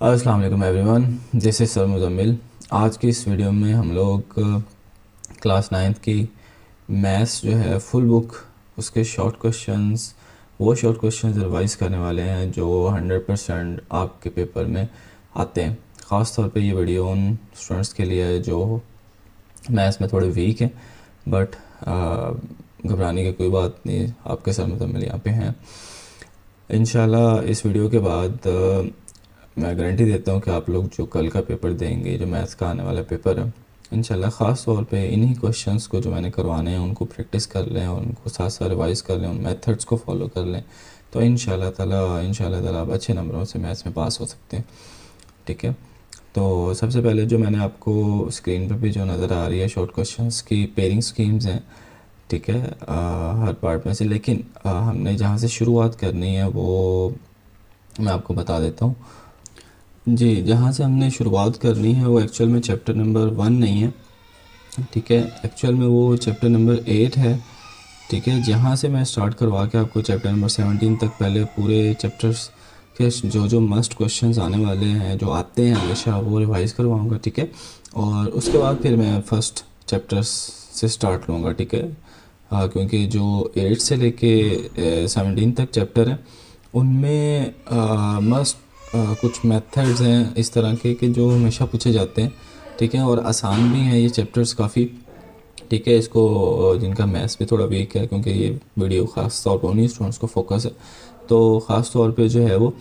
अस्सलाम वालेकुम everyone, this is sir Muzammil. आज की इस वीडियो में हम लोग क्लास नाइन्थ की मैथ्स जो है फुल बुक उसके शॉर्ट क्वेश्चंस वो शॉर्ट क्वेश्चंस रिवाइज करने वाले हैं जो 100% आपके पेपर में आते हैं। ख़ास तौर पे ये वीडियो उन स्टूडेंट्स के लिए है जो मैथ्स में थोड़े वीक हैं, बट घबराने की कोई बात नहीं, आपके सर मुज़म्मिल यहाँ पे हैं। इंशाल्लाह इस वीडियो के बाद मैं गारंटी देता हूँ कि आप लोग जो कल का पेपर देंगे, जो मैथ्स का आने वाला पेपर है, इंशाल्लाह ख़ास तौर पे इन्हीं क्वेश्चंस को जो मैंने करवाने हैं उनको प्रैक्टिस कर लें और उनको साथ साथ रिवाइज़ कर लें, उन मेथड्स को फॉलो कर लें, तो इंशाल्लाह ताला आप अच्छे नंबरों से मैथ्स में पास हो सकते हैं। ठीक है, तो सबसे पहले जो मैंने आपको स्क्रीन पर भी जो नज़र आ रही है शॉर्ट क्वेश्चंस की पेयरिंग स्कीम्स हैं। ठीक है, हर पार्ट में से, लेकिन हमने जहाँ से शुरुआत करनी है वो मैं आपको बता देता हूँ। जी, जहाँ से हमने शुरुआत करनी है वो एक्चुअल में चैप्टर नंबर 1 नहीं है। ठीक है, एक्चुअल में वो चैप्टर नंबर 8 है। ठीक है, जहाँ से मैं स्टार्ट करवा के आपको चैप्टर नंबर 17 तक पहले पूरे चैप्टर्स के जो मस्ट क्वेश्चंस आने वाले हैं, जो आते हैं हमेशा, वो रिवाइज़ करवाऊँगा। ठीक है, और उसके बाद फिर मैं फर्स्ट चैप्टर्स से स्टार्ट लूँगा। ठीक है, क्योंकि जो 8 से लेके 17 तक चैप्टर हैं उनमें मस्ट कुछ मेथड्स हैं इस तरह के कि जो हमेशा पूछे जाते हैं। ठीक है, और आसान भी हैं ये चैप्टर्स काफ़ी। ठीक है, इसको जिनका मैथ्स भी थोड़ा वीक है, क्योंकि ये वीडियो ख़ास तौर पर उन्हीं स्टूडेंट्स को फोकस है, तो ख़ास तौर पे जो है वो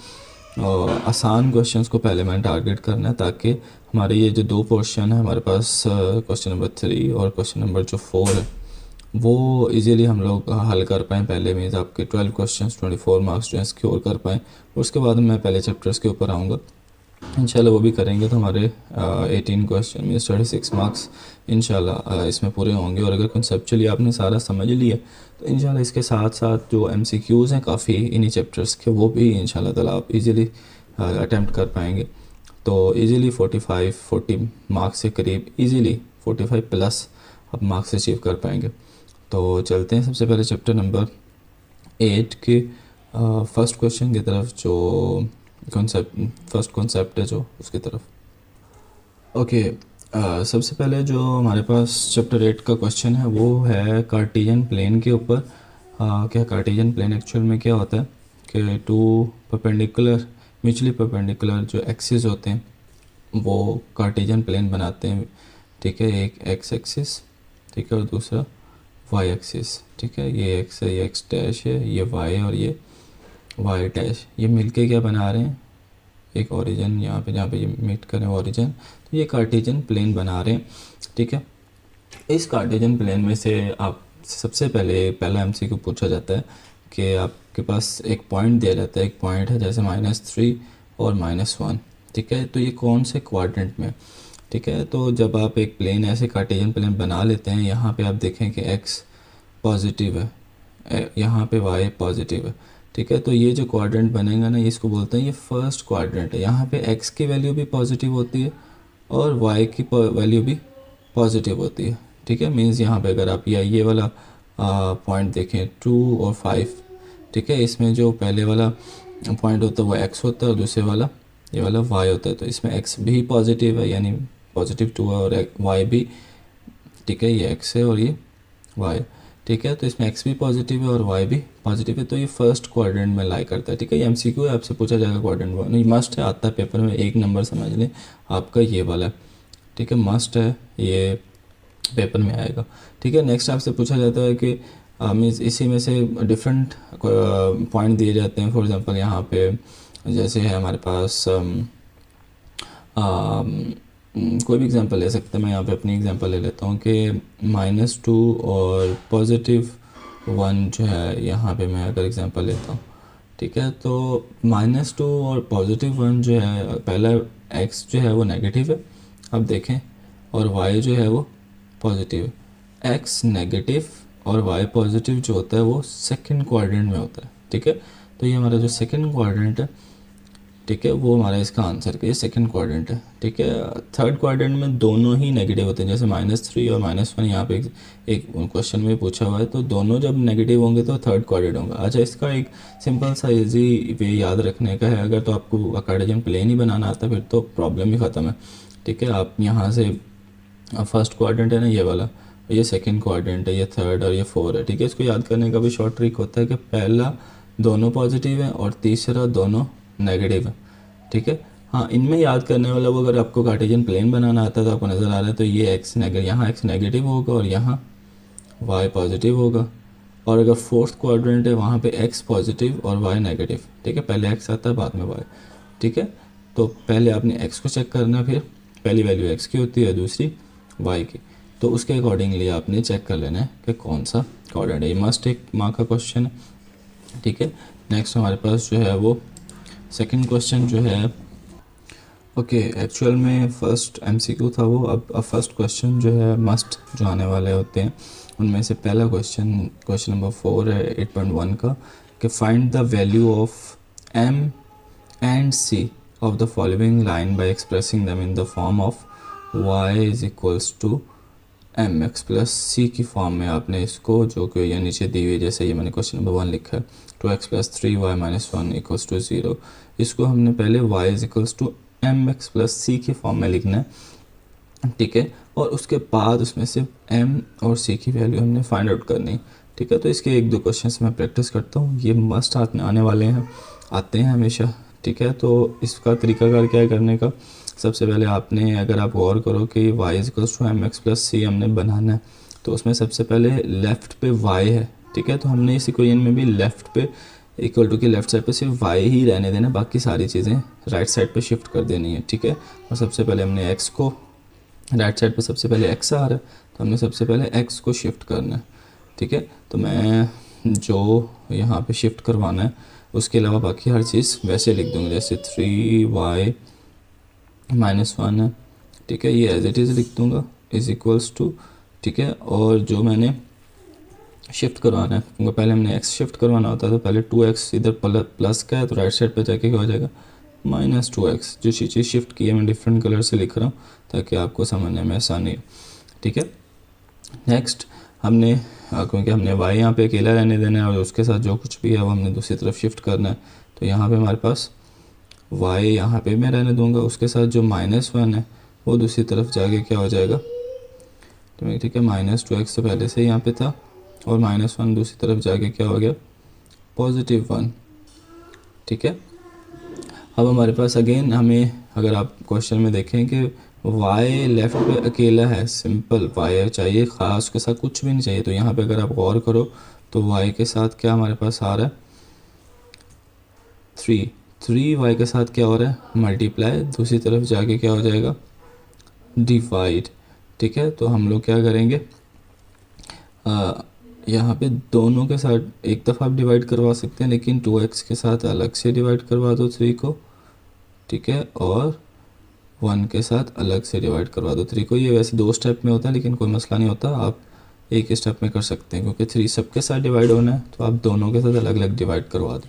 आसान क्वेश्चंस को पहले मैंने टारगेट करना है, ताकि हमारे ये जो दो पोर्शन है हमारे पास, क्वेश्चन नंबर 3 और क्वेश्चन नंबर जो 4 है, वो इजीली हम लोग हल कर पाएँ। पहले मीन्स आपके 12 क्वेश्चंस 24 मार्क्स जो है सिक्योर कर पाएँ। उसके बाद मैं पहले चैप्टर्स के ऊपर आऊँगा, इंशाल्लाह वो भी करेंगे, तो हमारे 18 क्वेश्चन में 36 मार्क्स इंशाल्लाह इसमें पूरे होंगे। और अगर कंसेप्चुअली आपने सारा समझ लिया तो इंशाल्लाह इसके साथ साथ जो MCQs हैं काफ़ी इन्हीं चैप्टर्स के, वो भी इंशाल्लाह ताला आप इजीली अटैम्प्ट कर पाएंगे। तो इजीली 40 मार्क्स के करीब, इजीली 45 प्लस आप मार्क्स अचीव कर पाएंगे। तो चलते हैं सबसे पहले चैप्टर नंबर 8 के फर्स्ट क्वेश्चन की तरफ, जो फर्स्ट कॉन्सेप्ट है जो उसकी तरफ। ओके, सबसे पहले जो हमारे पास चैप्टर 8 का क्वेश्चन है वो है कार्टेशियन प्लेन के ऊपर। क्या कार्टेशियन प्लेन एक्चुअल में क्या होता है कि टू परपेंडिकुलर, म्यूचुअली परपेंडिकुलर जो एक्सिस होते हैं वो कार्टेशियन प्लेन बनाते हैं। ठीक है, एक एक्स एक्सिस, ठीक है, और दूसरा वाई एक्सिस। ठीक है, ये एक्स है, ये एक्स डैश है, ये वाई है और ये वाई डैश। ये मिलके क्या बना रहे हैं, एक ओरिजिन यहाँ पे, जहाँ पे ये मीट करें ओरिजिन, तो ये कार्टेशियन प्लेन बना रहे हैं। ठीक है, इस कार्टेशियन प्लेन में से आप सबसे पहले पहला MCQ पूछा जाता है कि आपके पास एक पॉइंट दिया जाता है, एक पॉइंट है जैसे -3 और -1। ठीक है, तो ये कौन से क्वाड्रेंट में। ठीक है, तो जब आप एक प्लेन ऐसे कार्टेशियन प्लेन बना लेते हैं, यहाँ पे आप देखें कि x पॉजिटिव है, यहाँ पे y पॉजिटिव है। ठीक है, तो ये जो क्वाड्रेंट बनेगा ना, इसको बोलते हैं ये फर्स्ट क्वाड्रेंट है। यहाँ पे x की वैल्यू भी पॉजिटिव होती है और y की वैल्यू भी पॉजिटिव होती है। ठीक है, मीन्स यहाँ पे अगर आप ये वाला पॉइंट देखें 2 और 5, ठीक है, इसमें जो पहले वाला पॉइंट होता है वो x होता है और दूसरे वाला ये वाला y होता है। तो इसमें x भी पॉजिटिव है, यानी +2 है, और y भी, ठीक है, ये x है और ये y। ठीक है, तो इसमें x भी पॉजिटिव है और y भी पॉजिटिव है, तो ये फर्स्ट क्वाड्रेंट में लाई करता है। ठीक है, ये MCQ है, आपसे पूछा जाएगा क्वाड्रेंट वन, ये मस्ट है, आता है पेपर में, एक नंबर समझ लें आपका ये वाला है। ठीक है, मस्ट है, ये पेपर में आएगा। ठीक है, नेक्स्ट आपसे पूछा जाता है कि मीन्स इसी में से डिफरेंट पॉइंट दिए जाते हैं। फॉर एग्जांपल यहाँ पे जैसे है हमारे पास कोई भी एग्जांपल ले सकते हैं, मैं यहाँ पे अपनी एग्जांपल ले लेता हूँ कि -2 और +1 जो है, यहाँ पे मैं अगर एग्जांपल लेता हूँ। ठीक है, तो -2 और +1 जो है, पहला x जो है वो नेगेटिव है, अब देखें, और y जो है वो पॉजिटिव है। x नेगेटिव और y पॉजिटिव जो होता है वो सेकंड क्वाड्रेंट में होता है। ठीक है, तो ये हमारा जो सेकंड क्वाड्रेंट है ठीक है, वो हमारा इसका आंसर का ये सेकंड क्वाड्रेंट है। ठीक है, थर्ड क्वाड्रेंट में दोनों ही नेगेटिव होते हैं, जैसे -3 और -1 यहाँ पे एक क्वेश्चन में पूछा हुआ है, तो दोनों जब नेगेटिव होंगे तो थर्ड क्वाड्रेंट होगा। अच्छा, इसका एक सिंपल सा इजी वे याद रखने का है, अगर तो आपको कार्टेशियन प्लेन ही बनाना आता फिर तो प्रॉब्लम ही ख़त्म है। ठीक है, आप यहाँ से फर्स्ट क्वाड्रेंट है ना ये वाला, ये सेकंड क्वाड्रेंट है, ये थर्ड और ये फोर है। ठीक है, इसको याद करने का भी शॉर्ट ट्रिक होता है कि पहला दोनों पॉजिटिव है और तीसरा दोनों नेगेटिव है। ठीक है, हाँ, इनमें याद करने वाला वो, अगर आपको कार्टेशियन प्लेन बनाना आता है तो आपको नज़र आ रहा है, तो ये एक्स नेगेटिव, यहाँ एक्स नेगेटिव होगा और यहाँ वाई पॉजिटिव होगा। और अगर फोर्थ क्वाड्रेंट है वहाँ पे एक्स पॉजिटिव और वाई नेगेटिव। ठीक है, पहले एक्स आता है बाद में वाई। ठीक है, तो पहले आपने एक्स को चेक करना है, फिर पहली वैल्यू एक्स की होती है, दूसरी वाई की, तो उसके अकॉर्डिंगली आपने चेक कर लेना है कि कौन सा क्वाड्रेंट है। ये मस्ट एक मार्क का क्वेश्चन है। ठीक है, नेक्स्ट हमारे पास जो है वो सेकंड क्वेश्चन जो है, ओके, एक्चुअल में फर्स्ट एमसीक्यू था वो, अब फर्स्ट क्वेश्चन जो है मस्ट जो आने वाले होते हैं उनमें से पहला क्वेश्चन नंबर 4 है 8.1 का, कि find the value of M and C of the following line by expressing them in the form of y is equals to M X plus C की फॉर्म में आपने इसको, जो कि ये नीचे दी हुई, जैसे ये मैंने क्वेश्चन नंबर 1 लिखा है 2x plus 3y minus 1 equals to 0, इसको हमने पहले y is equals to M X plus C की फॉर्म में लिखना है। ठीक है, और उसके बाद उसमें से m और c की वैल्यू हमने फाइंड आउट करनी है। ठीक है, तो इसके एक दो क्वेश्चन मैं प्रैक्टिस करता हूँ, ये मस्ट आने वाले हैं, आते हैं हमेशा। ठीक है, तो इसका तरीकाकार क्या है करने का, सबसे पहले आपने, अगर आप गौर करो कि y is equals to M X plus C हमने बनाना है, तो उसमें सबसे पहले लेफ़्ट पे y है। ठीक है, तो हमने इस इक्वेशन में भी लेफ़्ट पे इक्वल टू के लेफ्ट साइड पे सिर्फ y ही रहने देना, बाकी सारी चीज़ें राइट साइड पे शिफ्ट कर देनी है। ठीक है, और सबसे पहले हमने x को, राइट साइड पे सबसे पहले x आ रहा है तो हमने सबसे पहले x को शिफ्ट करना है। ठीक है, तो मैं जो यहाँ पे शिफ्ट करवाना है उसके अलावा बाकी हर चीज़ वैसे लिख दूँगा, जैसे 3y माइनस 1 है। ठीक है, ये एज इट इज़ लिख दूँगा इज इक्वल्स टू। ठीक है, और जो मैंने शिफ्ट करवाना है, क्योंकि पहले हमने x शिफ्ट करवाना होता है, तो पहले 2x इधर प्लस का है तो राइट साइड पे जाके क्या हो जाएगा -2x। जो चीज़ शिफ्ट की है मैं डिफरेंट कलर से लिख रहा हूँ ताकि आपको समझने में आसानी हो। ठीक है, नेक्स्ट हमने, क्योंकि हमने y यहाँ पे अकेला रहने देना है और उसके साथ जो कुछ भी है वो हमने दूसरी तरफ शिफ्ट करना है, तो यहाँ पे हमारे पास y यहाँ पे मैं रहने दूँगा, उसके साथ जो -1 है वो दूसरी तरफ जाके क्या हो जाएगा, तो ठीक है, -2x तो पहले से यहाँ पे था और -1 दूसरी तरफ जाके क्या हो गया +1। ठीक है, अब हमारे पास अगेन हमें, अगर आप क्वेश्चन में देखें कि y लेफ़्ट पे अकेला है, सिंपल y चाहिए, ख़ास के साथ कुछ भी नहीं चाहिए, तो यहाँ पे अगर आप गौर करो तो y के साथ क्या हमारे पास आ रहा है 3y के साथ क्या हो रहा है मल्टीप्लाई, दूसरी तरफ जाके क्या हो जाएगा डिवाइड। ठीक है, तो हम लोग क्या करेंगे, यहाँ पे दोनों के साथ एक दफ़ा आप डिवाइड करवा सकते हैं, लेकिन 2x के साथ अलग से डिवाइड करवा दो 3 को। ठीक है, और 1 के साथ अलग से डिवाइड करवा दो 3 को। ये वैसे 2 स्टेप में होता है लेकिन कोई मसला नहीं होता, आप एक स्टेप में कर सकते हैं, क्योंकि 3 सबके साथ डिवाइड होना है तो आप दोनों के साथ अलग अलग डिवाइड करवा दो।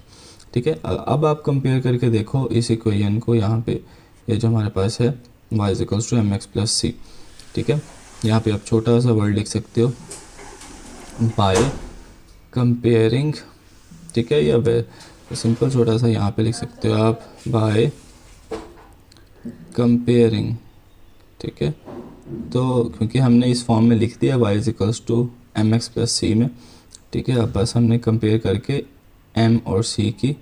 ठीक है, अब आप कंपेयर करके देखो इस इक्वेशन को, यहाँ पे ये जो हमारे पास है y is equals to M X plus C. ठीक है, यहाँ पे आप छोटा सा वर्ड लिख सकते हो बाय कंपेयरिंग। ठीक है, या सिंपल छोटा सा यहाँ पे लिख सकते हो आप बाय कंपेयरिंग। ठीक है, तो क्योंकि हमने इस फॉर्म में लिख दिया y is equals to M X plus C में। ठीक है, अब बस हमने कंपेयर करके m और c की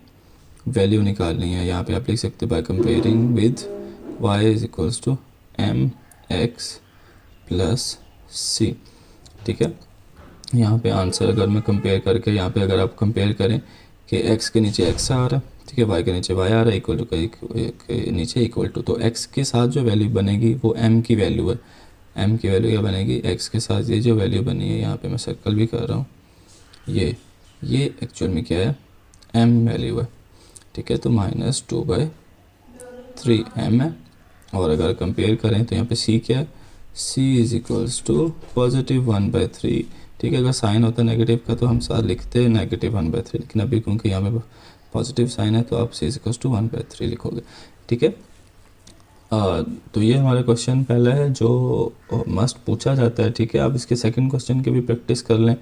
वैल्यू निकालनी है। यहाँ पे आप लिख सकते हो by comparing with y is equals to M X plus C. ठीक है, यहाँ पे आंसर अगर मैं कंपेयर करके, यहाँ पे अगर आप कंपेयर करें कि x के नीचे x आ रहा है, ठीक है, y के नीचे y आ रहा है, इक्वल टू के नीचे इक्वल टू, तो x के साथ जो वैल्यू बनेगी वो m की वैल्यू है। m की वैल्यू क्या बनेगी, x के साथ ये जो वैल्यू बनी है, यहाँ पे मैं सर्कल भी कर रहा हूँ, ये एक्चुअल में क्या है m वैल्यू है। ठीक है, तो -2/3m है। और अगर कंपेयर करें तो यहाँ पे c क्या है, c इज इक्वल्स टू +1/3। ठीक है, अगर साइन होता है नेगेटिव का तो हम साथ लिखते हैं -1/3, लेकिन अभी क्योंकि यहाँ पे पॉजिटिव साइन है तो आप c=1/3 लिखोगे, ठीक है। तो ये हमारा क्वेश्चन पहला है जो मस्ट पूछा जाता है, ठीक है। आप इसके सेकंड क्वेश्चन की भी प्रैक्टिस कर लें,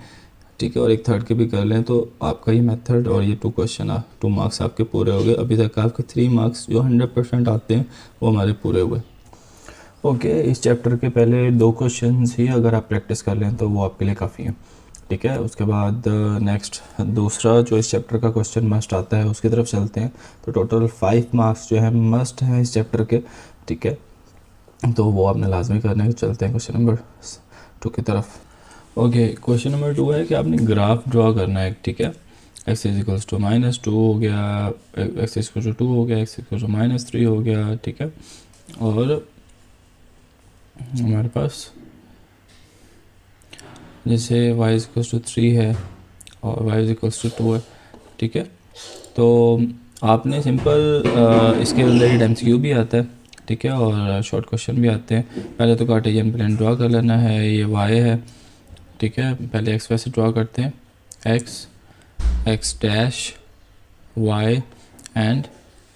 ठीक है, और एक थर्ड के भी कर लें, तो आपका ये मेथड और ये 2 क्वेश्चन 2 मार्क्स आपके पूरे हो गए। अभी तक आपके 3 मार्क्स जो 100% आते हैं वो हमारे पूरे हुए। ओके, इस चैप्टर के पहले 2 क्वेश्चंस ही अगर आप प्रैक्टिस कर लें तो वो आपके लिए काफ़ी है, ठीक है। उसके बाद नेक्स्ट दूसरा जो इस चैप्टर का क्वेश्चन मस्ट आता है उसकी तरफ चलते हैं। तो टोटल 5 मार्क्स जो है मस्ट हैं इस चैप्टर के, ठीक है, तो वो आपने लाजमी करने के। चलते हैं क्वेश्चन नंबर 2 की तरफ। ओके, क्वेश्चन नंबर 2 है कि आपने ग्राफ ड्रॉ करना है, ठीक है। x=-2 हो गया, x=2 हो गया, x=-3 हो गया, ठीक है। और हमारे पास जैसे y=3 है और y=2 है, ठीक है। तो आपने सिंपल इसके रिलेटेड MCQ भी आता है, ठीक है, और शॉर्ट क्वेश्चन भी आते हैं। पहले तो कार्टेशियन प्लेन ड्रॉ कर लेना है, ये y है, ठीक है। पहले x वैसे ड्रॉ करते हैं, x dash y and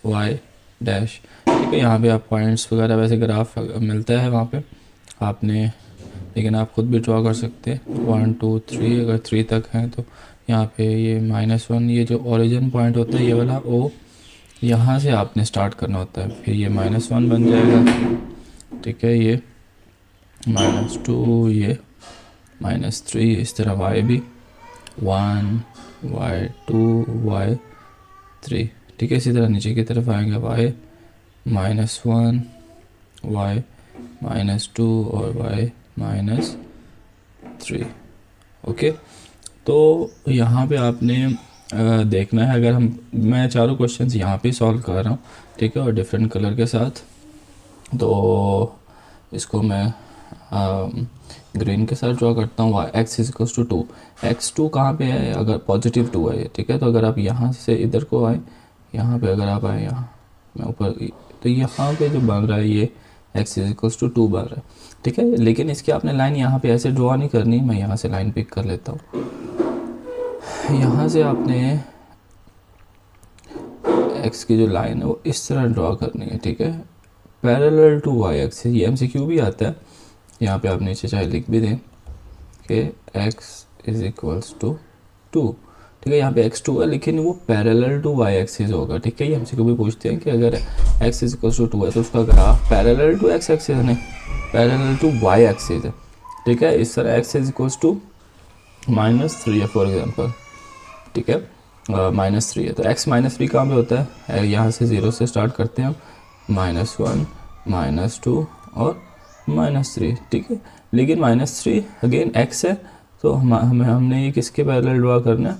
y dash, ठीक है। यहाँ पे आप पॉइंट्स वगैरह वैसे ग्राफ मिलता है वहाँ पे आपने, लेकिन आप खुद भी ड्रॉ कर सकते हैं 1 2 3, अगर 3 तक हैं तो यहाँ पे ये -1, ये जो ओरिजिन पॉइंट होता है ये वाला o, यहाँ से आपने स्टार्ट करना होता है, फिर ये -1 बन जाएगा, ठीक है, ये -2, ये -3, इस तरह y भी 1 y2 y3, ठीक है। इसी तरह नीचे की तरफ आएंगे y -1 y -2 और y -3, ओके। तो यहाँ पे आपने देखना है, अगर मैं चारों क्वेश्चंस यहाँ पे सॉल्व कर रहा हूँ, ठीक है, और डिफरेंट कलर के साथ। तो इसको मैं ग्रीन के साथ ड्रॉ करता हूँ। x=2, x2 कहाँ पे है, अगर पॉजिटिव 2 है, ठीक है। तो अगर आप यहाँ से इधर को आए, यहाँ पे अगर आप आए, यहाँ मैं ऊपर, तो यहाँ पे जो बन रहा है ये x=2 बन रहा है, ठीक है। लेकिन इसकी आपने लाइन यहाँ पे ऐसे ड्रॉ नहीं करनी, मैं यहाँ से लाइन पिक कर लेता हूँ। यहाँ से आपने x की जो लाइन है वो इस तरह ड्रॉ करनी है, ठीक है, पैरेलल टू y एक्सिस। ये MCQ भी आता है, यहाँ पे आप नीचे चाहे लिख भी दें कि x=2, ठीक है। यहाँ पे x2 है लेकिन वो पैरेलल टू y एक्सिस होगा, ठीक है। ये MCQ भी पूछते हैं कि अगर x=2 है तो उसका graph parallel to x axis नहीं, पैरेलल टू y एक्सिस है, ठीक है। इस तरह x=-3 है फॉर एग्जांपल, ठीक है, -3 है तो x -3 कहाँ पे होता है, यहाँ से 0 से स्टार्ट करते हैं हम, -1 -2 और -3, ठीक है। लेकिन -3 अगेन x है, तो हमने ये किसके पैरेलल ड्रॉ करना है,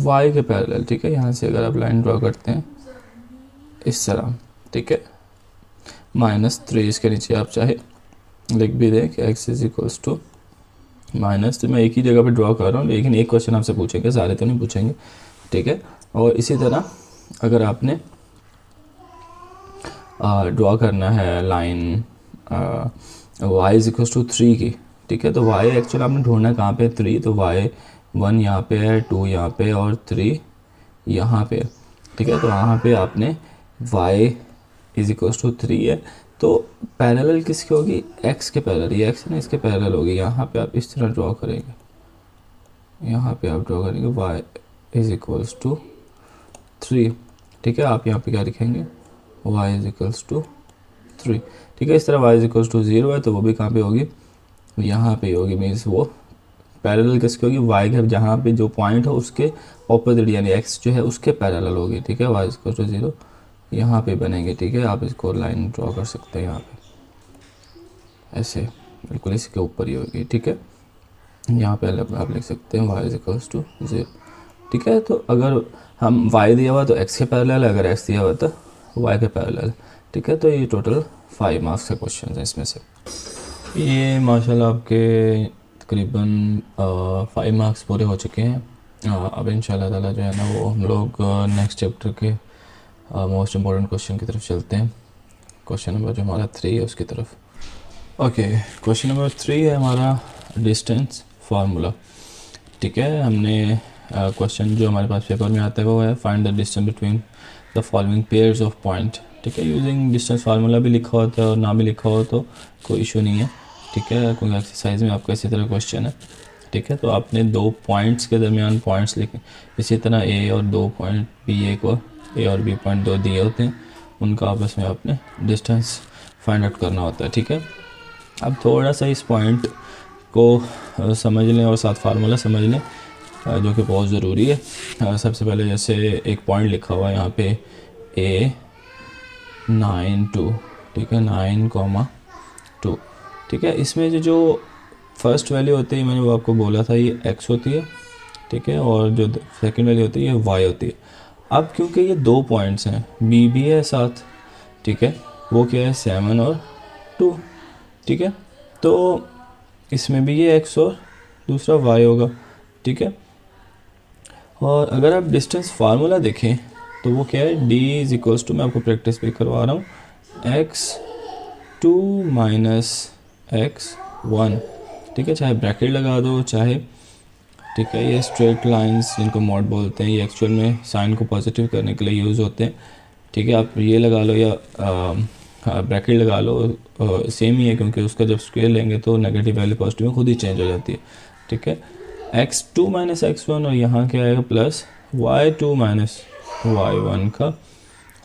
y के पैरेलल, ठीक है। यहाँ से अगर आप लाइन ड्रॉ करते हैं इस तरह, ठीक है, -3 इसके नीचे आप चाहे लिख भी दें कि x=-, तो मैं एक ही जगह पे ड्रॉ कर रहा हूँ, लेकिन एक क्वेश्चन आपसे पूछेंगे, सारे तो नहीं पूछेंगे, ठीक है। और इसी तरह अगर आपने ड्रॉ करना है लाइन y=3 की, ठीक है, तो y एक्चुअली आपने ढूंढना है कहाँ पे, 3, तो y1 यहाँ पे है, 2 यहाँ पे और 3 यहाँ पे, ठीक है। तो यहाँ पे आपने y=3 है, तो पैरेलल किसकी होगी, x के पैरेलल, ये x है ना, इसके पैरेलल होगी। यहाँ पे आप इस तरह ड्रॉ करेंगे, यहाँ पे आप ड्रॉ करेंगे y=3, ठीक है। आप यहाँ पे क्या लिखेंगे, y=3, ठीक है। इस तरह y=0 है तो वो भी कहाँ पे होगी, यहाँ पे होगी, मीन्स वो पैरेलल किसकी होगी, y के जहाँ पे जो पॉइंट हो उसके ऑपोजिट, यानी x जो है उसके पैरेलल होगी, ठीक है। y=0 यहाँ पे बनेंगे, ठीक है। आप इसको लाइन ड्रॉ कर सकते हैं यहाँ पे ऐसे, बिल्कुल इसके ऊपर ही होगी, ठीक है। यहाँ पे आप लिख सकते हैं y=0, ठीक है। तो अगर हम y दिया हुआ तो x के पैरेलल है, अगर x दिया हुआ तो y के पैरेलल, ठीक है। तो ये टोटल 5 मार्क्स का क्वेश्चन है इसमें से। ये माशाल्लाह आपके तकरीबन 5 मार्क्स पूरे हो चुके हैं। अब इंशाल्लाह ताला जो है ना वो हम लोग नेक्स्ट चैप्टर के मोस्ट इम्पॉर्टेंट क्वेश्चन की तरफ चलते हैं। क्वेश्चन नंबर जो हमारा 3 है उसकी तरफ। ओके, क्वेश्चन नंबर 3 है हमारा डिस्टेंस फार्मूला, ठीक है। हमने क्वेश्चन जो हमारे पास पेपर में आता है वो है find the distance between the following pairs of point. ठीक है, यूजिंग डिस्टेंस फार्मूला भी लिखा होता है और ना भी लिखा हो तो कोई इशू नहीं है। ठीक है, क्योंकि एक्सरसाइज में आपका इसी तरह क्वेश्चन है। ठीक है, तो आपने 2 पॉइंट्स के दरमियान पॉइंट्स लिखे, इसी तरह ए और 2 पॉइंट बी, ए को ए और बी पॉइंट 2 दिए होते हैं, उनका आपस में आपने डिस्टेंस फाइंड आउट करना होता है। ठीक है, अब थोड़ा सा इस पॉइंट को समझ लें और साथ फार्मूला समझ लें, जो कि बहुत ज़रूरी है। सबसे पहले जैसे एक पॉइंट लिखा हुआ है यहाँ पे A 9 2, ठीक है, 9,2। ठीक है, इसमें जो फर्स्ट वैल्यू होती है, मैंने वो आपको बोला था, ये x होती है। ठीक है, और जो सेकंड वैल्यू होती है ये y होती है। अब क्योंकि ये 2 पॉइंट्स हैं, b भी है साथ, ठीक है, वो क्या है 7 और 2। ठीक है, तो इसमें भी ये x और दूसरा y होगा। ठीक है, और अगर आप डिस्टेंस फार्मूला देखें तो वो क्या है, d इज इक्वल्स टू, मैं आपको प्रैक्टिस भी करवा रहा हूँ, x2 माइनस x1। ठीक है, चाहे ब्रैकेट लगा दो चाहे, ठीक है, ये स्ट्रेट लाइंस जिनको मॉड बोलते हैं, ये एक्चुअल में साइन को पॉजिटिव करने के लिए यूज़ होते हैं। ठीक है, आप ये लगा लो या ब्रैकेट लगा लो, सेम ही है, क्योंकि उसका जब स्क्वायर लेंगे तो नेगेटिव वैल्यू पॉजिटिव में खुद ही चेंज हो जाती है। ठीक है, x2 माइनस x1 और यहाँ क्या आएगा प्लस y2 माइनस y1 का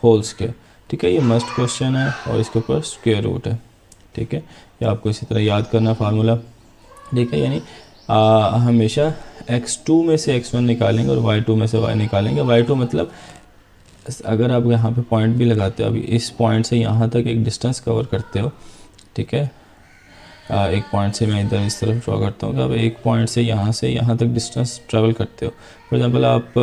होल स्क्वायर। ठीक है, ये मस्ट क्वेश्चन है और इसके ऊपर स्क्वायर रूट है। ठीक है, ये आपको इसी तरह याद करना फार्मूला। ठीक है, यानी हमेशा x2 में से x1 निकालेंगे और y2 में से y निकालेंगे। y2 मतलब अगर आप यहाँ पे पॉइंट भी लगाते हो, अभी इस पॉइंट से यहाँ तक एक डिस्टेंस कवर करते हो। ठीक है, एक पॉइंट से मैं इधर इस तरफ ड्रॉ करता हूँ कि आप एक पॉइंट से यहाँ तक डिस्टेंस ट्रैवल करते हो। फॉर एग्जांपल आप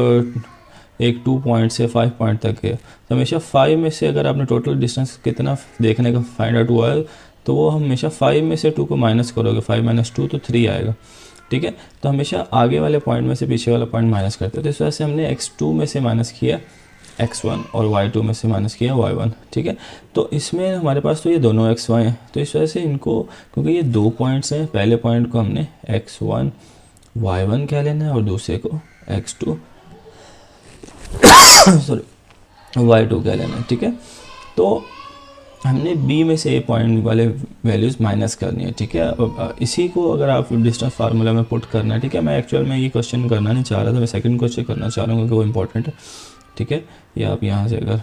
एक 2 पॉइंट से 5 पॉइंट तक गए, तो हमेशा 5 में से अगर आपने टोटल डिस्टेंस कितना देखने का फाइंड आउट हुआ है, तो वो हमेशा 5 में से 2 को माइनस करोगे, 5 माइनस 2 तो 3 आएगा। ठीक है, तो हमेशा आगे वाले पॉइंट में से पीछे वाला पॉइंट माइनस करते हैं। तो इस वजह से हमने x2 में से माइनस किया x1 और y2 में से माइनस किया y1। ठीक है, तो इसमें हमारे पास तो ये दोनों x y हैं, तो इस वजह से इनको, क्योंकि ये 2 पॉइंट्स हैं, पहले पॉइंट को हमने x1 y1 कह लेना है और दूसरे को x2 सॉरी y2 कह लेना है। ठीक है, तो हमने b में से a पॉइंट वाले वैल्यूज़ माइनस करनी है। ठीक है, अब इसी को अगर आप डिस्टेंस फार्मूला में पुट करना है। ठीक है, मैं एक्चुअल में ये क्वेश्चन करना नहीं चाह रहा था, मैं सेकंड क्वेश्चन करना चाह रहा हूँ क्योंकि वो इंपॉर्टेंट है। ठीक है, ये आप यहाँ से अगर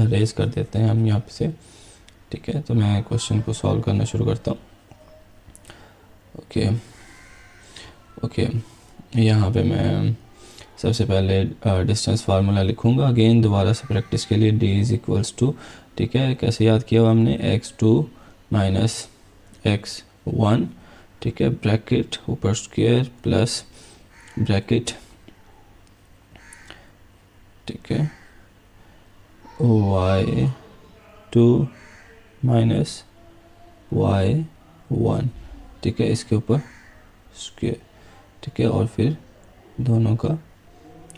रेज कर देते हैं हम यहाँ से, ठीक है, तो मैं क्वेश्चन को सॉल्व करना शुरू करता हूँ। ओके, यहाँ पे मैं सबसे पहले डिस्टेंस फार्मूला लिखूँगा, अगेन दोबारा से प्रैक्टिस के लिए, d इज़ इक्वल्स टू, ठीक है, कैसे याद किया हुआ हमने, x2 माइनस x1, ठीक है, ब्रैकेट ऊपर स्क्वायर प्लस ब्रैकेट, ठीक है, y2 माइनस y1, ठीक है, इसके ऊपर स्क्वायर, ठीक है, और फिर दोनों का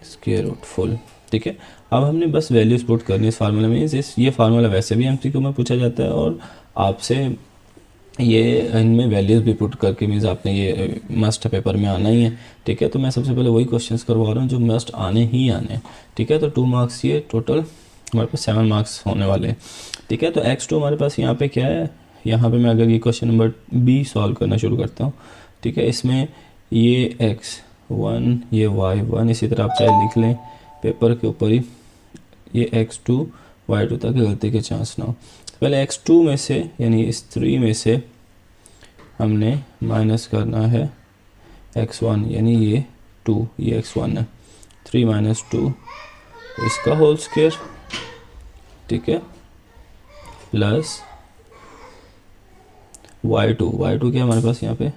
स्क्वायर रूट फुल। ठीक है, अब हमने बस वैल्यूज पुट करनी है इस फार्मूला में। ये फार्मूला वैसे भी एमसीक्यू में पूछा जाता है और आपसे ये इनमें वैल्यूज़ भी पुट करके मीन्स आपने ये मस्ट पेपर में आना ही है। ठीक है, तो मैं सबसे पहले वही क्वेश्चंस करवा रहा हूँ जो मस्ट आने ही आने हैं। ठीक है, तो 2 मार्क्स ये टोटल हमारे पास 7 मार्क्स होने वाले हैं। ठीक है, तो x2 हमारे पास यहाँ पे क्या है, यहाँ पे मैं अगर ये क्वेश्चन नंबर b सॉल्व करना शुरू करता हूँ। ठीक है, इसमें ये x1 ये y1, इसी तरह आप चाहे लिख लें पेपर के ऊपर ही, ये x2 y2 तक गलती के चांस ना हो। पहले x2 में से यानी इस 3 में से हमने माइनस करना है x1, यानी ये 2, ये x1 है, 3 माइनस 2 इसका होल स्क्वायर, ठीक है, प्लस y2 क्या हमारे पास यहाँ पे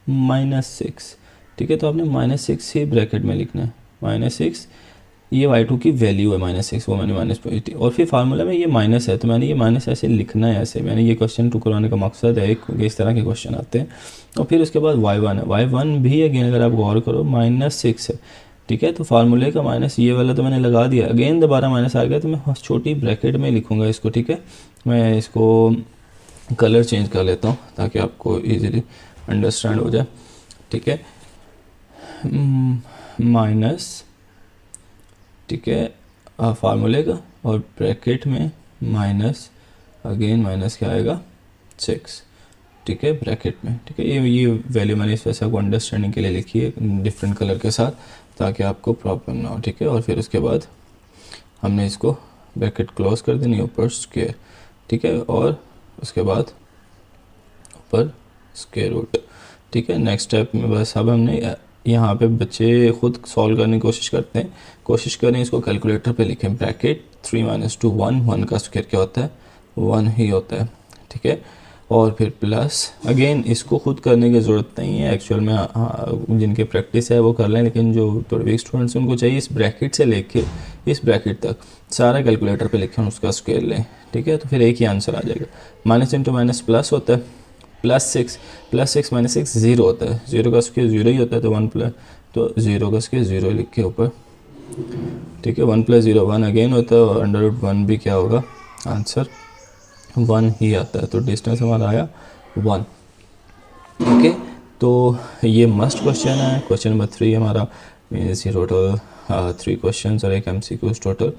-6। ठीक है, तो आपने -6 ही ब्रैकेट में लिखना है, -6, ये y2 की वैल्यू है -6, वो मैंने माइनस पॉइंट थी, और फिर फार्मूला में ये माइनस है तो मैंने ये माइनस ऐसे लिखना है, ऐसे मैंने ये क्वेश्चन टू करवाने का मकसद है क्योंकि इस तरह के क्वेश्चन आते हैं। और फिर उसके बाद y1 है, y1 भी अगेन अगर आप गौर करो -6 है। ठीक है, तो फार्मूले का माइनस ये वाला तो मैंने लगा दिया, अगेन दोबारा माइनस आ गया तो मैं छोटी ब्रैकेट में लिखूँगा इसको। ठीक है, मैं इसको कलर चेंज कर लेता हूँ ताकि आपको ईजिली अंडरस्टैंड हो जाए। ठीक है, माइनस, ठीक है, फार्मूले का, और ब्रैकेट में माइनस, अगेन माइनस क्या आएगा 6, ठीक है, ब्रैकेट में, ठीक है। ये वैल्यू मैंने इस वजह से आपको अंडरस्टैंडिंग के लिए लिखी है डिफरेंट कलर के साथ, ताकि आपको प्रॉब्लम ना हो, ठीक है। और फिर उसके बाद हमने इसको ब्रैकेट क्लोज कर देनी, ऊपर स्क्वायर, ठीक है, और उसके बाद ऊपर स्क्वायर रूट, ठीक है। नेक्स्ट स्टेप में बस अब हमने यहाँ पे बच्चे खुद सॉल्व करने की कोशिश करते हैं, कोशिश करें इसको कैलकुलेटर पे लिखें, ब्रैकेट 3 - 2 1, 1 का स्क्वायर क्या होता है 1 ही होता है, ठीक है। और फिर प्लस, अगेन इसको खुद करने की ज़रूरत नहीं है एक्चुअल में, जिनके प्रैक्टिस है वो कर लें, लेकिन जो थोड़े वीक स्टूडेंट्स हैं उनको चाहिए इस ब्रैकेट से लेके इस ब्रैकेट तक सारा कैलकुलेटर पे लिखें, उसका स्क्वायर लें, ठीक है। तो फिर एक ही आंसर आ जाएगा। माइनस इंटू माइनस प्लस होता है, +6 -6 0 होता है, 0 का स्क्वायर 0 ही होता है, तो 1 प्लस, तो 0 का स्क्वायर 0 लिख के ऊपर, ठीक है। 1 + 0 1 अगेन होता है, और √1 भी क्या होगा आंसर 1 ही आता है, तो डिस्टेंस हमारा आया 1, ओके। तो ये मस्ट क्वेश्चन है। क्वेश्चन नंबर 3 हमारा मीन्स ये टोटल 3 क्वेश्चन और एक MCQ, टोटल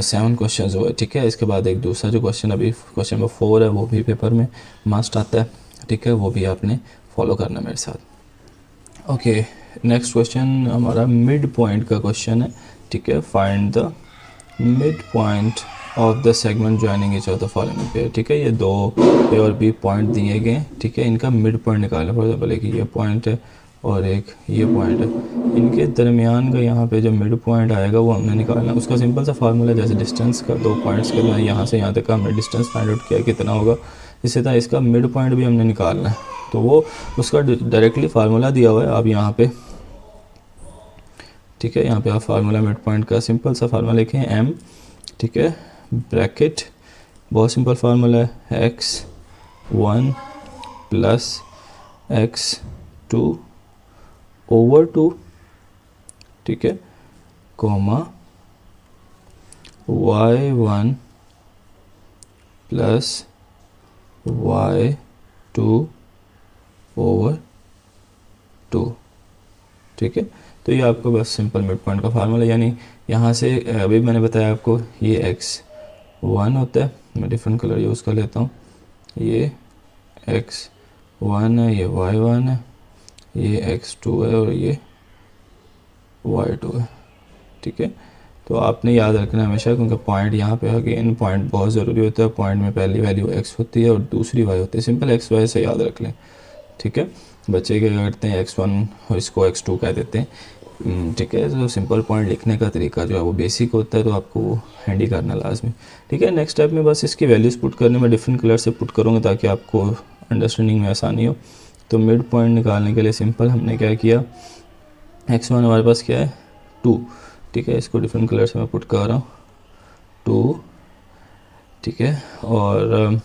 7 क्वेश्चन हुए, ठीक है। इसके बाद एक दूसरा जो क्वेश्चन अभी क्वेश्चन नंबर 4 है वो भी पेपर में मस्ट आता है, ठीक है, वो भी आपने फॉलो करना मेरे साथ, ओके। नेक्स्ट क्वेश्चन हमारा मिड पॉइंट का क्वेश्चन है, ठीक है। Find the mid point of the segment joining each of the following pair, ठीक है। ये दो ए और बी पॉइंट दिए गए, ठीक है, इनका मिड पॉइंट निकालना। फॉर एग्जाम्पल एक ये पॉइंट है और एक ये पॉइंट है, इनके दरमियान का यहाँ पे जो मिड पॉइंट आएगा वो हमने निकालना है। उसका सिंपल सा फार्मूला, जैसे डिस्टेंस का 2 पॉइंट्स के मैं यहाँ से यहाँ तक का हमने डिस्टेंस फाइंड आउट किया कितना होगा, इसी तरह इसका मिड पॉइंट भी हमने निकालना है, तो वो उसका डायरेक्टली फार्मूला दिया हुआ है, आप यहाँ पे, ठीक है, यहाँ पे आप फार्मूला मिड पॉइंट का सिंपल सा फार्मूला लिखें m, ठीक है, ब्रैकेट, बहुत सिंपल फार्मूला है, x1 + x2 / 2, ठीक है, कॉमा y1 + y2 / 2, ठीक है। तो ये आपको बस सिंपल मिड पॉइंट का फार्मूला, यानी यहाँ से अभी मैंने बताया आपको ये x1 होता है, मैं डिफरेंट कलर यूज़ कर लेता हूँ, ये x1 है, ये y1 है, ये x2 है और ये y2 है, ठीक है। तो आपने याद रखना हमेशा, क्योंकि पॉइंट यहाँ पे अगेन पॉइंट बहुत ज़रूरी होता है। पॉइंट में पहली वैल्यू x होती है और दूसरी y होती है, सिंपल x y से याद रख लें, ठीक है। बच्चे क्या करते हैं x1 और इसको x2 कह देते हैं, ठीक है। तो सिंपल पॉइंट लिखने का तरीका जो है वो बेसिक होता है, तो आपको वो हैंडी करना लाजमी, ठीक है। नेक्स्ट स्टेप में बस इसकी वैल्यूज़ पुट करने में डिफरेंट कलर से पुट करूँगा ताकि आपको अंडरस्टैंडिंग में आसानी हो। तो मिड पॉइंट निकालने के लिए सिंपल हमने क्या किया, x1 हमारे पास क्या है 2, ठीक है, इसको डिफरेंट कलर से मैं पुट कर रहा हूँ 2, ठीक है, और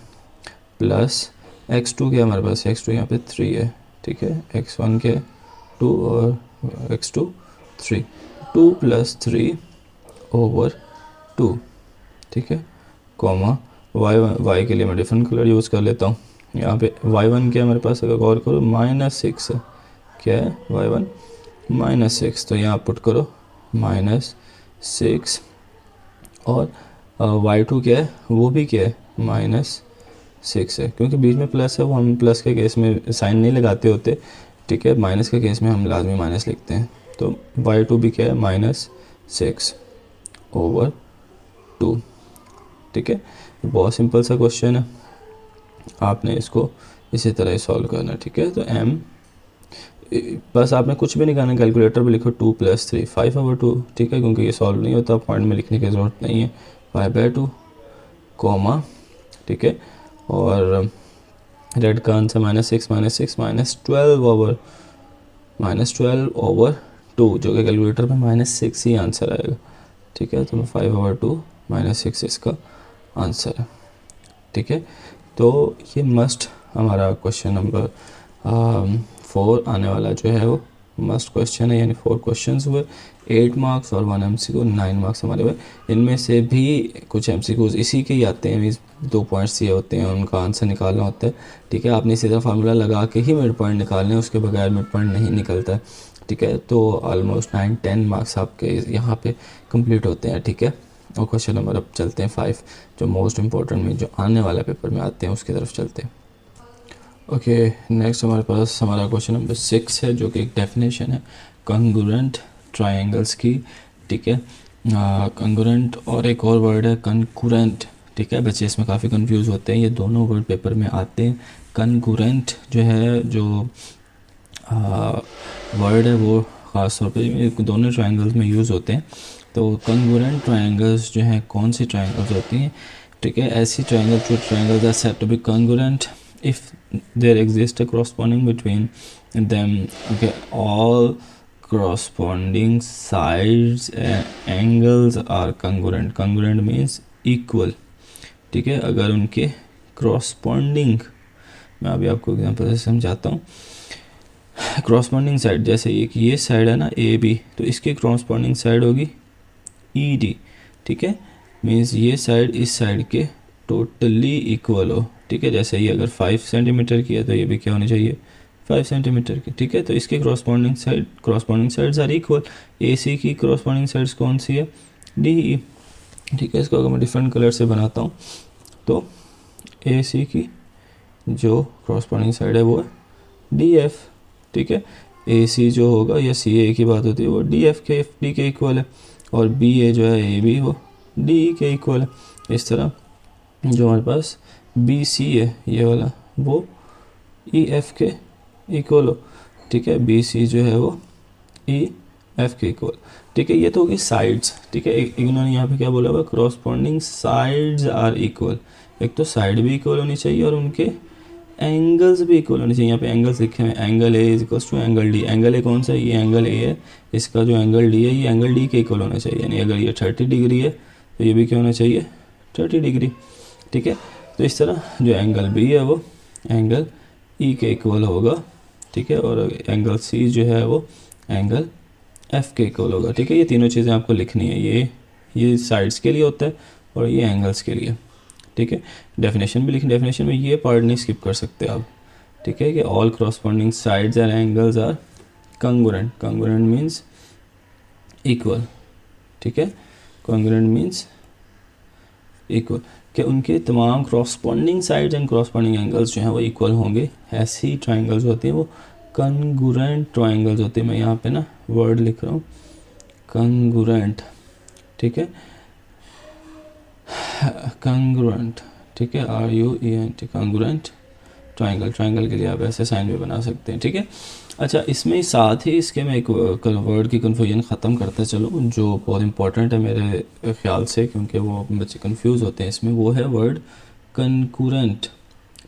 प्लस x2 क्या हमारे पास, x2 यहाँ पे 3 है, ठीक है, x1 के 2 और x2 3, 2 + 3 / 2, ठीक है, कॉमा y के लिए मैं डिफरेंट कलर यूज़ कर लेता हूँ। यहाँ पे y1 क्या हमारे पास, अगर गौर करो -6 है, क्या है y1 -6, तो यहाँ पुट करो -6, और y2 क्या है, वो भी क्या है -6 है, क्योंकि बीच में प्लस है, वो हम प्लस के केस में साइन नहीं लगाते होते, ठीक है, माइनस के केस में हम लाजमी माइनस लिखते हैं। तो y2 भी क्या है -6 / 2, ठीक है। बहुत सिंपल सा क्वेश्चन है, आपने इसको इसी तरह ही सॉल्व करना है, ठीक है। तो m, बस आपने कुछ भी नहीं करना, कैलकुलेटर पे लिखो 2 + 3 5/2, ठीक है, क्योंकि ये सॉल्व नहीं होता, पॉइंट में लिखने की ज़रूरत नहीं है, 5/2, कॉमा, ठीक है, और रेड का आंसर -6 -12/2, जो कि कैलकुलेटर पे -6 ही आंसर आएगा, ठीक है। तो 5/2 -6 इसका आंसर है, ठीक है। तो ये मस्ट हमारा क्वेश्चन नंबर 4 आने वाला जो है वो मस्ट क्वेश्चन है, यानी 4 क्वेश्चंस हुए, 8 मार्क्स और 1 MCQ, 9 मार्क्स हमारे हुए। इनमें से भी कुछ MCQs इसी के ही आते हैं, मीन्स 2 पॉइंट्स ये होते हैं, उनका आंसर निकालना होता है, ठीक है। आपने इसी तरह फार्मूला लगा के ही मिड पॉइंट निकालने हैं, उसके बगैर मिड पॉइंट नहीं निकलता है। ठीक है। तो ऑलमोस्ट 9-10 मार्क्स आपके यहाँ पे कंप्लीट होते हैं, ठीक है। और क्वेश्चन नंबर अब चलते हैं 5, जो मोस्ट इम्पोर्टेंट में जो आने वाला पेपर में आते हैं उसकी तरफ चलते हैं। ओके, नेक्स्ट हमारे पास हमारा क्वेश्चन नंबर 6 है, जो कि एक डेफिनेशन है कॉन्ग्रुएंट ट्रायंगल्स की, ठीक है। कॉन्ग्रुएंट और एक और वर्ड है कॉन्करेंट, ठीक है। बच्चे इसमें काफ़ी कंफ्यूज होते हैं, ये दोनों वर्ड पेपर में आते हैं। कॉन्करेंट जो है, जो वर्ड है वो ख़ास तौर पे दोनों ट्रायंगल्स में यूज़ होते हैं। तो कॉन्ग्रुएंट ट्रायंगल्स जो हैं कौन सी ट्रायंगल्स होती हैं, ठीक है। ऐसी triangles are said to be congruent if there exists a corresponding between them, okay, all corresponding sides and angles are congruent means equal, ठीक है। अगर उनके corresponding, मैं अभी आपको एग्जांपल से समझाता हूँ। corresponding साइड, जैसे एक ये साइड है ना ए बी, तो इसकी corresponding साइड होगी ई डी, ठीक है। मीन्स ये साइड इस साइड के टोटली इक्वल हो, ठीक है। जैसे ये अगर 5 सेंटीमीटर की है तो ये भी क्या होनी चाहिए 5 सेंटीमीटर की, ठीक है। तो इसके corresponding साइड्स आर इक्वल। ए सी की corresponding साइड्स कौन सी है, डी ई, ठीक है। इसको अगर मैं डिफरेंट कलर से बनाता हूँ तो ए सी की जो corresponding साइड है वो है डी एफ, ठीक है। ए सी जो होगा या सी ए की बात होती है वो डी एफ के एफ डी के इक्वल है, और बी ए जो है ए बी वो डी ई के इक्वल है। इस तरह जो हमारे पास बी सी है ये वाला वो ई एफ के इक्वल हो, ठीक है। बी सी जो है वो ई एफ के इक्वल, ठीक है। ये तो होगी साइड्स, ठीक है। इन्होंने यहाँ पे क्या बोला हुआ, corresponding साइड्स आर इक्वल। एक तो साइड भी इक्वल होनी चाहिए और उनके एंगल्स भी इक्वल होने चाहिए। यहाँ पे एंगल्स लिखे हैं, angle A is equals to angle D. Angle A कौन सा है, ये एंगल ए है, इसका जो एंगल डी है ये एंगल डी के इक्वल होना चाहिए। यानी अगर ये 30 डिग्री है तो ये भी क्या होना चाहिए 30 डिग्री, ठीक है। तो इस तरह जो एंगल बी है वो एंगल ई के इक्वल होगा, ठीक है। और एंगल सी जो है वो एंगल एफ के इक्वल होगा, ठीक है। ये तीनों चीज़ें आपको लिखनी है, ये साइड्स के लिए होता है और ये एंगल्स के लिए, ठीक है। डेफिनेशन भी लिखनी, डेफिनेशन में ये पार्ट नहीं स्किप कर सकते आप, ठीक है। कि all corresponding sides and angles are congruent, congruent means equal, ठीक है। congruent मीन्स इक्वल, कि उनके तमाम corresponding sides and corresponding angles जो हैं वो इक्वल होंगे। ऐसी ट्राइंगल्स होती हैं वो congruent ट्राइंगल्स होती है। मैं यहाँ पे ना वर्ड लिख रहा हूँ congruent, ठीक है। congruent, ठीक है, RUENT, congruent ट्राइंगल। ट्राइंगल के लिए आप ऐसे साइन भी बना सकते हैं, ठीक है। अच्छा, इसमें साथ ही इसके मैं एक वर्ड की कन्फ्यूजन ख़त्म करता चलो, जो बहुत इंपॉर्टेंट है मेरे ख्याल से, क्योंकि वो बच्चे कंफ्यूज होते हैं इसमें। वो है वर्ड कनकरेंट,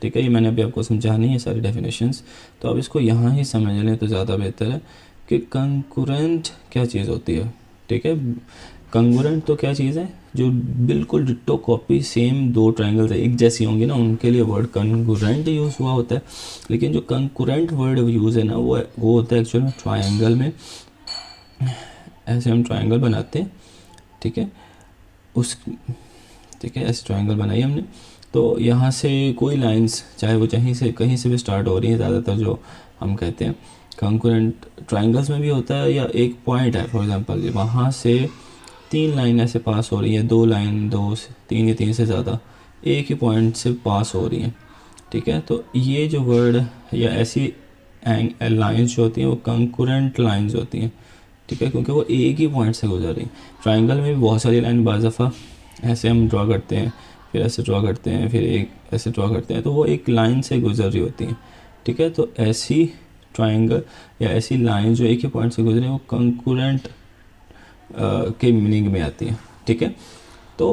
ठीक है। ये मैंने अभी आपको समझानी है सारी डेफिनेशंस, तो आप इसको यहाँ ही समझ लें तो ज़्यादा बेहतर है कि कनकरेंट क्या चीज़ होती है, ठीक है। कंगुरेंट तो क्या चीज़ है, जो बिल्कुल डिट्टो कॉपी सेम दो ट्रायंगल्स एक जैसी होंगी ना, उनके लिए वर्ड कंगुरेंट यूज़ हुआ होता है। लेकिन जो कंकरेंट वर्ड यूज़ है ना वो होता है एक्चुअल में ट्रायंगल में। ऐसे हम ट्रायंगल बनाते हैं, ठीक है, ठीक है, ऐसे ट्रायंगल बनाई हमने। तो यहाँ से कोई लाइंस चाहे वो कहीं से भी स्टार्ट हो रही है, ज़्यादातर जो हम कहते हैं कंकरेंट ट्रायंगल्स में भी होता है, या एक पॉइंट है फॉर एग्जांपल, वहाँ से 3 लाइन ऐसे पास हो रही है, 2 लाइन, 2 से 3 या 3 से ज़्यादा एक ही पॉइंट से पास हो रही हैं, ठीक है। तो ये जो वर्ड या ऐसी लाइंस जो होती हैं वो कंकरेंट लाइंस होती हैं, ठीक है, क्योंकि वो एक ही पॉइंट से गुजर रही हैं। ट्रायंगल में भी बहुत सारी लाइन बाज़ दफ़ा ऐसे हम ड्रॉ करते हैं, फिर ऐसे ड्रॉ करते हैं, फिर एक ऐसे ड्रॉ करते हैं, तो वो एक लाइन से गुजर रही होती हैं, ठीक है। तो ऐसी ट्रायंगल या ऐसी लाइन जो एक ही पॉइंट से गुजरे वो कंकरेंट के मीनिंग में आती है, ठीक है। तो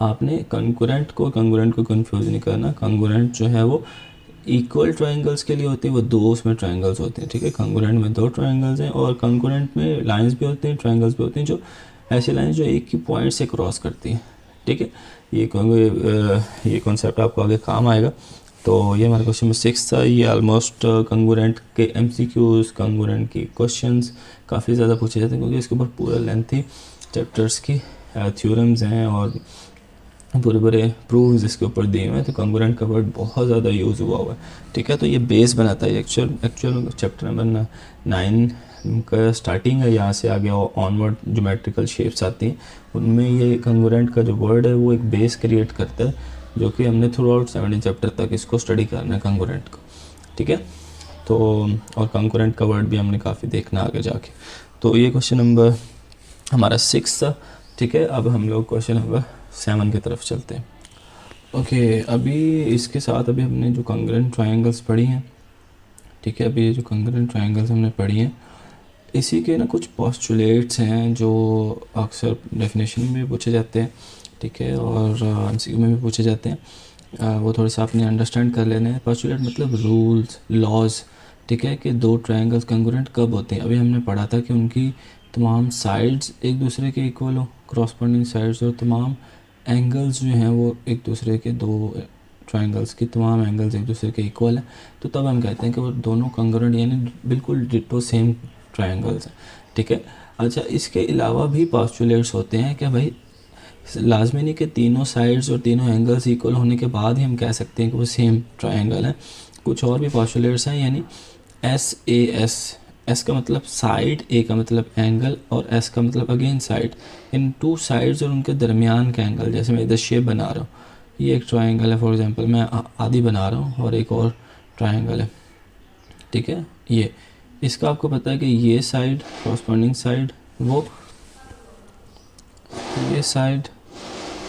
आपने कंकरेंट को कंफ्यूज नहीं करना। कंकरेंट जो है वो इक्वल ट्रायंगल्स के लिए होती है, वो 2 उसमें ट्रायंगल्स होते हैं, ठीक है। कंकरेंट में 2 ट्रायंगल्स हैं, और कंकरेंट में लाइंस भी होती हैं, ट्रायंगल्स भी होते हैं, जो ऐसी लाइंस जो एक ही पॉइंट से क्रॉस करती हैं, ठीक है। ये कॉन्सेप्ट आपको आगे काम आएगा। तो ये हमारा क्वेश्चन नंबर 6 था। ये ऑलमोस्ट कंकरेंट के MCQs, कंकरेंट की क्वेश्चंस काफ़ी ज़्यादा पूछे जाते हैं, क्योंकि इसके ऊपर पूरा लेंथी चैप्टर्स की थ्योरम्स हैं और पूरे पूरे प्रूव्स इसके ऊपर दिए हुए हैं, तो कंग्रुएंट का वर्ड बहुत ज़्यादा यूज़ हुआ हुआ है, ठीक है। तो ये बेस बनाता है एक्चुअल चैप्टर नंबर 9 का स्टार्टिंग है, यहाँ से आगे ऑनवर्ड ज्योमेट्रिकल शेप्स आती हैं, उनमें ये कंग्रुएंट का जो वर्ड है वो एक बेस क्रिएट करता है, जो कि हमने थ्रू आउट 17 चैप्टर तक इसको स्टडी करना है कंग्रुएंट को, ठीक है। तो और कंग्रुएंट का वर्ड भी हमने काफ़ी देखना आगे जाके। तो ये क्वेश्चन नंबर हमारा 6 था, ठीक है। अब हम लोग क्वेश्चन नंबर 7 की तरफ चलते हैं। ओके, अभी इसके साथ अभी हमने जो कंग्रुएंट ट्रायंगल्स पढ़ी हैं, ठीक है, अभी ये जो कंग्रुएंट ट्रायंगल्स हमने पढ़ी हैं, इसी के ना कुछ पोस्टुलेट्स हैं जो अक्सर डेफिनेशन में भी पूछे जाते हैं, ठीक है, और एमसीक्यू में भी पूछे जाते हैं। वो थोड़ा सा आपने अंडरस्टैंड कर लेना है। पोस्टुलेट मतलब रूल्स, लॉज, ठीक है, कि दो ट्रायंगल्स कंग्रुएंट कब होते हैं। अभी हमने पढ़ा था कि उनकी तमाम साइड्स एक दूसरे के इक्वल हो, क्रॉसपोंडिंग साइड्स, और तमाम एंगल्स जो हैं वो एक दूसरे के, दो ट्रायंगल्स की तमाम एंगल्स एक दूसरे के इक्वल हैं, तो तब हम कहते हैं कि वो दोनों कंग्रुएंट यानी बिल्कुल डिटो सेम ट्रायंगल्स हैं, ठीक है। अच्छा, इसके अलावा भी पोस्टुलेट्स होते हैं कि भाई लाजमी नहीं कि तीनों साइड्स और तीनों एंगल्स इक्वल होने के बाद ही हम कह सकते हैं कि वो सेम ट्रायंगल है। कुछ और भी पोस्टुलेट्स हैं, यानी एस का मतलब साइड, ए का मतलब एंगल, और एस का मतलब अगेन साइड। इन टू साइड्स और उनके दरमियान का एंगल, जैसे मैं इधर शेप बना रहा हूँ, ये एक ट्रायंगल है, फॉर एग्जांपल मैं आधी बना रहा हूँ और एक और ट्रायंगल है, ठीक है। ये इसका आपको पता है कि ये साइड कॉरस्पॉन्डिंग साइड, वो ये साइड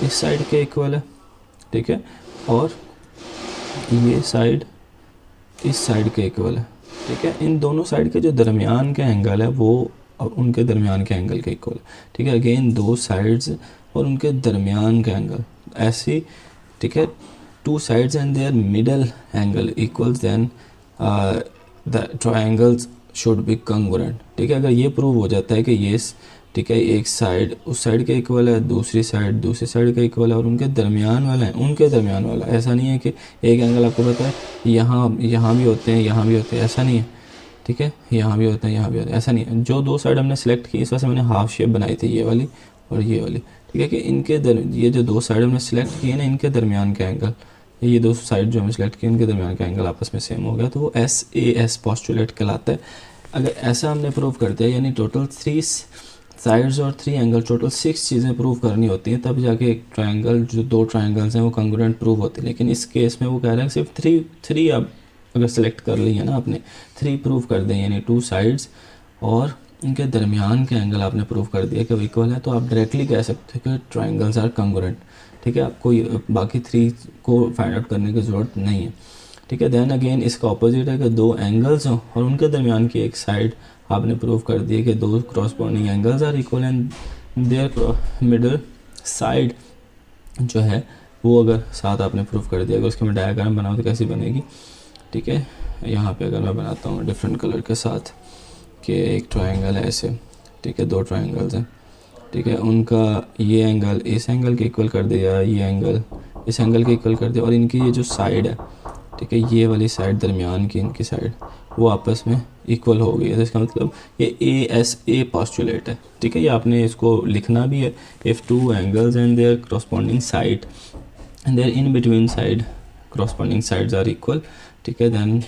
इस साइड के इक्वल है, ठीक है, और ये साइड इस साइड के इक्वल है, ठीक है। इन दोनों साइड के जो दरमियान का एंगल है वो उनके दरमियान के एंगल के इक्वल, ठीक है। अगेन दो साइड्स और उनके दरमियान का एंगल ऐसी, ठीक है, two sides and their middle angle equals, then the triangles should be congruent, ठीक है। अगर ये प्रूव हो जाता है कि ये, ठीक है, एक साइड उस साइड के इक्वल है, दूसरी साइड के इक्वल है, और उनके दरमियान वाला है उनके दरमियान वाला, ऐसा नहीं है कि एक एंगल आपको पता है यहाँ भी होते हैं, यहाँ भी होते हैं, ऐसा नहीं है, ठीक है, यहाँ भी होते हैं, यहाँ भी होते हैं, ऐसा नहीं है। जो दो साइड हमने सेलेक्ट की, इस वजह से मैंने हाफ शेप बनाई थी, ये वाली और ये वाली, ठीक है, कि इनके ये जो दो साइड हमने सेलेक्ट किए ना, इनके दरमियान का एंगल, ये दो साइड जो हमने सेलेक्ट किए इनके दरमियान का एंगल आपस में सेम हो गया, तो वो SAS पोस्टुलेट कहलाता है। अगर ऐसा हमने प्रूव करते हैं, यानी टोटल 3 साइड्स और 3 एंगल, टोटल 6 चीज़ें प्रूव करनी होती हैं, तब जाके एक ट्रायंगल, जो दो ट्रायंगल्स हैं वो कंग्रुएंट प्रूव होते हैं। लेकिन इस केस में वो कह रहे हैं सिर्फ 3 आप अगर सेलेक्ट कर ली है ना आपने, 3 प्रूव कर दें, यानी 2 साइड्स और इनके दरमियान के एंगल आपने प्रूव कर दिया कि वो इक्वल है, तो आप डायरेक्टली कह सकते हैं कि ट्रायंगल्स आर कंग्रुएंट, ठीक है। आपको बाकी 3 को फाइंड आउट करने की ज़रूरत नहीं है, ठीक है। देन अगेन इसका ऑपोजिट है कि दो एंगल्स हों और उनके दरमियान की एक साइड आपने प्रूव कर दिया कि दो corresponding angles are equal and their middle side जो है वो अगर साथ आपने प्रूव कर दिया। अगर उसके मैं डायग्राम बनाऊँ तो कैसी बनेगी, ठीक है। यहाँ पे अगर मैं बनाता हूँ डिफरेंट कलर के साथ कि एक ट्रायंगल है ऐसे, ठीक है, दो ट्रायंगल्स हैं, ठीक है, उनका ये एंगल इस एंगल के इक्वल कर दिया, ये एंगल इस एंगल के इक्वल कर दिया, और इनकी ये जो साइड है, ठीक है, ये वाली साइड दरमियान की इनकी साइड वो आपस में इक्वल हो गई है। तो इसका मतलब ये ASA पोस्टुलेट है, ठीक है। ये आपने इसको लिखना भी है, if 2 angles and their corresponding side and their in between side corresponding sides are equal, ठीक है, देन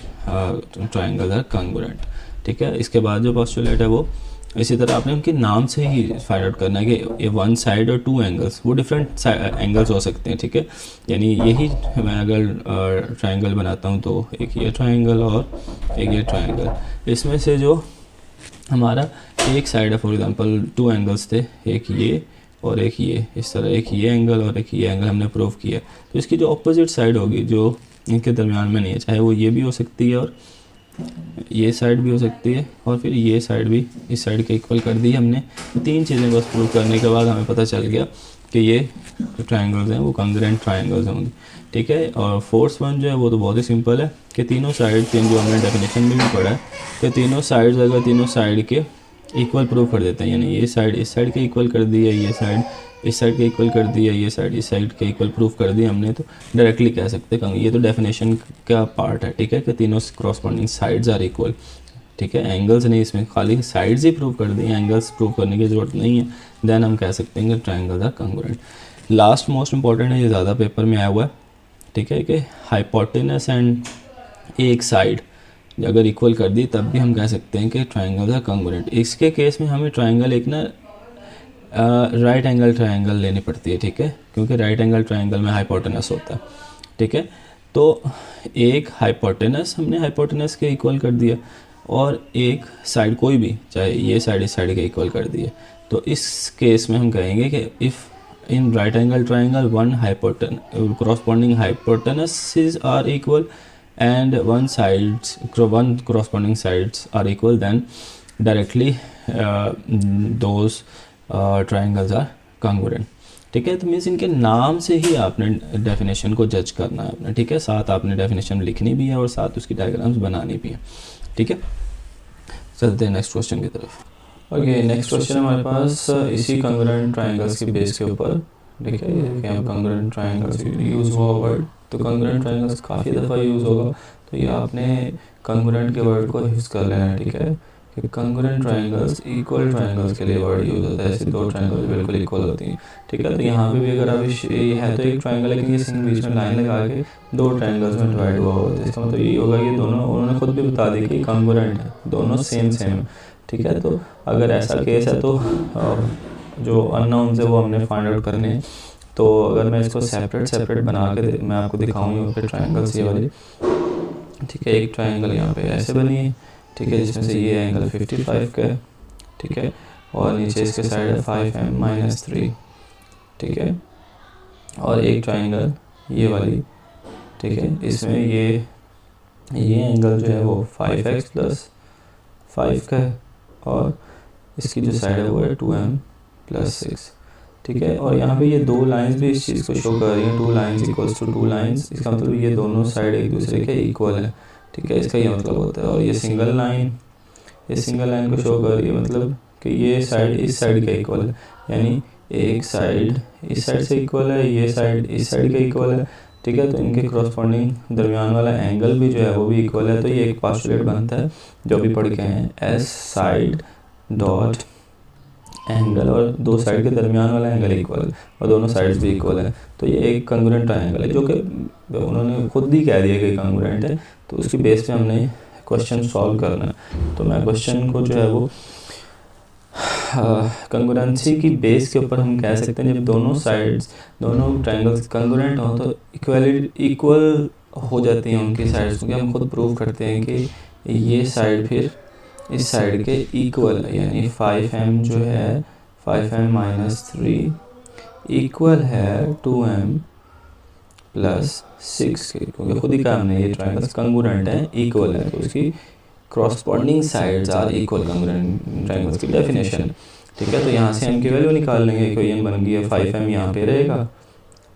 ट्रायंगल आर कंग्रुएंट, ठीक है। इसके बाद जो पोस्टुलेट है वो इसी तरह आपने उनके नाम से ही फाइंड आउट करना है कि ये 1 साइड और 2 एंगल्स, वो डिफरेंट एंगल्स हो सकते हैं, ठीक है। यानी यही मैं अगर ट्रायंगल बनाता हूँ तो एक ये ट्रायंगल और एक ये ट्रायंगल, इसमें से जो हमारा एक साइड है, फॉर एग्जांपल 2 एंगल्स थे, एक ये और एक ये, इस तरह एक ये एंगल और एक ये एंगल हमने प्रूव किया, तो इसकी जो अपोजिट साइड होगी जो इनके दरमियान में नहीं है, चाहे वो ये भी हो सकती है और ये साइड भी हो सकती है, और फिर ये साइड भी इस साइड के इक्वल कर दी हमने। 3 चीज़ें बस प्रूव करने के बाद हमें पता चल गया कि ये जो ट्रायंगल्स हैं वो कंग्रुएंट ट्रायंगल्स होंगे, ठीक है। और फोर्थ वन जो है वो तो बहुत ही सिंपल है कि तीनों साइड, जो हमने डेफिनेशन में भी पढ़ा है कि तीनों साइड्स अगर तीनों साइड के इक्वल प्रूव कर देते हैं, यानी ये साइड इस साइड के इक्वल कर दी है, ये साइड इस साइड के इक्वल कर दिया, ये साइड इस साइड के इक्वल प्रूफ कर दिया हमने, तो डायरेक्टली कह सकते हैं। ये तो डेफिनेशन का पार्ट है, ठीक है, कि तीनों क्रॉसपॉन्डिंग साइड्स आर इक्वल, ठीक है। एंगल्स नहीं, इसमें खाली साइड्स ही प्रूव कर दिए, एंगल्स प्रूव करने की ज़रूरत नहीं है, देन हम कह सकते हैं कि triangles are congruent. Last most important है, ये ज़्यादा पेपर में आया हुआ है, ठीक है, कि हाइपोटेनस एंड एक साइड अगर इक्वल कर दी तब भी हम कह सकते हैं कि ट्राइंगल है कॉन्ग्रुएंट। इसके केस में हमें ट्राइंगल एक ना राइट एंगल ट्राइंगल लेनी पड़ती है, ठीक है, क्योंकि राइट एंगल ट्राइंगल में हाइपोटेनस होता है, ठीक है। तो एक हाइपोटेनस हमने हाइपोटेनस के इक्वल कर दिया और एक साइड कोई भी, चाहे ये साइड इस साइड के इक्वल कर दिए, तो इस केस में हम कहेंगे कि if in right angle triangle one corresponding hypotenuses are equal and one corresponding sides are equal, then directly those triangles are congruent, ठीक है। तो मीन्स इनके नाम से ही आपने डेफिनेशन को जज करना है अपने, ठीक है, साथ आपने डेफिनेशन लिखनी भी है और साथ उसकी डायग्राम्स बनानी भी है, ठीक है। चलते हैं नेक्स्ट क्वेश्चन की तरफ। ओके, नेक्स्ट क्वेश्चन हमारे पास इसी कॉन्ग्रुएंट ट्रायंगल्स की बेस के ऊपर, ठीक है, यहाँ कॉन्ग्रुएंट ट्रायंगल्स यूज़ हुआ वर्ड, तो कॉन्ग्रुएंट ट्रायंगल्स काफ़ी दफ़ा यूज़ होगा, तो ये आपने कॉन्ग्रुएंट के वर्ड को हिफ्ज़ कर लेना है, ठीक है, कि कॉन्ग्रुएंट ट्रायंगल्स इक्वल ट्रायंगल्स के लिए वर्ड यूज़ होता है, ऐसे दो ट्रायंगल्स बिल्कुल इक्वल होती हैं, ठीक है। तो यहाँ पे भी अगर आप ये है तो एक ट्रायंगल है, लेकिन इस बीच में लाइन लगा के दो ट्रायंगल्स में डिवाइड हुआ होता है, इसका मतलब ये होगा कि दोनों, उन्होंने खुद भी बता दी कि कॉन्ग्रुएंट है, दोनों सेम है, ठीक है। तो अगर ऐसा केस है तो जो अननोन्स है वो हमने फाइंड आउट करने हैं। तो अगर मैं इसको सेपरेट बना के मैं आपको दिखाऊंगा फिर ट्रायंगल्स ये वाली, ठीक है। एक ट्रायंगल यहाँ पे ऐसे बनी है, ठीक है, जिसमें से ये एंगल 55 का है, ठीक है, और नीचे इसके साइड है 5m-3, ठीक है। और एक ट्रायंगल ये वाली, ठीक है, इसमें ये एंगल जो है वो 5x+5 का है और इसकी जो साइड है वो है 2m+6, ठीक है। और यहाँ पे ये दो लाइंस भी इस चीज़ को शो कर रही हैं, 2 लाइंस इक्वल्स टू 2 लाइंस, इसका मतलब ये दोनों साइड एक दूसरे के इक्वल है, ठीक है, इसका ये मतलब होता है। और ये सिंगल लाइन को शो कर रही है, मतलब कि ये साइड इस साइड के इक्वल है, यानी एक साइड इस साइड से इक्वल है, ये साइड इस साइड के इक्वल है, ठीक है। तो इनके करस्पॉन्डिंग दरमियान वाला एंगल भी जो है वो भी इक्वल है। तो ये एक पोस्टुलेट बनता है जो भी पढ़ के हैं, एस साइड डॉट एंगल, और दो साइड के दरमियान वाला एंगल इक्वल और दोनों साइड्स भी इक्वल है, तो ये एक कॉन्ग्रुएंट ट्रायंगल है, जो कि उन्होंने खुद ही कह दिया कि कॉन्ग्रुएंट है। तो उसकी बेस पे हमने क्वेश्चन सॉल्व करना है। तो मैं क्वेश्चन को जो है वो कॉन्ग्रुएंसी की बेस के ऊपर हम कह सकते हैं, जब दोनों ट्रायंगल्स कॉन्ग्रुएंट हो तो इक्वल हो जाती हैं उनकी साइड्स, क्योंकि हम खुद प्रूव करते हैं कि ये साइड फिर इस साइड के इक्वल है, यानी 5m जो है 5m-3 इक्वल है 2m+6 के, क्योंकि खुद ही कहा हमने ये ट्रायंगल्स कॉन्ग्रुएंट है, इक्वल है, तो उसकी corresponding sides are equal, congruent triangles की डेफिनेशन, ठीक है। तो यहाँ से हम की वैल्यू निकाल लेंगे, इक्वेशन बन गई है 5m यहाँ पे रहेगा,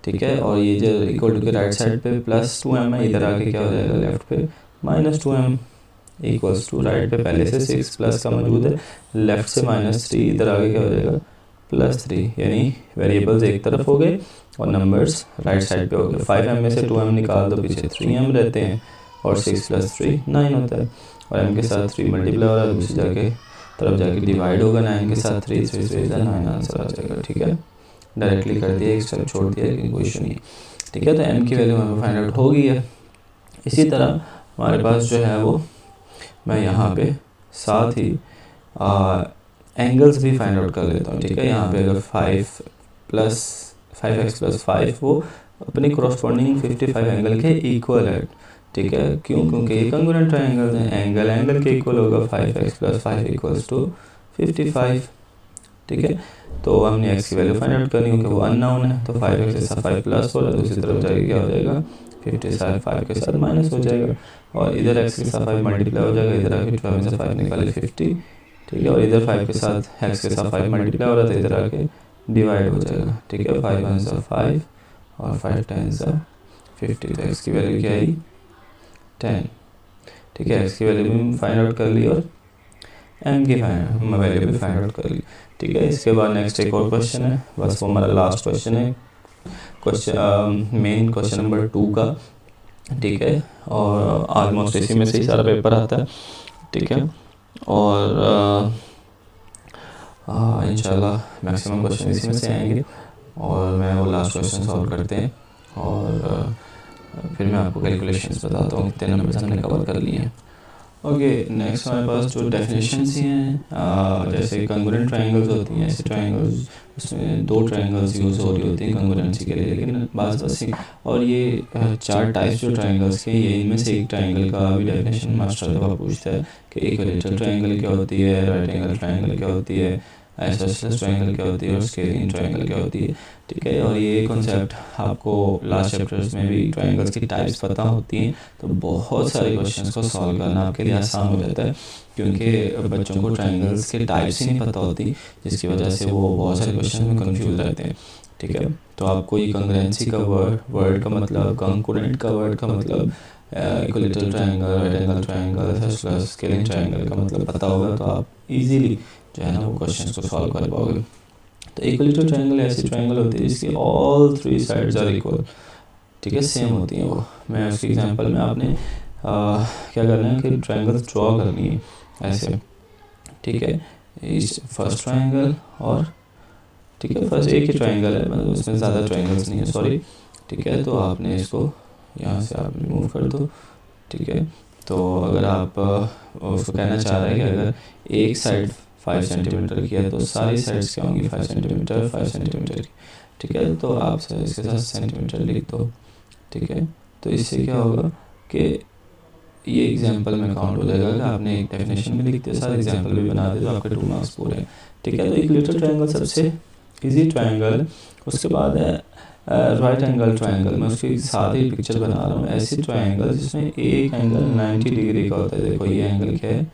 ठीक है, और ये जो इक्वल टू के राइट साइड पे +2m है, इधर आके क्या हो जाएगा लेफ्ट पे -2m इक्वल्स टू, राइट पे पहले से 6 प्लस का मौजूद है, लेफ्ट से -3, इधर आगे क्या हो जाएगा +3, यानी वेरिएबल्स एक तरफ हो गए और नंबर्स राइट साइड पे हो गए। 5m में से 2m निकाल दो, पीछे 3m रहते हैं और 6 + 3 9 होता है, और m के साथ 3 मल्टीप्लाई हो रहा है, दूसरी जाके तरफ जाके डिवाइड होगा 9 के साथ 3 9 आंसर आ जाएगा, ठीक है। डायरेक्टली कर दिया, एक स्टेप छोड़ दिया, कोई इशू नहीं, ठीक है। तो m की वैल्यू हमें फाइंड आउट हो गई है। इसी तरह हमारे पास जो है वो मैं यहाँ पे साथ ही एंगल्स भी फाइंड आउट कर लेता हूँ, ठीक है। यहाँ पे अगर 5x+5 वो अपनी करस्पॉन्डिंग 55 एंगल के इक्वल है, ठीक है। क्यों? क्योंकि ये कॉन्ग्रुएंट ट्रायंगल है, एंगल के इक्वल होगा, 5x+5 = 55, ठीक है। तो हमने x की वैल्यू फाइंड आउट करनी क्योंकि वो अननोन है, तो 5x के साथ 5 प्लस हो रहा है, दूसरी तरफ जाके क्या हो जाएगा 55 5 के साथ माइनस हो जाएगा, और इधर x के साथ 5 मल्टीप्लाई हो जाएगा, इधर आके 12 में से 5 निकाले 50, ठीक है। और इधर 5 के साथ x के साथ 5 मल्टीप्लाई हो रहा था, इधर आके डिवाइड हो जाएगा, ठीक है। 5 1 सा 5 और 5 10 सा 50, तो x की वैल्यू क्या आई 10, ठीक है। x की वैल्यू भी फाइंड आउट कर ली और m की वैल्यू भी फाइंड आउट कर ली, ठीक है। इसके बाद नेक्स्ट एक और क्वेश्चन है, बस वो हमारा लास्ट क्वेश्चन है, मेन क्वेश्चन नंबर 2 का, ठीक है। और ऑलमोस्ट इसी में से ही सारा पेपर आता है, ठीक है। और इंशाल्लाह मैक्सिमम क्वेश्चन इसी में से आएंगे। और मैं वो लास्ट क्वेश्चन सॉल्व करते हैं और फिर मैं आपको कैलकुलेशंस बताता हूँ कितने नंबर्स हमने कवर कर लिए हैं। ओके, नेक्स्ट हमारे पास जो डेफिनेशंस ही हैं, जैसे कंग्रुएंट ट्रायंगल्स होती हैं, ऐसे ट्रायंगल्स उसमें दो ट्रायंगल्स यूज़ हो रही होती हैं कंग्रुएंसी के लिए, लेकिन बस और ये चार टाइप्स जो ट्रायंगल्स के, ये इनमें से एक ट्रायंगल का भी डेफिनेशन मास्टर दफ़ा पूछता है कि इक्विलेटरल ट्रायंगल क्या होती है, राइट एंगल ट्रायंगल क्या होती है, आइसोसेलेस ट्रायंगल क्या होती है और स्केलिन ट्रायंगल क्या होती है। ठीक है, और ये कॉन्सेप्ट आपको लास्ट चैप्टर्स में भी ट्रायंगल्स की टाइप्स पता होती हैं, तो बहुत सारे क्वेश्चंस को सॉल्व करना आपके लिए आसान हो जाता है, क्योंकि बच्चों को ट्रायंगल्स के टाइप्स ही नहीं पता होती, जिसकी वजह से वो बहुत सारे क्वेश्चन में कंफ्यूज रहते हैं। ठीक है, तो आपको ये कंग्रुएंसी का वर्ड का मतलब, कंकरेंट का वर्ड का मतलब, equilateral triangle, right angle triangle, scalene triangle का मतलब पता होगा, तो आप इजीली जो है ना वो क्वेश्चन को सॉल्व कर पाओगे। तो इक्विलेटरल ट्रायंगल ऐसी ट्रायंगल होती है जिसकी all three sides are equal. ठीक है, सेम होती हैं वो। मैं उसके एग्जांपल में आपने क्या करना है कि ट्रायंगल ड्रॉ करनी है ऐसे। ठीक है, इस फर्स्ट ट्रायंगल और ठीक है, फर्स्ट एक ही ट्रायंगल है, मतलब उसमें ज़्यादा ट्रायंगल्स नहीं है, सॉरी। ठीक है, तो आपने इसको यहाँ से आप रिमूव कर दो। ठीक है, तो अगर आप उसको कहना चाह रहे हैं कि अगर एक साइड 5 सेंटीमीटर की है तो सारी साइड्स क्या होंगी 5 सेंटीमीटर 5 सेंटीमीटर की। ठीक है, तो आप इसके साथ सेंटीमीटर लिख दो। ठीक है, तो इससे क्या होगा कि ये एग्जांपल में काउंट हो जाएगा कि आपने एक डेफिनेशन में लिख दिया, सारे एग्जांपल भी बना दिए, तो आपके 2 मार्क्स पूरे हैं। ठीक है, तो इक्विलेटरल ट्रायंगल सबसे इजी ट्रायंगल। उसके बाद है राइट एंगल ट्रायंगल। मैं उसके साथ ही पिक्चर बना रहा हूँ, ऐसी ट्रायंगल जिसमें एक एंगल 90 डिग्री का होता है। देखो ये एंगल क्या है,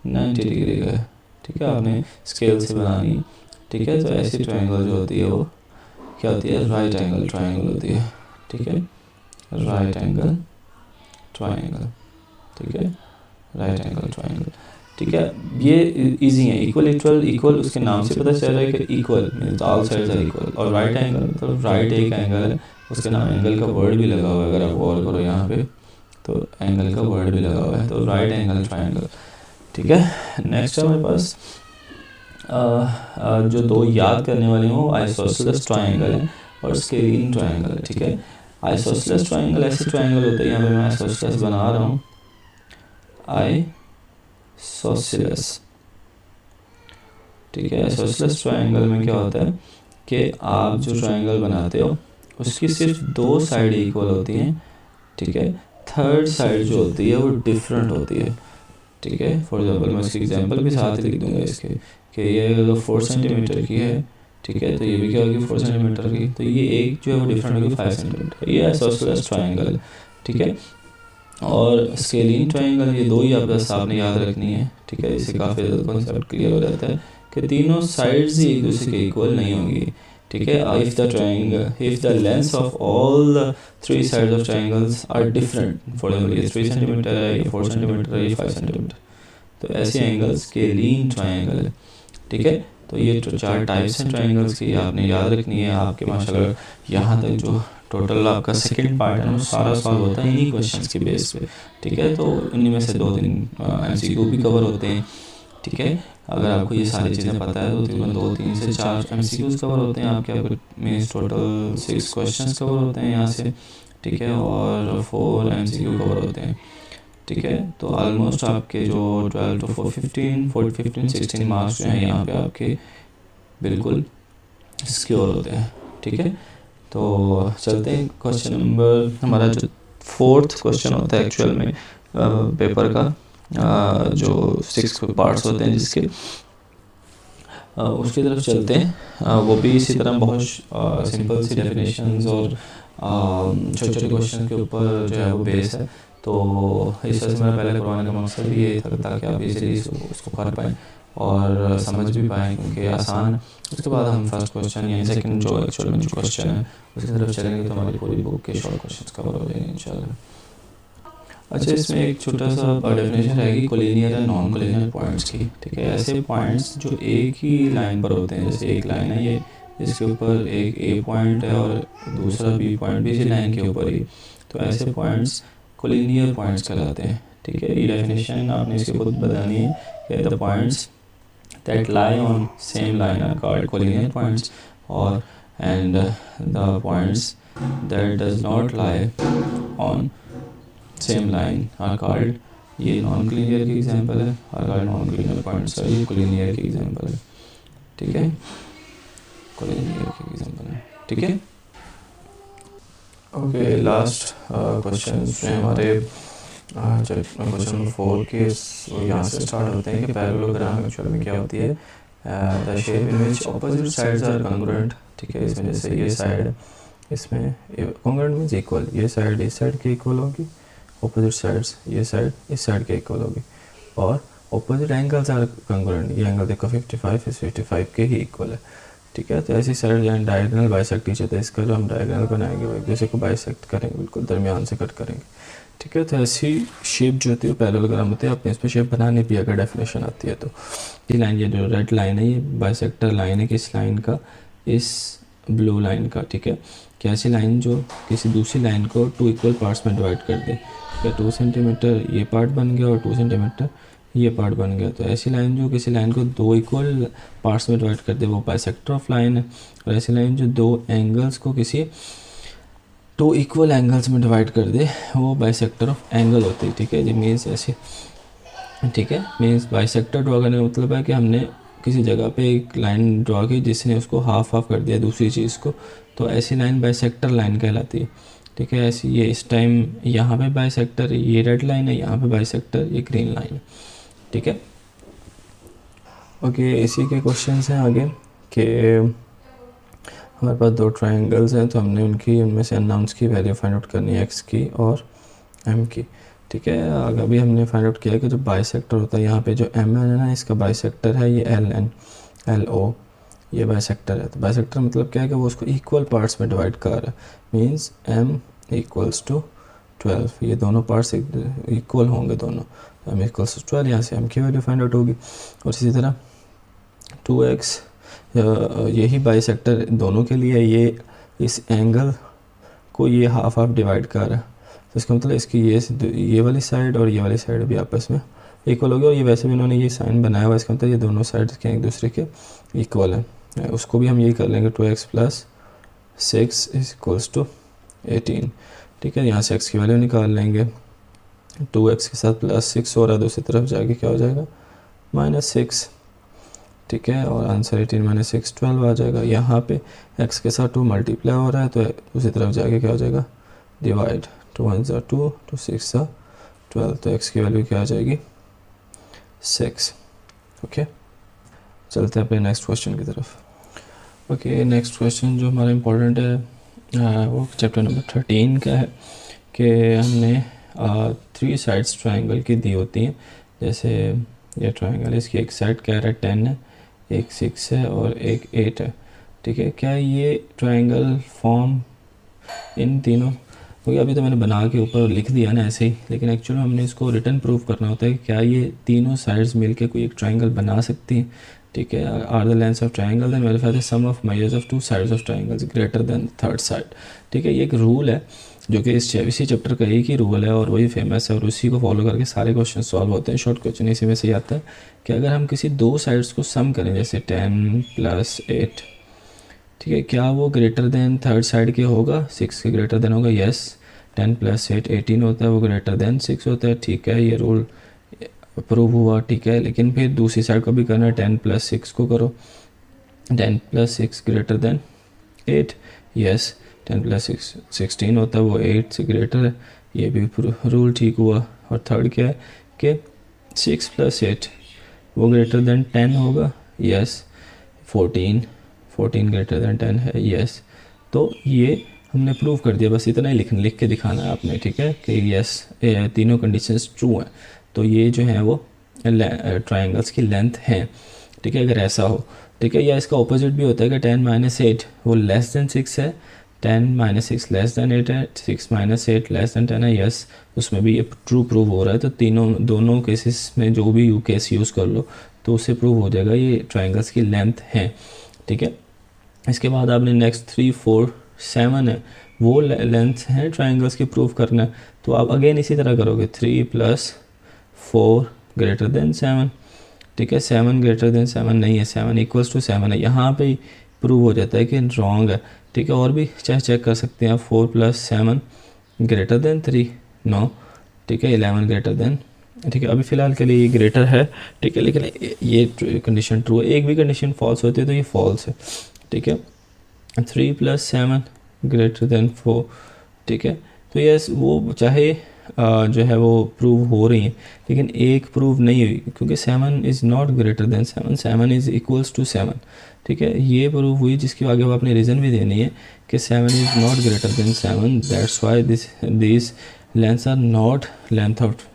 90 डिग्री का है। ठीक है, आपने स्केल से बनानी। ठीक है, तो ऐसी ट्रायंगल जो होती है वो क्या होती है, राइट एंगल ट्रायंगल होती है। ठीक है, राइट एंगल ट्रायंगल। ठीक है, राइट एंगल ट्रायंगल। ठीक है, ये इजी है। इक्विलेटरल, इक्वल उसके नाम से पता चल रहा है कि equal means all sides are equal, और राइट एंगल मतलब राइट एक एंगल है, उसके नाम एंगल का वर्ड भी लगा हुआ है। अगर आप गौर करो यहाँ पे तो एंगल का वर्ड भी लगा हुआ है, तो राइट एंगल ट्रायंगल। ठीक है, नेक्स्ट हमारे पास जो दो याद करने वाले हो आइसोसेलेस ट्रायंगल है और स्केलिन ट्रायंगल है। ठीक है, आइसोसेलेस ट्रायंगल ऐसे ट्रायंगल होते हैं, यहाँ पे मैं आइसोसेलेस बना रहा हूँ, आइसोसेलेस। ठीक है, आइसोसेलेस ट्रायंगल में क्या होता है कि आप जो ट्रायंगल बनाते हो उसकी सिर्फ 2 साइड इक्वल होती हैं। ठीक है, थर्ड साइड जो होती है वो डिफरेंट होती है। ठीक है, फॉर एग्जांपल मैं इसके एग्जांपल भी साथ ही लिख दूंगा इसके कि ये अगर 4 सेंटीमीटर की है, ठीक है, तो ये भी क्या होगी 4 सेंटीमीटर की, तो ये एक जो है वो डिफरेंट होगी 5 सेंटीमीटर। ये आइसोसेलेस ट्रायंगल। ठीक है, और स्केलिन ट्रायंगल, ये दो ही आपने याद रखनी है। ठीक है, इससे काफ़ी ज़्यादा कॉन्सेप्ट क्लियर हो जाता है कि तीनों साइड्स ही एक दूसरे के इक्वल नहीं होंगी। ठीक है, if the length of all the 3 sides of triangles are different, for example ये 3 सेंटीमीटर है, ये 4 सेंटीमीटर है, ये 5 सेंटीमीटर, तो ऐसे एंगल स्केलिन ट्रायंगल है। ठीक है, तो ये जो 4 टाइप्स हैं ट्रायंगल्स की आपने याद रखनी है। आपके माशाल्लाह यहाँ तक जो टोटल आपका सेकंड पार्ट है वो सारा सॉल्व होता है इन्हीं क्वेश्चंस के बेस पे। ठीक है, तो इन्हीं में से 2-3 MCQ भी कवर होते हैं। ठीक है, अगर आपको ये सारी चीज़ें पता है तो तकरीबन 2-3 से 4 MCQs कवर होते हैं आपके मीन्स टोटल 6 क्वेश्चंस कवर होते हैं यहाँ से। ठीक है, और 4 MCQ कवर होते हैं। ठीक है, तो ऑलमोस्ट आपके जो 12 to 15 16 मार्क्स जो हैं यहाँ पे आपके बिल्कुल सिक्योर होते हैं। ठीक है, तो चलते हैं क्वेश्चन नंबर, हमारा जो 4th क्वेश्चन होता है एक्चुअल में पेपर का, जो 6 पार्ट्स होते हैं जिसके उसकी तरफ चलते हैं। वो भी इसी तरह बहुत सिंपल सी डेफिनेशंस और छोटे छोटे क्वेश्चन के ऊपर जो है वो बेस है। तो इस वजह से मेरा पहले करवाने का मकसद भी ये था ताकि आप इजीली उसको कर पाएँ और समझ भी पाएँ, क्योंकि आसान। उसके बाद हम फर्स्ट क्वेश्चन या सेकंड जो एक्चुअल में जो क्वेश्चन है उसकी तरफ चलेंगे, तो हमारी पूरी बुक के शॉर्ट क्वेश्चंस कवर हो जाएंगे इंशाल्लाह। अच्छा, इसमें एक छोटा सा डेफिनेशन रहेगी कोलिनियर और नॉन कोलिनियर पॉइंट्स की। ठीक है, ऐसे पॉइंट्स जो एक ही लाइन पर होते हैं, जैसे एक लाइन है ये, इसके ऊपर एक ए पॉइंट है और दूसरा बी पॉइंट भी इसी लाइन के ऊपर ही, तो ऐसे पॉइंट्स कोलिनियर पॉइंट्स कहलाते हैं। ठीक है, ये डेफिनेशन आपने इसके खुद बतानी है कि the points that lie on same line are called collinear points, और and the points that does not lie on same line are called, ये नॉन क्लिनियर की एग्जांपल है, और कॉल्ड नॉन क्लिनियर पॉइंट्स और ये क्लिनियर की एग्जांपल है, ठीक है, क्लिनियर की एग्जांपल है, ठीक है। ओके, लास्ट क्वेश्चन में हमारे क्वेश्चन नंबर 4 के यहाँ से स्टार्ट होते हैं कि पैरेललोग्राम एक्चुअल में क्या होती है। The shape in which opposite sides are congruent, ठीक है, इसमें जैसे ये साइड, इसमें कॉन्ग्रुएंट मीन्स इक्वल, ये साइड इस साइड के इक्वल होगी, ऑपोजिट साइड्स ये साइड इस साइड के इक्वल होगी, और ऑपोजिट एंगल्स आर कॉन्ग्रुएंट, ये एंगल देखो 55 इस 55 के ही इक्वल है, ठीक है। तो ऐसी साइड जहाँ डायगोनल बाइसेक्ट ईच अदर, इसका जो हम डायगोनल बनाएंगे वो एक दूसरे को बाइसेक्ट करेंगे, बिल्कुल दरमियान से कट करेंगे, ठीक है। तो ऐसी शेप जो होती है वो पैरेललोग्राम होती है। आपने इस पर शेप बनाने भी अगर डेफिनेशन आती है तो ये लाइन, ये जो रेड लाइन है ये बाइसेक्टर लाइन है किस लाइन का, इस ब्लू लाइन का, ठीक है। कि ऐसी लाइन जो किसी दूसरी लाइन को 2 इक्वल पार्ट्स में डिवाइड कर दे, ठीक है, 2 सेंटीमीटर ये पार्ट बन गया और 2 सेंटीमीटर ये पार्ट बन गया। तो ऐसी लाइन जो किसी लाइन को 2 इक्वल पार्ट्स में डिवाइड कर दे वो बाइसेक्टर ऑफ लाइन है, और ऐसी लाइन जो 2 एंगल्स को किसी 2 इक्वल एंगल्स में डिवाइड कर दे वो बाइसेक्टर ऑफ एंगल होती है, ठीक है। ये मीन्स ऐसे, ठीक है, मीन्स बाइसेक्टर ड्रॉ करने का मतलब है कि हमने किसी जगह पे एक लाइन ड्रॉ की जिसने उसको हाफ हाफ कर दिया दूसरी चीज़ को, तो ऐसी लाइन बाइसेक्टर लाइन कहलाती है, ठीक है। ऐसी ये इस टाइम यहाँ पे बाइसेक्टर, ये रेड लाइन है, यहाँ पे बाइसेक्टर, ये ग्रीन लाइन है, ठीक है। ओके, इसी के क्वेश्चंस हैं आगे कि हमारे पास 2 ट्रायंगल्स हैं, तो हमने उनमें से अननाउंस की वैल्यू फाइंड आउट करनी है, एक्स की और एम की, ठीक है। अभी हमने फाइंड आउट किया कि जो बाइसेक्टर होता है यहाँ पे जो एम है ना, इसका बाइसेक्टर है ये एल एन एल ओ, ये बाइसेक्टर है। तो बाइसेक्टर मतलब क्या है कि वो उसको इक्वल पार्ट्स में डिवाइड कर रहा है, मीन्स एम इक्वल्स टू 12, ये दोनों पार्ट्स इक्वल होंगे दोनों, एम इक्वल्स टू 12, यहाँ से एम की वैल्यू फाइंड आउट होगी। और इसी तरह 2x, यही बाइसेक्टर दोनों के लिए, ये इस एंगल को ये हाफ हाफ डिवाइड कर रहा है, तो इसका मतलब इसकी ये वाली साइड और ये वाली साइड भी आपस में इक्वल होगी, और ये वैसे भी इन्होंने ये साइन बनाया हुआ है, इसका मतलब ये दोनों साइड्स के एक दूसरे के इक्वल है। उसको भी हम यही कर लेंगे, 2x + 6 = 18, ठीक है। यहाँ से x की वैल्यू निकाल लेंगे, 2x के साथ +6 हो रहा है, दूसरी तरफ जाके क्या हो जाएगा -6, ठीक है, और आंसर 18 - 6 12 आ जाएगा। यहाँ पे x के साथ 2 मल्टीप्लाई हो रहा है, तो दूसरी तरफ जाके क्या हो जाएगा डिवाइड, 2 1 = 2, 2 6 = 12, तो x की वैल्यू क्या आ जाएगी 6, ओके। चलते हैं अपने नेक्स्ट क्वेश्चन की तरफ। ओके, नेक्स्ट क्वेश्चन जो हमारा इम्पोर्टेंट है वो चैप्टर नंबर 13 का है कि हमने 3 साइड्स ट्रायंगल की दी होती हैं। जैसे ये ट्रायंगल, इसकी एक साइड क्या है 10 है, एक 6 है और एक 8 है, ठीक है। क्या ये ट्रायंगल फॉर्म इन तीनों, क्योंकि अभी तो मैंने बना के ऊपर लिख दिया ना ऐसे ही, लेकिन एक्चुअली हमने इसको रिटर्न प्रूफ करना होता है कि क्या ये तीनों साइड्स मिलके कोई एक ट्रायंगल बना सकती हैं, ठीक है। Are the lengths of triangle then verify the sum of measures of 2 sides of triangles greater than third side, ठीक है। ये एक रूल है जो कि इसी चैप्टर का एक ही रूल है और वही फेमस है, और उसी को फॉलो करके सारे क्वेश्चन सॉल्व होते हैं। शॉर्ट क्वेश्चन इसी में से ही आता है कि अगर हम किसी 2 साइड्स को सम करें, जैसे 10 + 8, ठीक है, क्या वो ग्रेटर देन थर्ड साइड के होगा, 6 के ग्रेटर देन होगा, यस। 10 + 8 18 होता है, वो ग्रेटर देन 6 होता है, ठीक है, ये रूल प्रूव हुआ, ठीक है। लेकिन फिर दूसरी साइड को भी करना है, 10 + 6 को करो, 10 + 6 ग्रेटर देन 8, यस। 10 + 6 16 होता है, वो 8 से ग्रेटर है, ये भी रूल ठीक हुआ। और थर्ड क्या है कि 6 + 8 वो ग्रेटर देन 10 होगा, यस। 14 ग्रेटर देन 10 है, यस। तो ये हमने प्रूव कर दिया, बस इतना ही लिख के दिखाना है आपने, ठीक है, कि यस तीनों कंडीशंस ट्रू हैं। तो ये जो है वो ट्रायंगल्स की लेंथ है, ठीक है, अगर ऐसा हो, ठीक है। या इसका ऑपोजिट भी होता है कि 10 - 8 वो लेस देन 6 है, 10 - 6 लेस देन 8 है, 6 - 8 लेस देन 10 है, यस। उसमें भी ये ट्रू प्रूव हो रहा है। तो दोनों केसेस में जो भी केस यूज़ कर लो तो उससे प्रूव हो जाएगा ये ट्रायंगल्स की लेंथ है, ठीक है। इसके बाद आपने नेक्स्ट 3 4 7 है, वो लेंथ है ट्रायंगल्स की प्रूव करना है। तो आप अगेन इसी तरह करोगे, 3 + 4 ग्रेटर देन 7, ठीक है। 7 ग्रेटर देन 7 नहीं है, 7 = 7 है। यहाँ पे प्रूव हो जाता है कि रॉन्ग है, ठीक है। और भी चाहे चेक कर सकते हैं आप, 4 + 7 ग्रेटर देन 3, नो, ठीक है, 11 ग्रेटर देन, ठीक है। अभी फ़िलहाल के लिए ये ग्रेटर है, ठीक है, लेकिन ये कंडीशन ट्रू है। एक भी कंडीशन फॉल्स होती है तो ये फॉल्स है, ठीक है। 3 + 7 ग्रेटर देन 4, ठीक है। तो यस, वो चाहे जो है वो प्रूव हो रही हैं, लेकिन एक प्रूव नहीं हुई, क्योंकि 7 is not greater than 7, 7 is equals to 7, ठीक है। ये प्रूव हुई, जिसकी आगे वो आपने रीज़न भी देनी है कि 7 is not greater than 7, that's why this lengths are not length of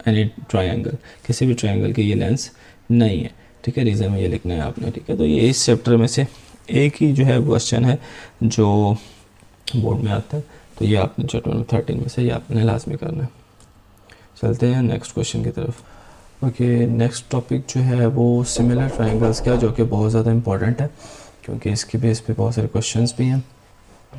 any triangle, किसी भी ट्रायंगल की ये लेंस नहीं है, ठीक है। रीज़न में ये लिखना है आपने, ठीक है। तो ये इस चैप्टर में से एक ही जो है क्वेश्चन है जो बोर्ड में आता है, तो ये आपने चैप्टर नंबर 13 में से ये आपने लाजमी करना है। चलते हैं नेक्स्ट क्वेश्चन की तरफ। ओके, नेक्स्ट टॉपिक जो है वो सिमिलर ट्रायंगल्स का, जो कि बहुत ज़्यादा इंपॉर्टेंट है, क्योंकि इसके बेस पे बहुत सारे क्वेश्चंस भी हैं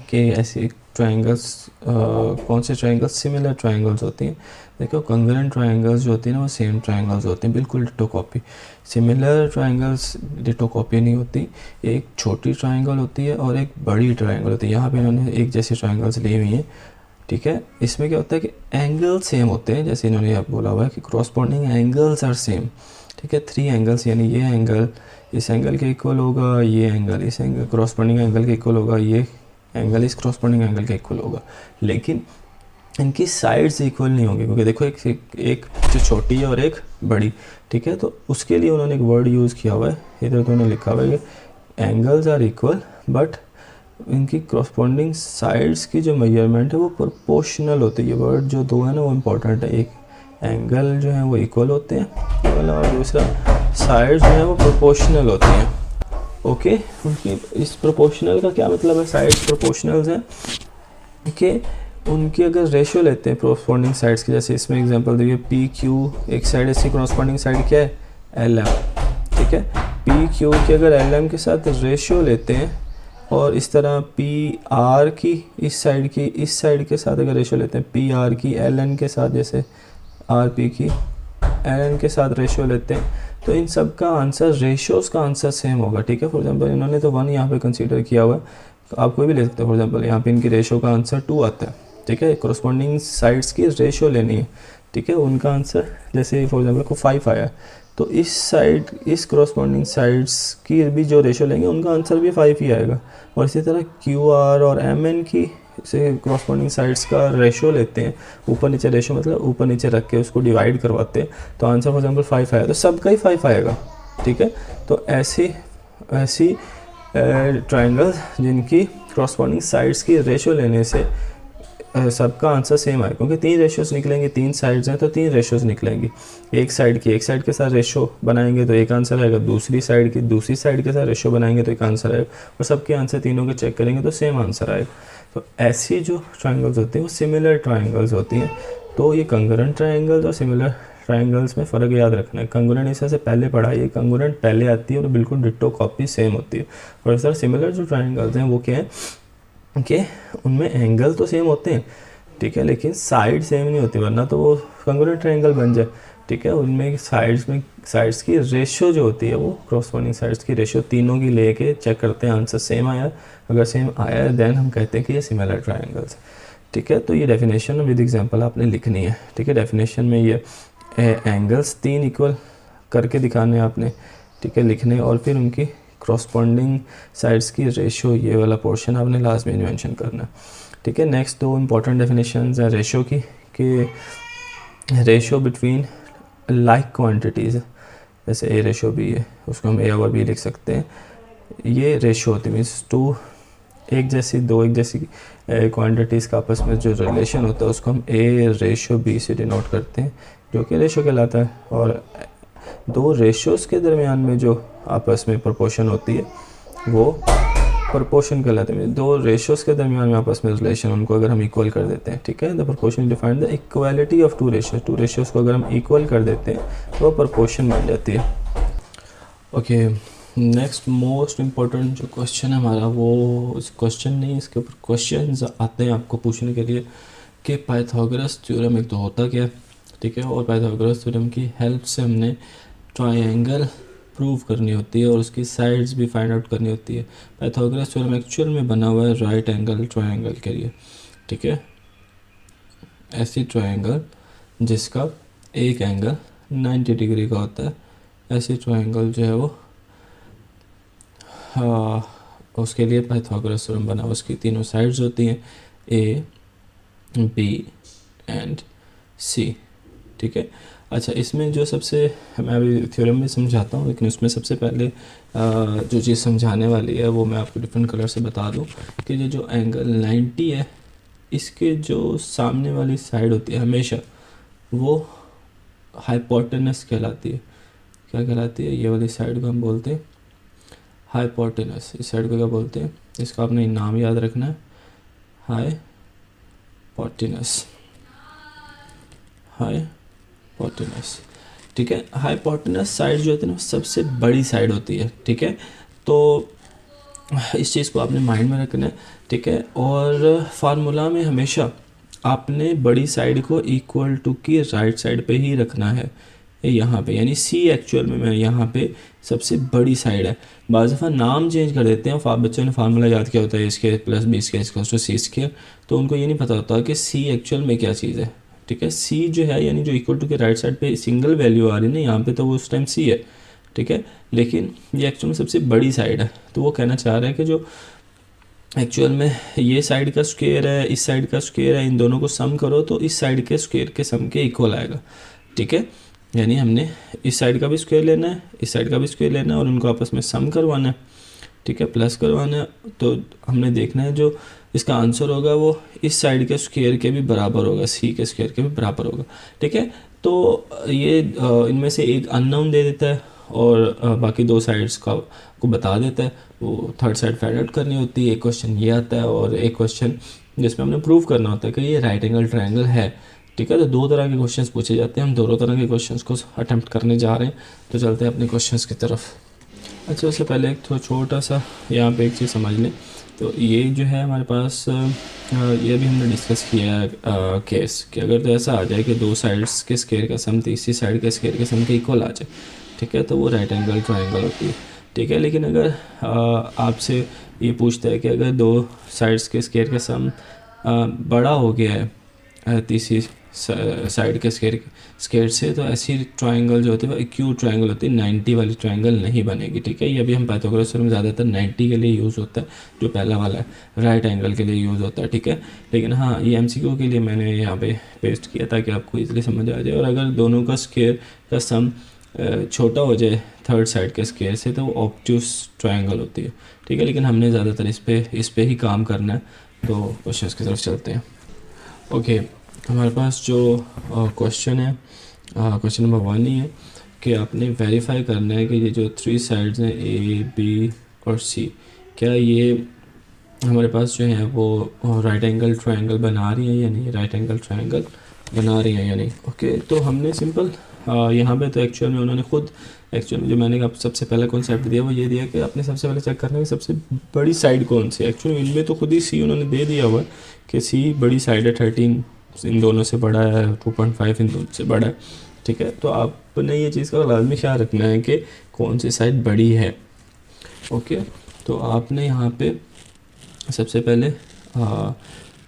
कि ऐसे ट्रायंगल्स कौन से ट्रायंगल्स सिमिलर ट्रायंगल्स होती हैं। देखो, कंग्रुएंट ट्रायंगल्स जो होती हैं ना, वो सेम ट्रायंगल्स होते हैं, बिल्कुल ditto copy. Similar triangles ditto copy नहीं होती, एक छोटी ट्रायंगल होती है और एक बड़ी ट्रायंगल होती है। यहाँ पे इन्होंने एक जैसी ट्रायंगल्स ली हुई हैं, ठीक है। इसमें क्या होता है कि एंगल सेम होते हैं, जैसे इन्होंने अब बोला हुआ है कि क्रॉसपोंडिंग एंगल्स आर सेम, ठीक है। 3 एंगल्स, यानी ये एंगल इस एंगल के इक्वल होगा, ये एंगल इस एंगल क्रॉसपोंडिंग एंगल के इक्वल होगा, ये एंगल इस क्रॉसपोंडिंग एंगल के इक्वल होगा, लेकिन इनकी साइड्स इक्वल नहीं होंगी, क्योंकि देखो एक जो छोटी है और एक बड़ी, ठीक है। तो उसके लिए उन्होंने एक वर्ड यूज़ किया हुआ है, इधर तो उन्होंने लिखा हुआ है कि एंगल्स आर इक्वल बट इनकी क्रॉसपोंडिंग साइड्स की जो मेजरमेंट है वो प्रोपोर्शनल होती है। ये वर्ड जो दो है ना, वो इम्पोर्टेंट है। एक एंगल जो है वो इक्वल होते हैं, और दूसरा साइड्स जो है वो प्रोपोर्शनल होती हैं, ओके। उनकी इस प्रोपोर्शनल का क्या मतलब है, साइड्स प्रोपोर्शनल्स हैं कि उनकी अगर रेशियो लेते हैं क्रॉसपोंडिंग साइड्स की, जैसे इसमें एग्जांपल देखिए, पी क्यू एक साइड, इसकी क्रॉसपोंडिंग साइड क्या है, एल एम, ठीक है। पी क्यू की अगर एल एम के साथ रेशियो लेते हैं, और इस तरह पी आर की इस साइड के साथ अगर रेशियो लेते हैं, पी आर की एल एन के साथ, जैसे आर पी की एल एन के साथ रेशियो लेते हैं, तो इन सब का आंसर, रेशियोज़ का आंसर सेम होगा, ठीक है। फॉर एग्जांपल इन्होंने तो 1 यहाँ पे कंसीडर किया हुआ है, तो आप कोई भी ले सकते हो। फॉर एग्जांपल यहाँ पे इनकी रेशियो का आंसर 2 आता है, ठीक है। कोरस्पॉन्डिंग साइड्स की रेशियो लेनी है, ठीक है। उनका आंसर जैसे फॉर एग्जांपल को 5 आया, तो इस साइड इस कोरस्पॉन्डिंग साइड्स की भी जो रेशियो लेंगे उनका आंसर भी 5 ही आएगा। और इसी तरह क्यू आर और एम एन की से कोरस्पॉन्डिंग साइड्स का रेशियो लेते हैं, ऊपर नीचे रेशियो मतलब ऊपर नीचे रख के उसको डिवाइड करवाते हैं, तो आंसर फॉर एग्जांपल 5 आया, तो सबका ही 5 आएगा, ठीक है। तो ऐसी ट्रायंगल्स जिनकी क्रॉसपोंडिंग साइड्स की रेशियो लेने से सबका आंसर सेम आए, क्योंकि 3 रेशियोज़ निकलेंगे, 3 साइड्स हैं तो 3 रेशियोज़ निकलेंगी। एक साइड के साथ रेशियो बनाएंगे तो एक आंसर आएगा, दूसरी साइड के साथ रेशियो बनाएंगे तो एक आंसर आएगा, और सबके आंसर तीनों के चेक करेंगे तो सेम आंसर आएगा। तो ऐसी जो ट्रायंगल्स होती हैं वो सिमिलर ट्रायंगल्स होती हैं। तो ये कंग्रुएंट ट्रायंगल्स और सिमिलर ट्रायंगल्स में फ़र्क याद रखना है। कंग्रुएंट इस से पहले पढ़ा है, कंग्रुएंट पहले आती है और बिल्कुल डिट्टो कॉपी सेम होती है। और सर सिमिलर जो ट्रायंगल्स हैं वो क्या है कि उनमें एंगल तो सेम होते हैं, ठीक है, लेकिन साइड सेम नहीं होती, वरना तो वो कंग्रुएंट ट्रायंगल बन जाए, ठीक है। उनमें साइड्स की रेशियो जो होती है वो क्रॉसपोंडिंग साइड्स की रेशियो तीनों की लेके चेक करते हैं, आंसर सेम आया, अगर सेम आया देन हम कहते हैं कि ये सिमिलर ट्रायंगल्स, ठीक है। तो ये डेफिनेशन विद एग्जांपल आपने लिखनी है, ठीक है। डेफिनेशन में ये एंगल्स 3 इक्वल करके दिखाने आपने, ठीक है, लिखने, और फिर उनकी क्रॉसपोंडिंग साइड्स की रेशियो, ये वाला पोर्शन आपने लास्ट में मेंशन करना, ठीक है। नेक्स्ट 2 इंपॉर्टेंट डेफिनेशंस हैं रेशियो की, कि रेशियो बिटवीन लाइक क्वांटिटीज़, जैसे ए रेशियो बी है, उसको हम ए ओवर बी लिख सकते हैं। ये रेशियो होती है, मीन्स 2 एक जैसी क्वांटिटीज़ का आपस में जो रिलेशन होता है उसको हम ए रेशियो बी से डिनोट करते हैं, जो कि रेशियो कहलाता है। और 2 रेशियोज़ के दरमियान में जो आपस में प्रोपोर्शन होती है वो प्रोपोर्शन कहलाते हैं। 2 रेशियोज़ के दरमियान में आपस में रिलेशन, उनको अगर हम इक्वल कर देते हैं, ठीक है, the proportion define the equality of 2 ratios. 2 ratios को अगर हम इक्वल कर देते हैं तो प्रोपोर्शन बन जाती है, ओके। नेक्स्ट मोस्ट इम्पोर्टेंट जो क्वेश्चन है हमारा, वो क्वेश्चन नहीं, इसके ऊपर क्वेश्चंस आते हैं आपको पूछने के लिए कि पाइथागोरस थ्योरम एक तो होता क्या है, ठीक है, और पाइथागोरस थ्योरम की हेल्प से हमने ट्रायंगल प्रूव करनी होती है और उसकी साइड्स भी फाइंड आउट करनी होती है। पाइथागोरस थ्योरम एक्चुअल में बना हुआ है राइट एंगल ट्रायंगल के लिए, ठीक है। ऐसी ट्रायंगल जिसका एक एंगल 90 डिग्री का होता है, ऐसी ट्रायंगल जो है वो उसके लिए पाइथागोरस थ्योरम बना हुआ। उसकी तीनों साइड्स होती हैं ए, बी एंड सी, ठीक है। अच्छा, इसमें जो सबसे, मैं अभी थ्योरम में समझाता हूँ, लेकिन उसमें सबसे पहले जो चीज़ समझाने वाली है वो मैं आपको डिफरेंट कलर से बता दूँ कि ये जो एंगल 90 है, इसके जो सामने वाली साइड होती है हमेशा वो हाइपोटेनस कहलाती है। क्या कहलाती है? ये वाली साइड को हम बोलते हैं हाइपोटेनस। इस साइड को क्या बोलते हैं? इसका आपने नाम याद रखना है, हाइपोटेनस, हाइपोटेनस, ठीक है। हाइपोटेनस साइड जो होती है ना सबसे बड़ी साइड होती है, ठीक है। तो इस चीज़ को आपने माइंड में रखना है, ठीक है। और फार्मूला में हमेशा आपने बड़ी साइड को इक्वल टू की राइट साइड पे ही रखना है, यहाँ पे, यानी सी एक्चुअल में मैं यहाँ पे सबसे बड़ी साइड है। बाज़ दफ़ा नाम चेंज कर देते हैं, बच्चों ने फार्मूला याद किया होता है इसके plus B square equals to C square, तो उनको ये नहीं पता होता कि सी एक्चुअल में क्या चीज़ है, ठीक है। सी जो है यानी जो इक्वल टू के राइट साइड पे सिंगल वैल्यू आ रही है ना यहाँ पे, तो वो उस टाइम सी है, ठीक है। लेकिन ये एक्चुअल में सबसे बड़ी साइड है, तो वो कहना चाह रहा है कि जो एक्चुअल में ये साइड का स्क्वायर है, इस साइड का स्क्वायर है, इन दोनों को सम करो तो इस साइड के स्क्वायर के सम के इक्वल आएगा, ठीक है। यानी हमने इस साइड का भी स्क्वायर लेना है, इस साइड का भी स्क्वायर लेना है और उनको आपस में सम करवाना है, ठीक है, प्लस करवाना है। तो हमने देखना है जो इसका आंसर होगा वो इस साइड के स्क्वायर के भी बराबर होगा, सी के स्क्वायर के भी बराबर होगा, ठीक है। तो ये इनमें से एक अननोन दे देता है और बाकी दो साइड्स का को बता देता है। वो थर्ड साइड फाइंड आउट करनी होती है। एक क्वेश्चन ये आता है और एक क्वेश्चन जिसमें हमने प्रूव करना होता है कि ये राइट एंगल ट्रायंगल है, ठीक है। तो दो तरह के क्वेश्चंस पूछे जाते हैं, हम दोनों तरह के क्वेश्चंस को अटेम्प्ट करने जा रहे हैं। तो चलते हैं अपने क्वेश्चंस की तरफ। अच्छा, उससे पहले एक तो छोटा सा यहाँ पे एक चीज़ समझ लें। तो ये जो है हमारे पास ये भी हमने डिस्कस किया है केस कि अगर तो ऐसा आ जाए कि दो साइड्स के स्क्वायर का सम तीसरी साइड के स्क्वायर के सम के इक्वल आ जाए, ठीक है, तो वो राइट एंगल ट्रायंगल होती है, ठीक है। लेकिन अगर आपसे ये पूछता है कि अगर दो साइड्स के स्क्वायर का सम बड़ा हो गया है तीसरी साइड के स्क्वायर से, तो ऐसी ट्रायंगल जो होती है वो एक्यूट ट्रायंगल होती है, 90 वाली ट्रायंगल नहीं बनेगी, ठीक है। ये भी हम पाइथागोरस थ्योरम ज़्यादातर 90 के लिए यूज़ होता है, जो पहला वाला है राइट एंगल के लिए यूज़ होता है, ठीक है। लेकिन हाँ, ये MCQ के लिए मैंने यहाँ पे पेस्ट किया ताकि आपको ईजिली समझ आ जाए। और अगर दोनों का स्क्वायर का सम छोटा हो जाए थर्ड साइड के स्क्वायर से, तो वो ऑब्ट्यूस ट्रायंगल होती है, ठीक है। लेकिन हमने ज़्यादातर इस पे ही काम करना है। तो क्वेश्चन की तरफ चलते हैं। ओके, हमारे पास जो क्वेश्चन है, क्वेश्चन नंबर 1 ही है कि आपने वेरीफाई करना है कि ये जो 3 साइड्स हैं A, B और C, क्या ये हमारे पास जो है वो राइट एंगल ट्रायंगल बना रही है या नहीं, राइट एंगल ट्रायंगल बना रही है या नहीं। ओके, तो हमने सिंपल यहाँ पे तो एक्चुअल में उन्होंने खुद एक्चुअल में जो मैंने आप सबसे पहला कॉन्सेप्ट दिया वो ये दिया कि आपने सबसे पहले चेक करना है कि सबसे बड़ी साइड कौन सी है। एक्चुअली इनमें तो खुद ही C उन्होंने दे दिया हुआ है कि C बड़ी साइड है, 13 इन दोनों से बड़ा है, 2.5 इन दोनों से बड़ा है, ठीक है। तो आपने ये चीज़ का लाजमी ख्याल रखना है कि कौन सी साइड बड़ी है। ओके, तो आपने यहाँ पे सबसे पहले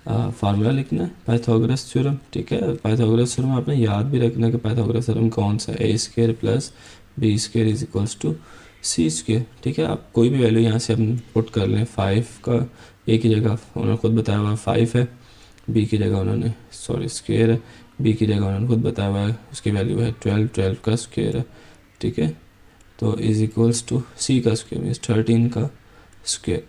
फार्मूला लिखना है पाइथागोरस थ्योरम, ठीक है। पाइथागोरस थ्योरम आपने याद भी रखना है कि पाइथागोरस थ्योरम कौन सा है, A² plus B² is equals to C², ठीक है। आप कोई भी वैल्यू यहाँ से हम पुट कर लें। 5 का A की जगह उन्होंने खुद बताया हुआ 5 है, B की जगह उन्होंने स्क्वायर है, B की जगह उन्होंने खुद बताया हुआ है उसकी वैल्यू है 12 का स्क्वायर है, ठीक है। तो इज इक्वल्स टू C का स्क्वायर मीन्स 13 का स्क्वायर,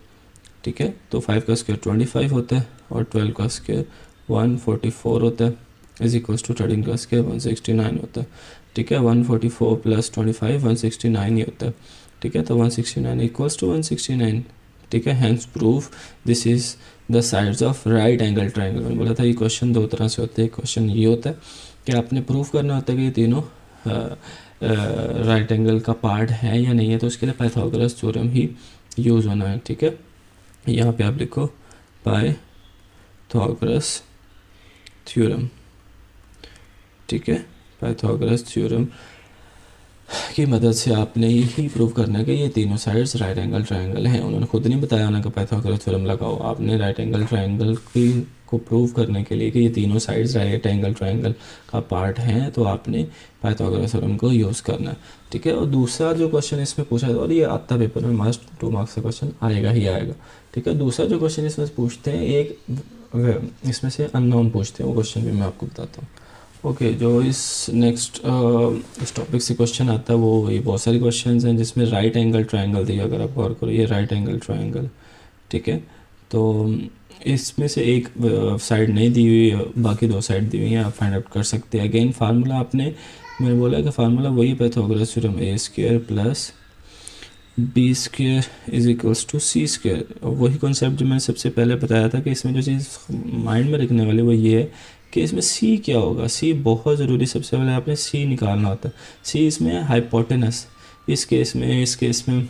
ठीक है। तो 5 का स्क्वायर 25 होता है और 12 का स्क्वायर 144 होता है, इज इक्वल्स टू 13 का स्क्वायर 169 होता है, ठीक है। 144 प्लस 25 169 ही होता है, ठीक है। तो 169 इक्वल्स टू 169, ठीक है। Hence proof this is the sides of right angle triangle. मैंने बोला था ये क्वेश्चन दो तरह से होते हैं। क्वेश्चन ये होता है कि आपने प्रूफ करना होता है कि ये तीनों राइट एंगल का पार्ट है या नहीं है, तो उसके लिए पाइथागोरस थ्योरम ही यूज़ होना है, ठीक है। यहाँ पे आप लिखो पाइथागोरस थ्योरम, ठीक है, पाइथागोरस थ्योरम। की मदद से आपने यही प्रूव करना है कि ये तीनों साइड्स राइट एंगल ट्रायंगल हैं। उन्होंने खुद नहीं बताया ना कि पाइथागोरस थ्योरम लगाओ, आपने राइट एंगल ट्रायंगल की को प्रूव करने के लिए कि ये तीनों साइड्स राइट एंगल ट्रायंगल का पार्ट हैं, तो आपने पाइथागोरस थ्योरम को यूज़ करना है। ठीक है, और दूसरा जो क्वेश्चन इसमें पूछा है, और ये आता पेपर में मस्ट 2 मार्क्स का क्वेश्चन आएगा ही आएगा। ठीक है, दूसरा जो क्वेश्चन इसमें पूछते हैं, एक इसमें से अननोन पूछते हैं, वो क्वेश्चन भी मैं आपको बताता हूँ। ओके, जो इस नेक्स्ट इस टॉपिक से क्वेश्चन आता है, वो ये बहुत सारे क्वेश्चंस हैं जिसमें राइट एंगल ट्रायंगल दिया, अगर आप गौर करो ये राइट एंगल ट्रायंगल। ठीक है, तो इसमें से एक साइड नहीं दी हुई है, बाकी 2 साइड दी हुई हैं, आप फाइंड आउट कर सकते हैं। अगेन फार्मूला आपने, मैंने बोला कि फार्मूला वही Pythagoras theorem, A square plus B square is equals to C square. वही कॉन्सेप्ट जो मैंने सबसे पहले बताया था कि इसमें जो चीज़ माइंड में रखने वाली वो ये है कि इसमें सी क्या होगा। सी बहुत ज़रूरी, सबसे पहले आपने सी निकालना होता है। सी इसमें है हाइपोटेनस। इस केस में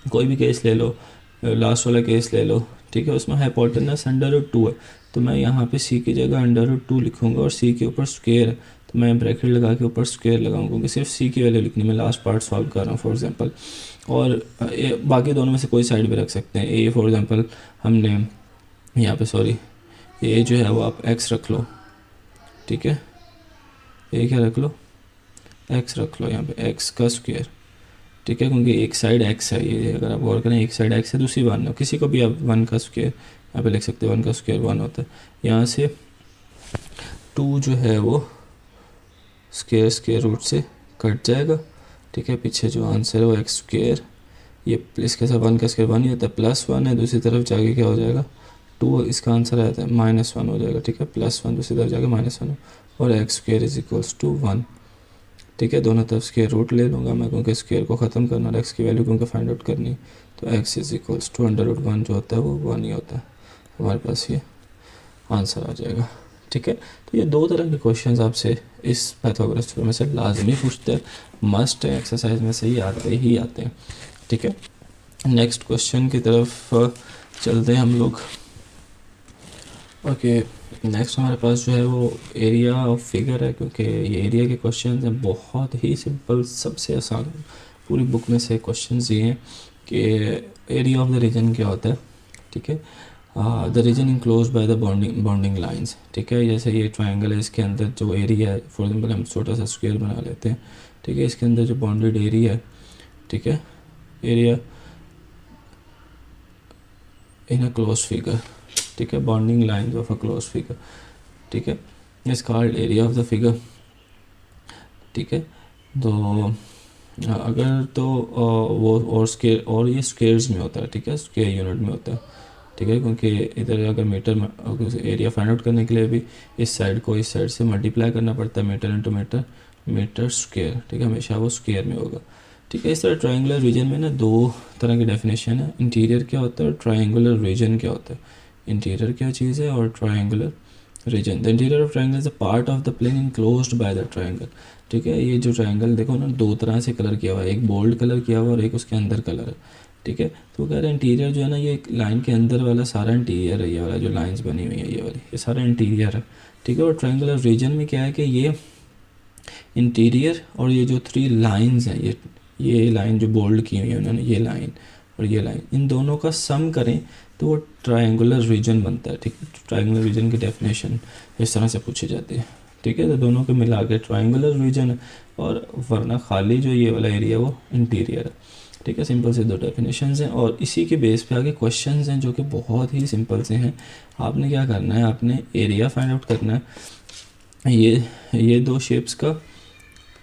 कोई भी केस ले लो, लास्ट वाला केस ले लो, ठीक है, उसमें हाइपोटेनस √2 है, तो मैं यहाँ पे सी की जगह √2 लिखूँगा और सी के ऊपर स्क्वायर है, तो मैं ब्रैकेट लगा के ऊपर स्क्वायर लगाऊंगा, क्योंकि सिर्फ सी की वैल्यू लिखनी, मैं लास्ट पार्ट सॉल्व कर रहा हूँ फॉर एग्जांपल। और बाकी दोनों में से कोई साइड भी रख सकते हैं। ए फॉर एग्जांपल हमने यहाँ पे, सॉरी, ए जो है वो आप एक्स रख लो। ठीक है, ए क्या रख लो, एक्स रख लो, यहाँ पे एक्स का स्क्वायर। ठीक है, क्योंकि एक साइड एक्स है, ये अगर आप गौर करें एक साइड एक्स है, दूसरी 1 है, किसी को भी आप 1 का स्क्वायर यहाँ पे लिख सकते हैं, 1 का स्क्वायर 1 होता है। यहाँ से 2 जो है वो स्क्वायर रूट से कट जाएगा। ठीक है, पीछे जो आंसर है वो एक्स स्क्वायर, ये इसके साथ 1 का स्क्वायर 1 ही होता है, +1 है, दूसरी तरफ जाके क्या हो जाएगा 2, इसका आंसर आता है -1 हो जाएगा। ठीक है, +1 दूसरी तरफ जाके -1 और x square is equals to 1। ठीक है, दोनों तरफ स्क्वायर रूट ले लूँगा मैं, क्योंकि स्क्वायर को ख़त्म करना और एक्स की वैल्यू क्योंकि फाइंड आउट करनी, तो एक्स इज इक्वल्स टू √1 जो होता है वो 1 ही होता है, हमारे पास ये आंसर आ जाएगा। ठीक है, तो ये 2 तरह के क्वेश्चंस आपसे इस पाइथागोरस थ्योरम में से लाजमी पूछते हैं, मस्ट है, एक्सरसाइज में से ही आते हैं। ठीक है, नेक्स्ट क्वेश्चन की तरफ चलते हैं हम लोग। ओके, नेक्स्ट हमारे पास जो है वो एरिया ऑफ फिगर है, क्योंकि ये एरिया के क्वेश्चन हैं बहुत ही सिंपल, सबसे आसान पूरी बुक में से क्वेश्चन ये हैं कि एरिया ऑफ द रीजन क्या होता है। ठीक है, the region enclose by the bounding lines. ठीक है, जैसे ये ट्रायंगल है, इसके अंदर जो एरिया है, फॉर एग्जांपल हम छोटा सा स्क्वायर बना लेते हैं। ठीक है, इसके अंदर जो बाउंडेड एरिया है, ठीक है, area in a close figure. ठीक है, bounding lines of a close figure. ठीक है, is called area of the figure. ठीक है, तो अगर तो वो और स्केयर, और ये स्केयर्स में होता है। ठीक है, स्केयर यूनिट में होता है। ठीक है, क्योंकि इधर अगर मीटर में एरिया फाइंड आउट करने के लिए भी इस साइड को इस साइड से मल्टीप्लाई करना पड़ता है, metre into metre, metre square. ठीक है, हमेशा वो स्क्वायर में होगा। ठीक है, इस तरह ट्रायंगुलर रीजन में ना 2 तरह की डेफिनेशन है, इंटीरियर क्या होता है और ट्रायंगुलर रीजन क्या होता है। इंटीरियर क्या चीज़ है और triangular region. The interior of triangle is a part of the plane enclosed by the triangle. ठीक है, ये जो ट्रायंगल देखो ना 2 तरह से कलर किया हुआ है, एक बोल्ड कलर किया हुआ और एक उसके अंदर कलर है। ठीक है, तो कह रहे हैं इंटीरियर जो है ना, ये लाइन के अंदर वाला सारा इंटीरियर है, ये वाला जो लाइंस बनी हुई है ये वाली, ये सारा इंटीरियर है। ठीक है, और ट्रायंगुलर रीजन में क्या है कि ये इंटीरियर और ये जो 3 लाइंस हैं, ये लाइन जो बोल्ड की हुई है उन्होंने, ये लाइन और ये लाइन, इन दोनों का सम करें तो वो ट्रायंगुलर रीजन बनता है। ठीक है, ट्रायंगुलर रीजन की डेफिनेशन इस तरह से पूछी जाती है। ठीक है, तो दोनों को मिला के ट्रायंगुलर रीजन है, और वरना खाली जो ये वाला एरिया वो इंटीरियर है। ठीक है, सिंपल से 2 डेफिनेशंस हैं, और इसी के बेस पे आगे क्वेश्चंस हैं जो कि बहुत ही सिंपल से हैं। आपने क्या करना है, आपने एरिया फाइंड आउट करना है ये 2 शेप्स का।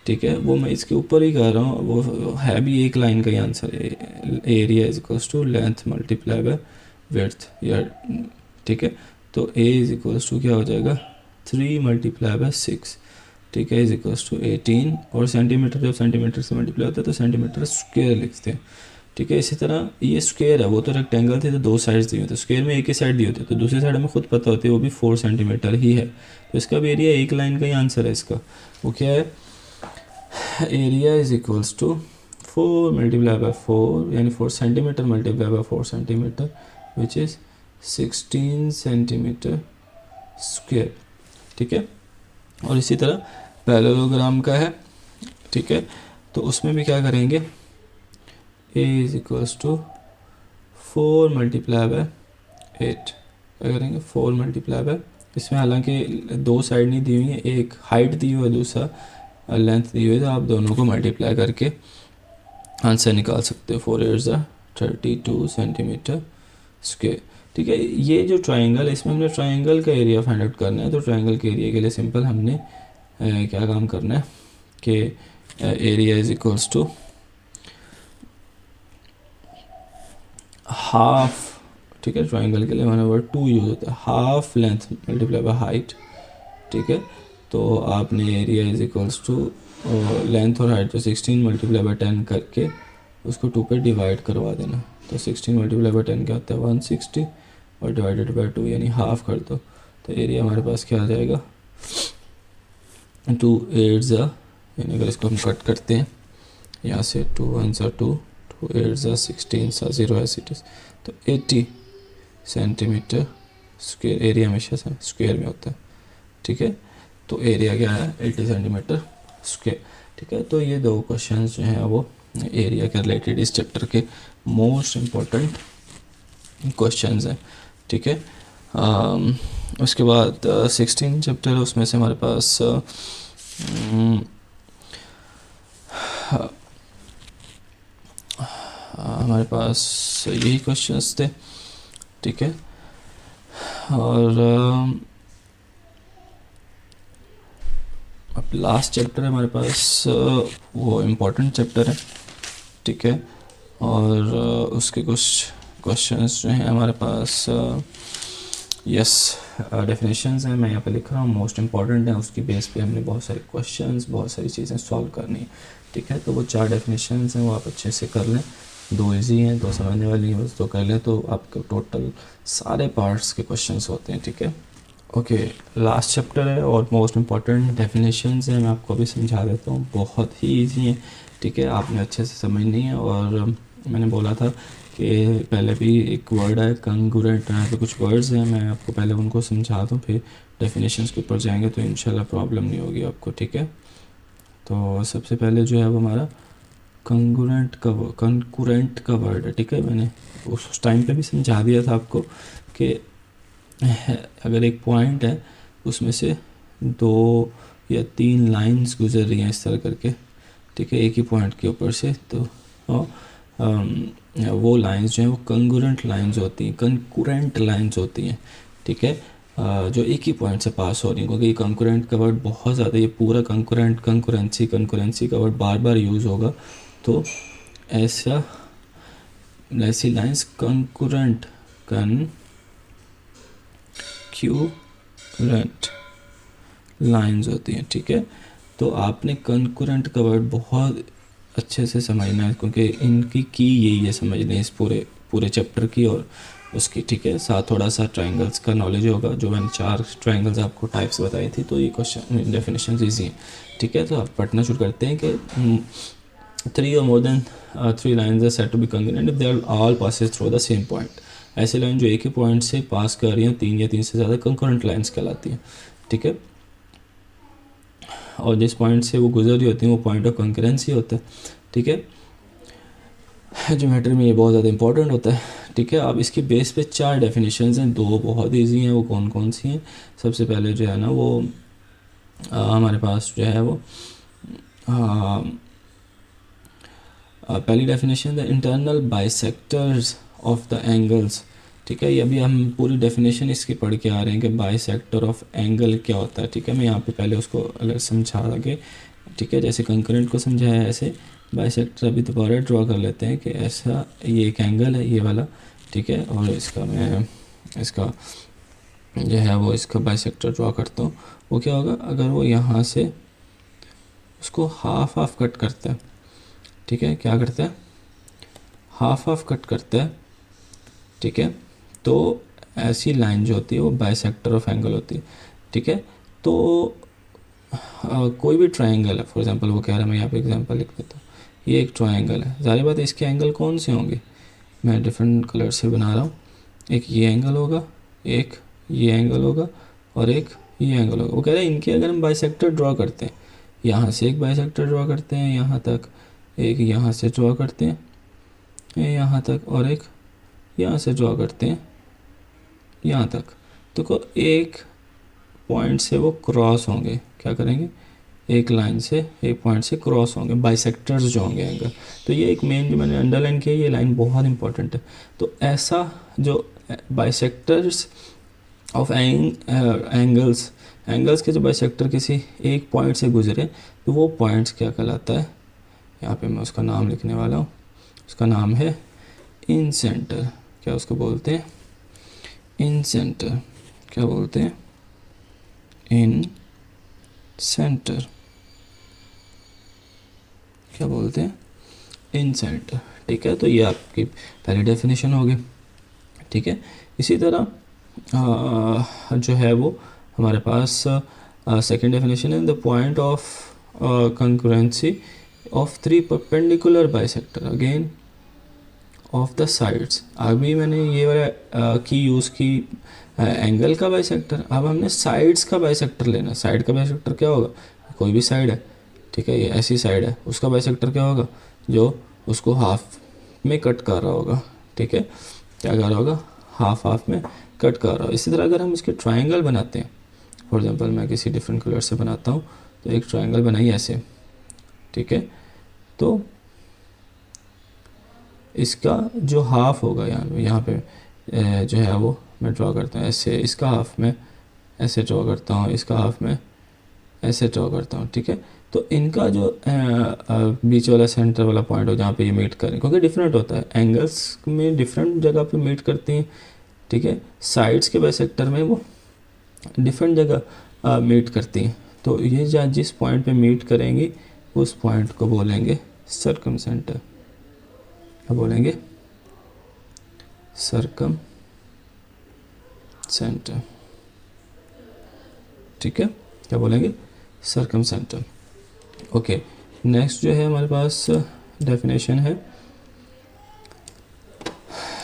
ठीक है, वो मैं इसके ऊपर ही कर रहा हूँ, वो है भी एक लाइन का ही आंसर है, area is equals to length multiply by width, या ठीक है, तो ए इज इक्वल्स टू क्या हो जाएगा 3 मल्टीप्लाई बाय 6। ठीक है, इज इक्वल्स टू 18, और सेंटीमीटर जब सेंटीमीटर से मल्टीप्लाई होता है तो सेंटीमीटर स्क्वायर लिखते हैं। ठीक है, इसी तरह ये स्क्वायर है, वो तो रेक्टेंगल थे तो 2 साइड्स दिए होते, स्क्वायर में एक ही साइड दी होती है, तो दूसरी साइड में खुद पता होती है वो भी 4 सेंटीमीटर ही है, तो इसका भी एरिया एक लाइन का ही आंसर है इसका। वो क्या है, area is equals to 4 multiply by 4, यानी 4 centimetre multiply by 4 centimetre, which is 16 centimetre square. ठीक है, और इसी तरह पैरेललोग्राम का है। ठीक है, तो तो उसमें भी क्या करेंगे, a is equals to 4 multiply by 8, क्या करेंगे 4 मल्टीप्लाई बाय, इसमें हालांकि दो साइड नहीं दी हुई है, एक हाइट दी हुई है दूसरा लेंथ दी हुई है, तो आप दोनों को मल्टीप्लाई करके आंसर निकाल सकते हो। 4 8 32 सेंटीमीटर स्क्वायर। ठीक है, ये जो ट्राइंगल है इसमें हमने ट्राइंगल का एरिया फाइंड आउट करना है। तो ट्राइंगल के एरिया के लिए सिंपल हमने क्या काम करना है कि area is equals to half. ठीक है, ट्राइंगल के लिए हमारा वर्ड 2 यूज होता है, half length multiply by height. ठीक है, तो आपने area is equals to length और हाइट जो 16 मल्टीप्लाई बाय 10 करके उसको 2 पे डिवाइड करवा देना। तो 16 मल्टीप्लाई बाय 10 क्या होता है 160 और डिवाइडेड बाय 2 यानी हाफ कर दो। तो एरिया हमारे पास क्या आ जाएगा 2 8 यानी अगर इसको हम कट करते हैं यहाँ से 2 1 2 2 8 16 0 ऐसे तो 80 सेंटीमीटर स्क्वायर। एरिया हमेशा स्क्वायर में होता है। ठीक है, तो एरिया क्या है 80 सेंटीमीटर स्क्वायर। ठीक है, तो ये दो क्वेश्चंस जो हैं वो एरिया के रिलेटेड इस चैप्टर के मोस्ट इम्पोर्टेंट क्वेश्चंस हैं। ठीक है, उसके बाद 16 चैप्टर है, उसमें से हमारे पास यही क्वेश्चंस थे। ठीक है, और अब लास्ट चैप्टर है हमारे पास, वो इम्पोर्टेंट चैप्टर है। ठीक है, और उसके कुछ क्वेश्चंस जो हैं हमारे पास डेफिनेशंस हैं, मैं यहाँ पे लिख रहा हूँ मोस्ट इम्पॉर्टेंट है, उसकी बेस पे हमने बहुत सारे क्वेश्चंस बहुत सारी चीज़ें सॉल्व करनी है। ठीक है, तो वो 4 डेफिनेशंस हैं वो आप अच्छे से कर लें, 2 ईजी हैं 2 समझने वाली हैं, बस 2 कर लें तो आपके टोटल सारे पार्ट्स के क्वेश्चंस होते हैं। ठीक है, ओके, लास्ट चैप्टर है और मोस्ट इम्पॉर्टेंट डेफिनेशंस हैं, मैं आपको अभी समझा देता हूँ, बहुत ही ईजी हैं। ठीक है, आपने अच्छे से समझनी है। और मैंने बोला था कि पहले भी एक वर्ड है कंग्रुएंट, यहाँ पे कुछ वर्ड्स हैं, मैं आपको पहले उनको समझा दूँ फिर डेफिनेशंस के ऊपर जाएंगे तो इंशाल्लाह प्रॉब्लम नहीं होगी आपको। ठीक है, तो सबसे पहले जो है वो हमारा कंग्रुएंट का वर्ड है। ठीक है, मैंने उस टाइम पे भी समझा दिया था आपको कि अगर एक पॉइंट है उसमें से 2 या 3 लाइंस गुजर रही हैं इस तरह करके, ठीक है, एक ही पॉइंट के ऊपर से, तो वो लाइंस जो हैं वो कंग्रुएंट लाइंस होती हैं, कंकरेंट लाइंस होती हैं। ठीक है, जो एक ही पॉइंट से पास हो रही हैं, क्योंकि कंकरेंट का वर्ड बहुत ज़्यादा, ये पूरा कंकरेंट कंकरेंसी का वर्ड बार बार यूज़ होगा, तो ऐसी लाइंस कंकरेंट लाइंस होती हैं। ठीक है, तो आपने कंकरेंट का वर्ड बहुत अच्छे से समझना है, क्योंकि इनकी की यही है समझना है इस पूरे चैप्टर की और उसकी। ठीक है, साथ थोड़ा सा ट्रायंगल्स का नॉलेज होगा, जो मैंने 4 ट्रायंगल्स आपको टाइप्स बताई थी, तो ये क्वेश्चन डेफिनेशन ईजी हैं। ठीक है, तो आप पढ़ना शुरू करते हैं कि 3 or more than 3 lines are said to be congruent if they are all passes through the same point। ऐसे लाइन जो एक ही पॉइंट से पास कर रही हैं 3 या 3 से ज़्यादा कंकरेंट लाइंस कहलाती हैं। ठीक है, और जिस पॉइंट से वो गुजर रही होती हैं वो पॉइंट ऑफ कंकरेंसी होता है। ठीक है, ज्योमेट्री में ये बहुत ज़्यादा इंपॉर्टेंट होता है। ठीक है, अब इसकी बेस पे 4 डेफिनेशंस हैं, 2 बहुत ईजी हैं, वो कौन कौन सी हैं। सबसे पहले जो है ना वो हमारे पास जो है वो पहली definition the internal bisectors of the angles. ठीक है, ये अभी हम पूरी डेफिनेशन इसकी पढ़ के आ रहे हैं कि बाइसेक्टर ऑफ एंगल क्या होता है। ठीक है, मैं यहाँ पे पहले उसको अगर समझा आगे। ठीक है, जैसे कंकरेंट को समझाया ऐसे बाइसेक्टर अभी दोबारा ड्रॉ कर लेते हैं कि ऐसा ये एक एंगल है ये वाला। ठीक है, और इसका जो है वो इसका बाइसेक्टर ड्रॉ करता हूँ। वो क्या होगा अगर वो यहाँ से उसको हाफ कट करता है। ठीक है, क्या करता है हाफ कट करता है। ठीक है, तो ऐसी लाइन जो होती है वो बाइसेक्टर ऑफ एंगल होती है। ठीक है, तो कोई भी ट्रायंगल है, फॉर एग्जांपल वो कह रहा है, मैं यहाँ पे एग्जांपल लिख देता हूँ, ये एक ट्रायंगल है, जाहिर बात है इसके एंगल कौन से होंगे, मैं डिफरेंट कलर से बना रहा हूँ। एक ये एंगल होगा, एक ये एंगल होगा और एक ये एंगल होगा। वो कह रहे हैं इनके अगर हम बाइसेक्टर ड्रॉ करते हैं, यहाँ से एक बाइसेक्टर ड्रॉ करते हैं यहाँ तक, एक यहाँ से ड्रॉ करते हैं यहाँ तक, और एक यहाँ से ड्रॉ करते हैं यहाँ तक। तो एक पॉइंट से वो क्रॉस होंगे, क्या करेंगे, एक लाइन से एक पॉइंट से क्रॉस होंगे, बाइसेक्टर्स जो होंगे एंगल। तो ये एक मेन जो मैंने अंडरलाइन किया, ये लाइन बहुत इंपॉर्टेंट है। तो ऐसा जो बाइसेक्टर्स ऑफ एंगल्स, एंगल्स के जो बाइसेक्टर किसी एक पॉइंट से गुजरे, तो वो पॉइंट्स क्या कहलाता है, यहाँ पे मैं उसका नाम लिखने वाला हूँ। उसका नाम है इन सेंटर। क्या उसको बोलते हैं, इन सेंटर। क्या बोलते हैं, इन सेंटर। क्या बोलते हैं, इन सेंटर। ठीक है, तो ये आपकी पहली डेफिनेशन होगी। ठीक है, इसी तरह जो है वो हमारे पास सेकेंड डेफिनेशन है, the point of concurrency of 3 perpendicular bisector again of the sides. अभी मैंने ये वाला की यूज़ की एंगल का बाइसेक्टर, अब हमने साइड्स का बाइसेक्टर लेना। साइड का बाइसेक्टर क्या होगा, कोई भी साइड है, ठीक है, ये ऐसी साइड है, उसका बाइसेक्टर क्या होगा, जो उसको हाफ में कट कर रहा होगा। ठीक है, क्या कर रहा होगा, हाफ हाफ में कट कर रहा हो। इसी तरह अगर हम इसके ट्राइंगल बनाते हैं, फॉर एग्जांपल मैं किसी डिफरेंट कलर से बनाता हूँ, तो एक ट्राइंगल बनाइए ऐसे। ठीक है, तो इसका जो हाफ होगा यहाँ पे जो है वो मैं ड्रॉ करता हूँ ऐसे, इसका हाफ में ऐसे ड्रॉ करता हूँ, इसका हाफ में ऐसे ड्रॉ करता हूँ। ठीक है, तो इनका जो बीच वाला सेंटर वाला पॉइंट हो जहाँ पे ये मीट करें, क्योंकि डिफरेंट होता है, एंगल्स में डिफरेंट जगह पे मीट करती हैं। ठीक है, साइड्स के बाइसेक्टर में वो डिफरेंट जगह मीट करती हैं। तो ये जहाँ जिस पॉइंट पे मीट करेंगी उस पॉइंट को बोलेंगे सर्कम सेंटर। क्या बोलेंगे, सर्कम सेंटर। ठीक है, क्या बोलेंगे, सर्कम सेंटर। ओके, नेक्स्ट जो है हमारे पास डेफिनेशन है,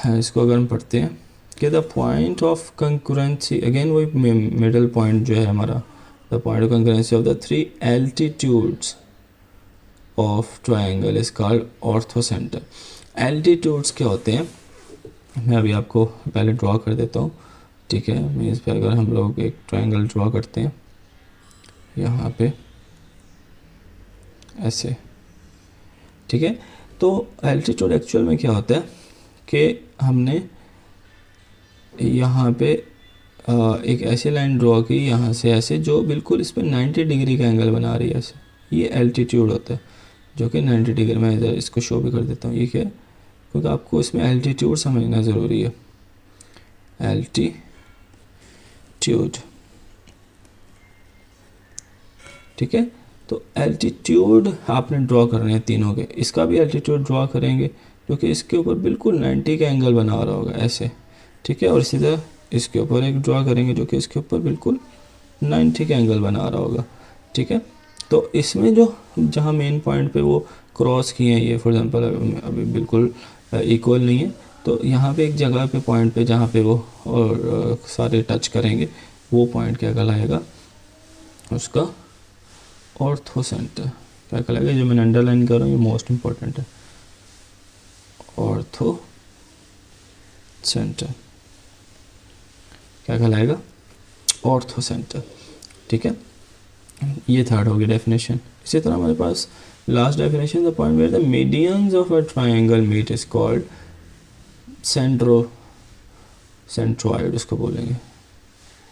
इसको अगर हम पढ़ते हैं कि the point of concurrency, again वही मिडल पॉइंट जो है हमारा, the point of concurrency of the 3 altitudes of triangle is called orthocentre. Altitudes क्या होते हैं, मैं अभी आपको पहले ड्रॉ कर देता हूँ। ठीक है, मीन्स पे अगर हम लोग एक ट्राइंगल ड्रॉ करते हैं यहाँ पे ऐसे, ठीक है, तो एल्टीट्यूड एक्चुअल में क्या होता है कि हमने यहाँ पे एक ऐसी लाइन ड्रॉ की यहाँ से ऐसे, जो बिल्कुल इस पर 90 डिग्री का एंगल बना रही है ऐसे, ये एल्टीट्यूड होता है, जो कि 90 डिग्री। मैं इधर इसको शो भी कर देता हूँ, ये क्या है, क्योंकि आपको इसमें एल्टीट्यूड समझना ज़रूरी है। एल्टीट्यूड, ठीक है, तो एल्टीट्यूड आपने ड्रॉ करने हैं तीनों के। इसका भी एल्टीट्यूड ड्रॉ करेंगे जो कि इसके ऊपर बिल्कुल 90 का एंगल बना रहा होगा ऐसे। ठीक है, और इसी तरह इसके ऊपर एक ड्रॉ करेंगे जो कि इसके ऊपर बिल्कुल 90 का एंगल बना रहा होगा। ठीक है, तो इसमें जो जहाँ मेन पॉइंट पे वो क्रॉस किए हैं, ये फॉर एग्जांपल अभी बिल्कुल इक्वल नहीं है, तो यहाँ पे एक जगह पे पॉइंट पे जहाँ पे वो और सारे टच करेंगे, वो पॉइंट क्या कहलाएगा, उसका ऑर्थो सेंटर। क्या कहलाएगा, जो मैंने अंडरलाइन कर रहा हूँ ये मोस्ट इम्पॉर्टेंट है, ऑर्थो सेंटर। क्या कहलाएगा, ऑर्थो सेंटर। ठीक है, ये थर्ड होगी डेफिनेशन। इसी तरह हमारे पास last definition, the point where the medians of a triangle meet is called centroid. उसको बोलेंगे,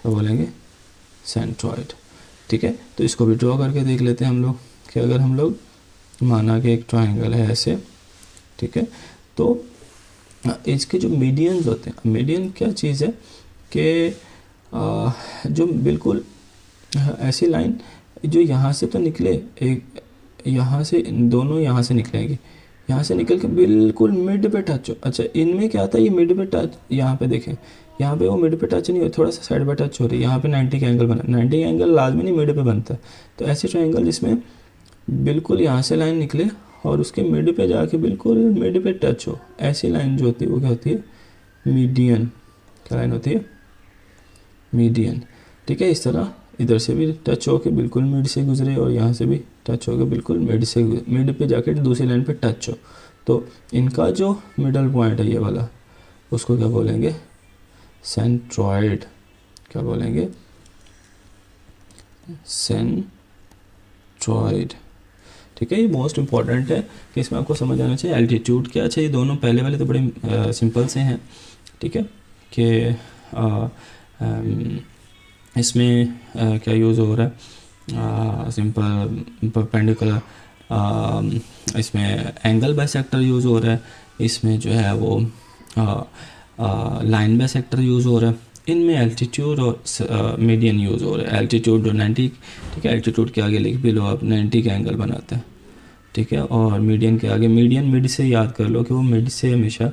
तो बोलेंगे सेंट्रोइड। ठीक है, तो इसको भी ड्रॉ करके देख लेते हैं हम लोग कि अगर हम लोग माना कि एक ट्राइंगल है ऐसे, ठीक है, तो इसके जो मीडियंस होते हैं, मीडियन क्या चीज़ है कि जो बिल्कुल ऐसी लाइन जो यहाँ से तो निकले, एक यहाँ से, दोनों यहाँ से निकलेंगी, यहाँ से निकल के बिल्कुल मिड पे टच हो। अच्छा, इनमें क्या आता है, ये मिड पे टच, यहाँ पे देखें, यहाँ पे वो मिड पे टच नहीं हो, थोड़ा सा साइड पे टच हो रही है, यहाँ पे 90 का एंगल बना। 90 का एंगल लाजमी नहीं मिड पे बनता है। तो ऐसे ट्राइंगल जिसमें बिल्कुल यहाँ से लाइन निकले और उसके मिड पे जाके बिल्कुल मिड पे टच हो, ऐसी लाइन जो होती है वो क्या होती है, मीडियन। क्या लाइन होती है, मीडियन। ठीक है, इस तरह इधर से भी टच हो के बिल्कुल मिड से गुजरे और यहाँ से भी टच हो गया बिल्कुल मिड से, मिड पे जाके दूसरी लाइन पे टच हो, तो इनका जो मिडल पॉइंट है ये वाला, उसको क्या बोलेंगे, सेंट्रॉइड। क्या बोलेंगे, सेंट्रॉइड। ठीक है, ये मोस्ट इम्पॉर्टेंट है कि इसमें आपको समझ आना चाहिए। एल्टीट्यूड क्या चाहिए, दोनों पहले वाले तो बड़े सिंपल से हैं। ठीक है, कि इसमें क्या यूज़ हो रहा है, सिंपल परपेंडिकुलर, इसमें एंगल बाइसेक्टर यूज़ हो रहा है, इसमें जो है वो लाइन बाइसेक्टर यूज़ हो रहा है, इनमें एल्टीट्यूड और मीडियन यूज़ हो रहा है। एल्टीट्यूड जो 90, ठीक है, एल्टीट्यूड के आगे लिख भी लो आप, 90 का एंगल बनाते हैं। ठीक है, और मीडियन के आगे, मीडियन मिड से याद कर लो कि वो मिड से हमेशा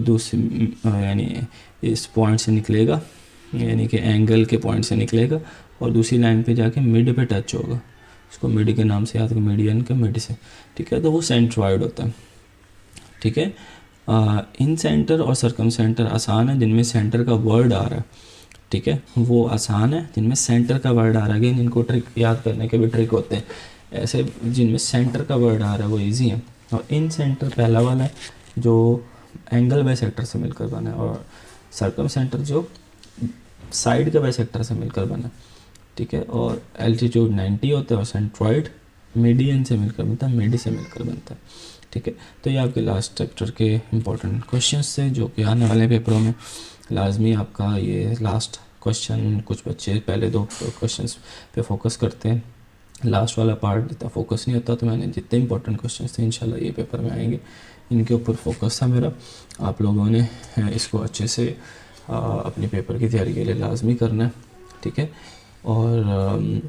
दूसरी यानी इस पॉइंट से निकलेगा, यानी कि एंगल के पॉइंट से निकलेगा और दूसरी लाइन पे जाके मिड पे टच होगा, उसको मिड के नाम से याद करो, मीडियन के मिड से। ठीक है, तो वो सेंट्रॉइड होता है। ठीक है, इन सेंटर और सरकम सेंटर आसान है जिनमें सेंटर का वर्ड आ रहा है। ठीक है, वो आसान है जिनमें सेंटर का वर्ड आ रहा है। अगेन इनको ट्रिक याद करने के भी ट्रिक होते हैं, ऐसे जिनमें सेंटर का वर्ड आ रहा है वो इजी है। और इन सेंटर पहला वाला है जो एंगल बाइसेक्टर से मिलकर बना है, और सरकम सेंटर जो साइड के बाइसेक्टर से मिलकर बना। ठीक है, और एल्टीट्यूड 90 होता है और सेंट्रॉइड मीडियन से मिलकर बनता है, मिड से मिलकर बनता है। ठीक है, तो ये आपके लास्ट चैप्टर के इंपॉर्टेंट क्वेश्चंस थे जो कि आने वाले पेपरों में लाजमी आपका ये लास्ट क्वेश्चन, कुछ बच्चे पहले 2 क्वेश्चंस पे फोकस करते हैं, लास्ट वाला पार्ट इतना फोकस नहीं होता, तो मैंने जितने इंपॉर्टेंट क्वेश्चंस थे इंशाल्लाह ये पेपर में आएंगे, इनके ऊपर फोकस था मेरा। आप लोगों ने इसको अच्छे से अपनी पेपर की तैयारी के लिए लाजमी करना है। ठीक है, और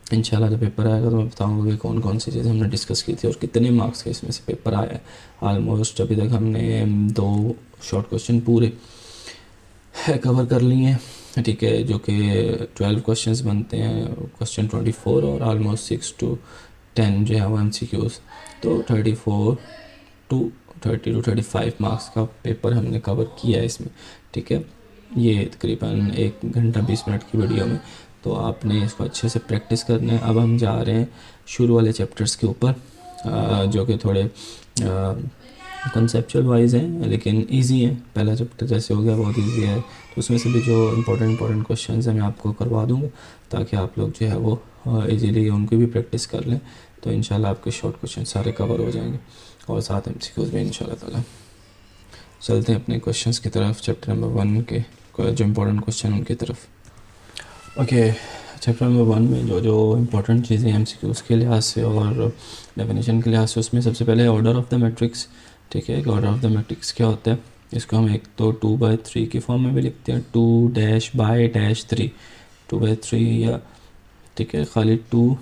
इंशाल्लाह जब पेपर आएगा तो मैं बताऊंगा कि कौन कौन सी चीज़ें हमने डिस्कस की थी और कितने मार्क्स के इसमें से पेपर आया है। ऑलमोस्ट अभी तक हमने 2 शॉर्ट क्वेश्चन पूरे कवर कर लिए हैं। ठीक है, जो कि 12 क्वेश्चंस बनते हैं, क्वेश्चन 24 और ऑलमोस्ट 6 to 10 जो है वो MCQs, तो 30 to 35 मार्क्स का पेपर हमने कवर किया है इसमें। ठीक है, ये तकरीबन 1 घंटा 20 मिनट की वीडियो में, तो आपने इसको अच्छे से प्रैक्टिस करना है। अब हम जा रहे हैं शुरू वाले चैप्टर्स के ऊपर, जो कि थोड़े कंसेप्चुअल वाइज हैं लेकिन इजी हैं। पहला चैप्टर जैसे हो गया बहुत इजी है, तो उसमें से भी जो इंपॉर्टेंट क्वेश्चंस हैं मैं आपको करवा दूंगा, ताकि आप लोग जो है वो इजीली उनकी भी प्रैक्टिस कर लें, तो इंशाल्लाह आपके शॉर्ट क्वेश्चन सारे कवर हो जाएंगे और साथ MCQs भी इंशाल्लाह ताला। चलते हैं अपने क्वेश्चंस की तरफ, चैप्टर नंबर 1 के जो इंपॉर्टेंट क्वेश्चन उनकी तरफ। ओके, चैप्टर नंबर 1 में जो इंपॉर्टेंट चीज़ें MCQs के लिहाज से और डेफिनेशन के लिहाज से, उसमें सबसे पहले ऑर्डर ऑफ द मैट्रिक्स। ठीक है, ऑर्डर ऑफ द मैट्रिक्स क्या होता है, इसको हम एक तो 2/3 की फॉर्म में भी लिखते हैं, 2-3, 2/3 या ठीक है खाली 2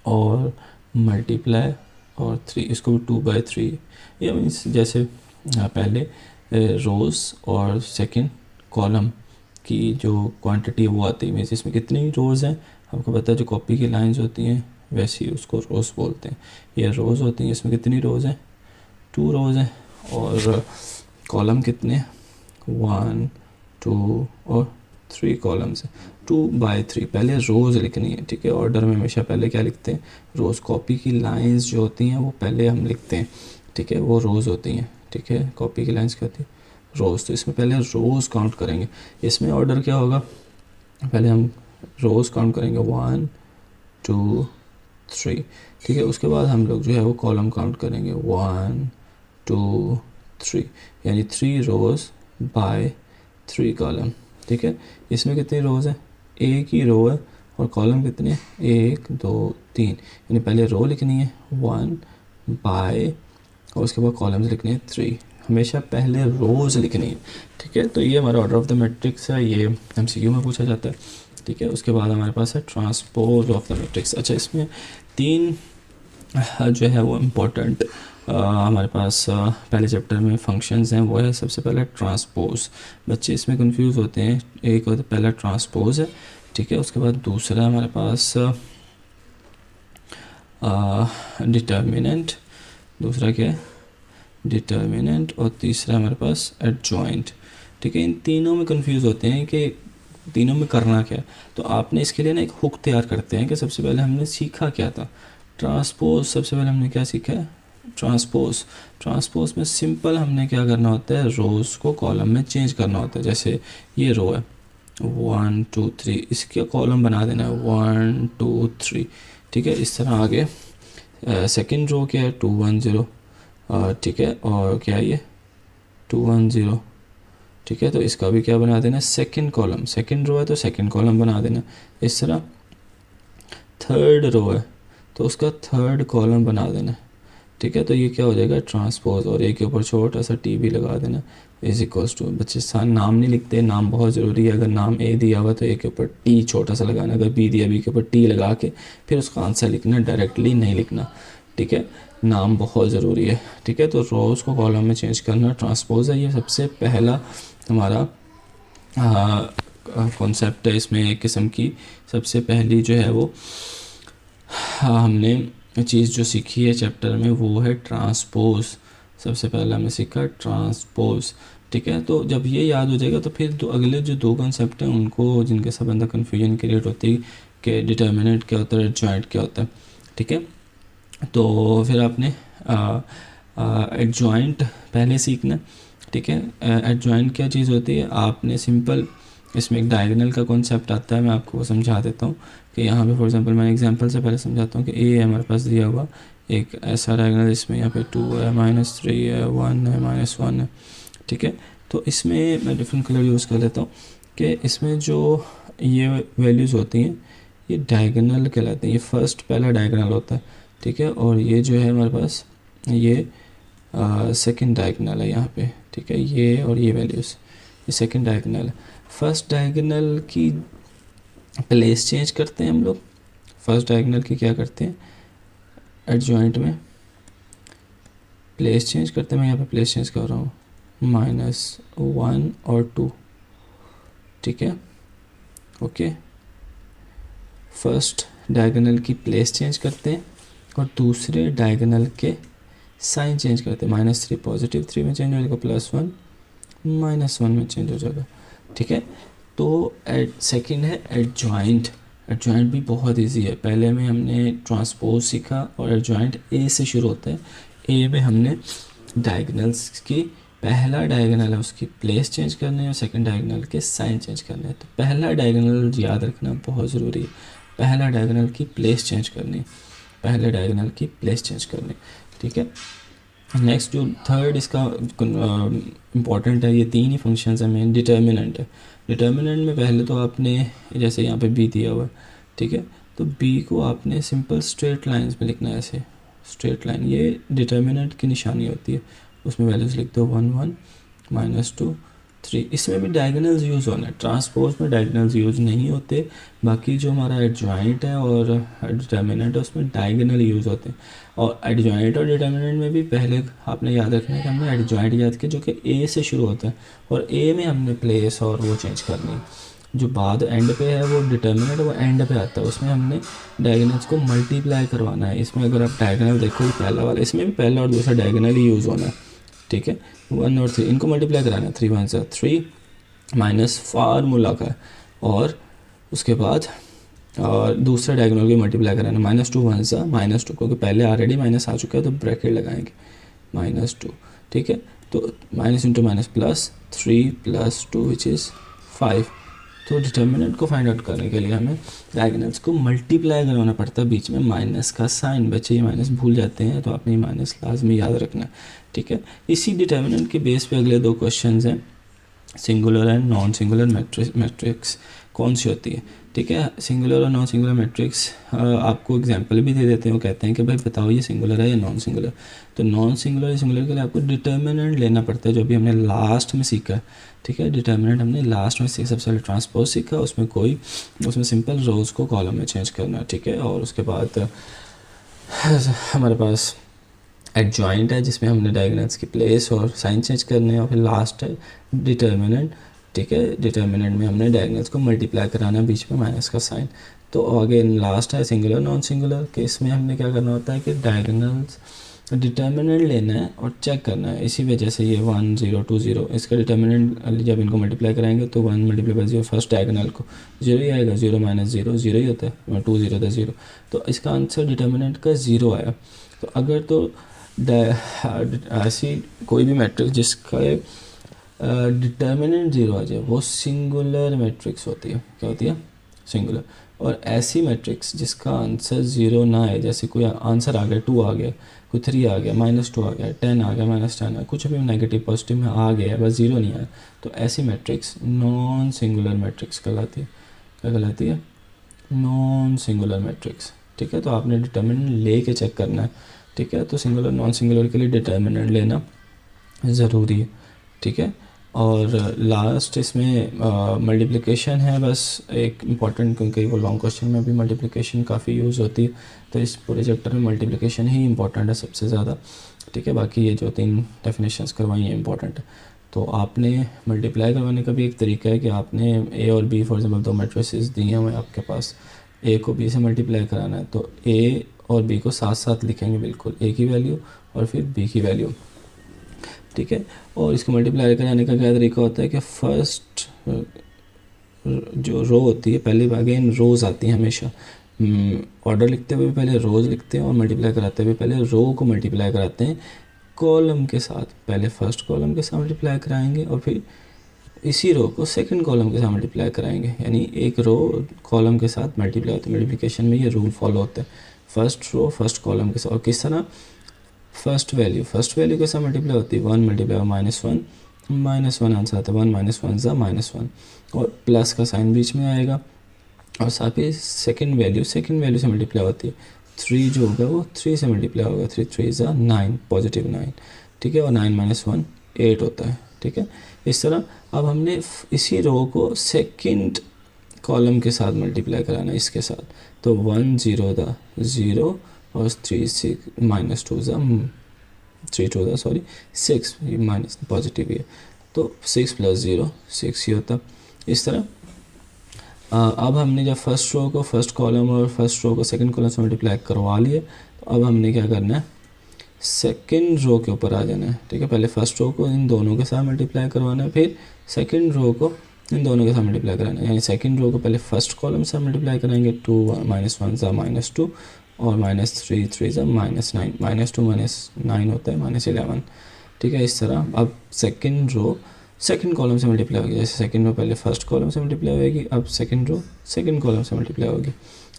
और मल्टीप्लाई और 3, इसको भी 2/3, या मीन्स जैसे पहले रोज़ और सेकंड कॉलम की जो क्वांटिटी वो आती है, मीन्स इसमें कितनी रोज़ हैं आपको पता है, जो कॉपी की लाइंस होती हैं वैसी उसको रोज़ बोलते हैं, ये रोज़ होती हैं, इसमें कितनी रोज़ हैं, 2 रोज़ हैं, और कॉलम कितने, 1, 2 और 3 कॉलम्स हैं, 2/3। पहले रोज़ लिखनी है। ठीक है, ऑर्डर में हमेशा पहले क्या लिखते हैं, रोज़। कॉपी की लाइंस जो होती हैं वो पहले हम लिखते हैं। ठीक है, वो रोज़ होती हैं। ठीक है, कॉपी की लाइंस क्या होती है, रोज़। तो इसमें पहले रोज़ काउंट करेंगे। इसमें ऑर्डर क्या होगा, पहले हम रोज़ काउंट करेंगे 1, 2, 3। ठीक है, उसके बाद हम लोग जो है वो कॉलम काउंट करेंगे 1, 2, 3, यानी 3 रोज़ बाय 3 कॉलम। ठीक है, इसमें कितनी रोज़ है, एक ही रो है, और कॉलम कितने हैं, 1, 2, 3, यानी पहले रो लिखनी है 1 बाय, और उसके बाद कॉलम्स लिखने हैं 3। हमेशा पहले रोज़ लिखनी है। ठीक है, तो ये हमारा ऑर्डर ऑफ द मैट्रिक्स है, ये MCQ में पूछा जाता है। ठीक है, उसके बाद हमारे पास है ट्रांसपोज ऑफ द मैट्रिक्स। अच्छा, इसमें 3 जो है वो इम्पोर्टेंट हमारे पास पहले चैप्टर में फंक्शंस हैं, वो है सबसे पहले ट्रांसपोज। बच्चे इसमें कंफ्यूज होते हैं, एक होता पहला ट्रांसपोज है। ठीक है, उसके बाद दूसरा हमारे पास डिटर्मिनेंट, दूसरा क्या है डिटर्मिनेंट, और तीसरा हमारे पास एडजॉइंट। ठीक है, इन तीनों में कंफ्यूज होते हैं कि तीनों में करना क्या है। तो आपने इसके लिए ना एक हुक तैयार करते हैं कि सबसे पहले हमने सीखा क्या था, ट्रांसपोज। सबसे पहले हमने क्या सीखा है, ट्रांसपोज। ट्रांसपोज में सिंपल हमने क्या करना होता है, रोज़ को कॉलम में चेंज करना होता है। जैसे ये रो है 1 2 3, इसका कॉलम बना देना है 1 2 3, ठीक है। इस तरह आगे सेकंड रो क्या है 2 1 0, ठीक है, और क्या है ये 2 1 0, ठीक है। तो इसका भी क्या बना देना, सेकंड कॉलम, सेकंड रो है तो सेकंड कॉलम बना देना। इस तरह थर्ड रो है तो उसका थर्ड कॉलम बना देना, ठीक है। तो ये क्या हो जाएगा, ट्रांसपोज, और एक के ऊपर छोटा सा टी भी लगा देना इज इक्वल्स टू। बच्चे नाम नहीं लिखते, नाम बहुत ज़रूरी है। अगर नाम ए दिया हुआ तो ए के ऊपर टी छोटा सा लगाना, अगर बी दिया बी के ऊपर टी लगा के फिर उसका आंसर लिखना, डायरेक्टली नहीं लिखना, ठीक है। नाम बहुत ज़रूरी है, ठीक है। तो रोज़ को कॉलम में चेंज करना ट्रांसपोज है। ये सबसे पहला हमारा कॉन्सेप्ट है। इसमें एक किस्म की सबसे पहली जो है वो हमने चीज़ जो सीखी है चैप्टर में वो है ट्रांसपोज। सबसे पहले हमने सीखा ट्रांसपोज, ठीक है। तो जब ये याद हो जाएगा तो फिर अगले जो दो कॉन्सेप्ट हैं उनको, जिनके सब अंदर कन्फ्यूजन क्रिएट होती है कि डिटर्मिनेंट क्या होता है, एडजॉइंट क्या होता है, ठीक है। तो फिर आपने एडजॉइंट पहले सीखना, ठीक है। एडजॉइंट क्या चीज़ होती है, आपने सिंपल इसमें एक डायगोनल का कॉन्सेप्ट आता है, मैं आपको समझा देता हूँ कि यहाँ पे फॉर एग्जांपल मैं एग्जांपल से पहले समझाता हूँ कि ए है हमारे पास दिया हुआ एक ऐसा डायगोनल, इसमें यहाँ पे 2 है, -3 है, 1 है, -1 है, ठीक है। तो इसमें मैं डिफरेंट कलर यूज़ कर लेता हूँ कि इसमें जो ये वैल्यूज़ होती हैं ये डायगोनल कहलाते हैं। ये फर्स्ट पहला डायगोनल होता है, ठीक है। और ये जो है हमारे पास ये सेकंड डायगोनल है यहाँ पे, ठीक है। ये और ये वैल्यूज़ ये सेकंड डायगोनल है। फर्स्ट डायगोनल की प्लेस चेंज करते हैं हम लोग। फर्स्ट डायगोनल की क्या करते हैं, एडजॉइंट में प्लेस चेंज करते हैं। मैं यहाँ पे प्लेस चेंज कर रहा हूँ -1 और 2, ठीक है, ओके। फर्स्ट डायगोनल की प्लेस चेंज करते हैं और दूसरे डायगोनल के साइन चेंज करते हैं। -3 +3 में चेंज हो जाएगा, +1 -1 में चेंज हो जाएगा, ठीक है। तो सेकंड है एडजॉइंट। एडजॉइंट भी बहुत इजी है। पहले में हमने ट्रांसपोज सीखा और एडजॉइंट ए से शुरू होता है। ए में हमने डायगोनल्स की, पहला डायगोनल है उसकी प्लेस चेंज करनी है और सेकंड डायगोनल के साइन चेंज करने हैं। तो पहला डायगोनल याद रखना बहुत ज़रूरी है, पहला डायगोनल की प्लेस चेंज करनी, पहले डायगोनल की प्लेस चेंज करनी, ठीक है। नेक्स्ट जो थर्ड इसका इम्पॉर्टेंट है, ये तीन ही फंक्शंस हैं मेन। डिटर्मिनेंट है। डिटर्मिनेंट में पहले तो आपने जैसे यहाँ पे बी दिया हुआ है, ठीक है, तो बी को आपने सिंपल स्ट्रेट लाइंस में लिखना है, ऐसे स्ट्रेट लाइन। ये डिटर्मिनेंट की निशानी होती है, उसमें वैल्यूज़ लिख दो 1 1 -2 3। इसमें भी डायगोनल्स यूज़ होना है, ट्रांसपोज में डायगोनल्स यूज़ नहीं होते। बाकी जो हमारा एडजॉइंट है और डिटर्मिनेंट है उसमें डायगोनल यूज़ होते हैं। और एडजॉइंट और डिटर्मिनेंट में भी पहले आपने याद रखना है कि हमने एडजॉइंट याद किया जो कि ए से शुरू होता है, और ए में हमने प्लेस और वो चेंज करनी है। जो बाद एंड पे है वो डिटर्मिनेंट, वो एंड पे आता है, उसमें हमने डायगोनल्स को मल्टीप्लाई करवाना है। इसमें अगर आप डायगोनल देखो पहला वाला, इसमें भी पहला और दूसरा डायगोनल ही यूज़ होना है, ठीक है। 1 और 3 इनको मल्टीप्लाई कराना है, 3 1 से 3 माइनस फार्मूला का, और उसके बाद और दूसरा डायगोनल को मल्टीप्लाई कराना, -2 1 सा -2, क्योंकि पहले ऑलरेडी माइनस आ चुका है तो ब्रैकेट लगाएंगे -2, ठीक है। तो minus into minus plus 3 + 2 which is 5। तो डिटर्मिनेंट को फाइंड आउट करने के लिए हमें डायगोनल्स को मल्टीप्लाई करवाना पड़ता है, बीच में माइनस का साइन। बच्चे ये माइनस भूल जाते हैं तो आपने माइनस लाजमी याद रखना है, ठीक है। इसी डिटर्मिनेंट के बेस पे अगले दो क्वेश्चंस हैं, singular and non singular matrix कौन सी होती है, ठीक है। सिंगुलर और नॉन सिंगुलर मैट्रिक्स आपको एग्जांपल भी दे देते हैं। वो कहते हैं कि भाई बताओ ये सिंगुलर है या नॉन सिंगुलर। तो नॉन सिंगुलर या सिंगुलर के लिए आपको डिटर्मिनेंट लेना पड़ता है, जो भी हमने लास्ट में सीखा, ठीक है। डिटर्मिनेंट हमने लास्ट में सीखा, सबसे पहले ट्रांसपोज सीखा, उसमें सिंपल रोज़ को कॉलम में चेंज करना, ठीक है। और उसके बाद हमारे पास एडजॉइंट है जिसमें हमने डायगोनल्स की प्लेस और साइन चेंज करने हैं, और फिर लास्ट है डिटर्मिनेंट, ठीक है। डिटर्मिनेंट में हमने डायगोनल्स को मल्टीप्लाई कराना है, बीच में माइनस का साइन। तो आगे लास्ट है सिंगुलर नॉन सिंगुलर के, इसमें हमने क्या करना होता है कि डायगोनल्स डिटर्मिनेंट लेना है और चेक करना है। इसी वजह से ये 1 0 2 0 इसका डिटर्मिनेंट जब इनको मल्टीप्लाई कराएंगे तो 1 मल्टीप्लाई बाई 0 फर्स्ट डायगोनल को 0 ही आएगा, 0 माइनस 0 0 ही होता है, 2 0 था 0, तो इसका आंसर डिटर्मिनेंट का 0 आया। तो अगर तो ऐसी कोई भी मैट्रिक्स जिसका डिटर्मिनेंट 0 आ जाए वो सिंगुलर मैट्रिक्स होती है। क्या होती है? सिंगुलर। और ऐसी मैट्रिक्स जिसका आंसर 0 ना आए, जैसे कोई आंसर आ गया 2 आ गया, कोई 3 आ गया, -2 आ गया, 10 आ गया, -10 आ गया, कुछ भी नेगेटिव पॉजिटिव में आ गया बस 0 नहीं आया, तो ऐसी मैट्रिक्स नॉन सिंगुलर मैट्रिक्स कहलाती है। क्या कहलाती है? Non singular matrix. ठीक है, तो आपने डिटर्मिनेंट ले के चेक करना है। ठीक है, तो सिंगुलर नॉन सिंगुलर के लिए डिटर्मिनेंट लेना ज़रूरी है। ठीक है, और लास्ट इसमें मल्टीप्लिकेशन है बस एक इम्पॉर्टेंट, क्योंकि वो लॉन्ग क्वेश्चन में भी मल्टीप्लिकेशन काफ़ी यूज़ होती है, तो इस पूरे चैप्टर में मल्टीप्लिकेशन ही इम्पॉर्टेंट है सबसे ज़्यादा। ठीक है, बाकी ये जो 3 डेफिनेशंस करवाई हैं इम्पॉर्टेंट है। तो आपने मल्टीप्लाई करवाने का भी एक तरीका है कि आपने ए और बी फॉर एग्जांपल 2 मैट्रिसेस दिए हुए आपके पास, ए को बी से मल्टीप्लाई कराना है तो ए और बी को साथ साथ लिखेंगे, बिल्कुल ए की वैल्यू और फिर बी की वैल्यू। ठीक है, और इसको मल्टीप्लाई कराने का क्या तरीका होता है कि फर्स्ट जो रो होती है, पहले अगेन रोज़ आती हैं हमेशा, ऑर्डर लिखते हुए पहले रोज़ लिखते हैं और मल्टीप्लाई कराते हुए पहले रो को मल्टीप्लाई कराते हैं कॉलम के साथ। पहले फर्स्ट कॉलम के साथ मल्टीप्लाई कराएंगे और फिर इसी रो को सेकंड कॉलम के साथ मल्टीप्लाई कराएंगे, यानी एक रो कॉलम के साथ मल्टीप्लाई होती है। मल्टीप्लिकेशन में ये रूल फॉलो होता है, फर्स्ट रो फर्स्ट कॉलम के साथ। और किस तरह? फर्स्ट वैल्यू के साथ मल्टीप्लाई होती है, 1 मल्टीप्लाई -1 आंसर आता है, 1 - 1 = -1, और प्लस का साइन बीच में आएगा। और साथ ही सेकंड वैल्यू से मल्टीप्लाई होती है, 3 जो होगा वो 3 से मल्टीप्लाई होगा, 3 3 = 9 पॉजिटिव 9। ठीक है, और 9 - 1 8 होता है। ठीक है, इस तरह अब हमने इसी रो को सेकंड कॉलम के साथ मल्टीप्लाई कराना है इसके साथ, तो 1 0 था 0 और 3 6 -2 3 2 सॉरी 6, माइनस पॉजिटिव है तो 6 + 0 6 ही होता। इस तरह अब हमने जब फर्स्ट रो को फर्स्ट कॉलम और फर्स्ट रो को सेकंड कॉलम से मल्टीप्लाई करवा लिए, तो अब हमने क्या करना है, सेकंड रो के ऊपर आ जाना है। ठीक है, पहले फर्स्ट रो को इन दोनों के साथ मल्टीप्लाई करवाना है, फिर सेकंड रो को इन दोनों के साथ मल्टीप्लाई कराना है, यानी सेकंड रो को पहले फर्स्ट कॉलम से मल्टीप्लाई कराएंगे, 2 - 1 = -2 और -3 3 = -9, -2 - 9 होता है -11। ठीक है, इस तरह अब सेकंड रो सेकंड कॉलम से मल्टीप्लाई होगी, जैसे सेकंड रो पहले फर्स्ट कॉलम से मल्टीप्लाई होगी, अब सेकंड रो सेकंड कॉलम से मल्टीप्लाई होगी।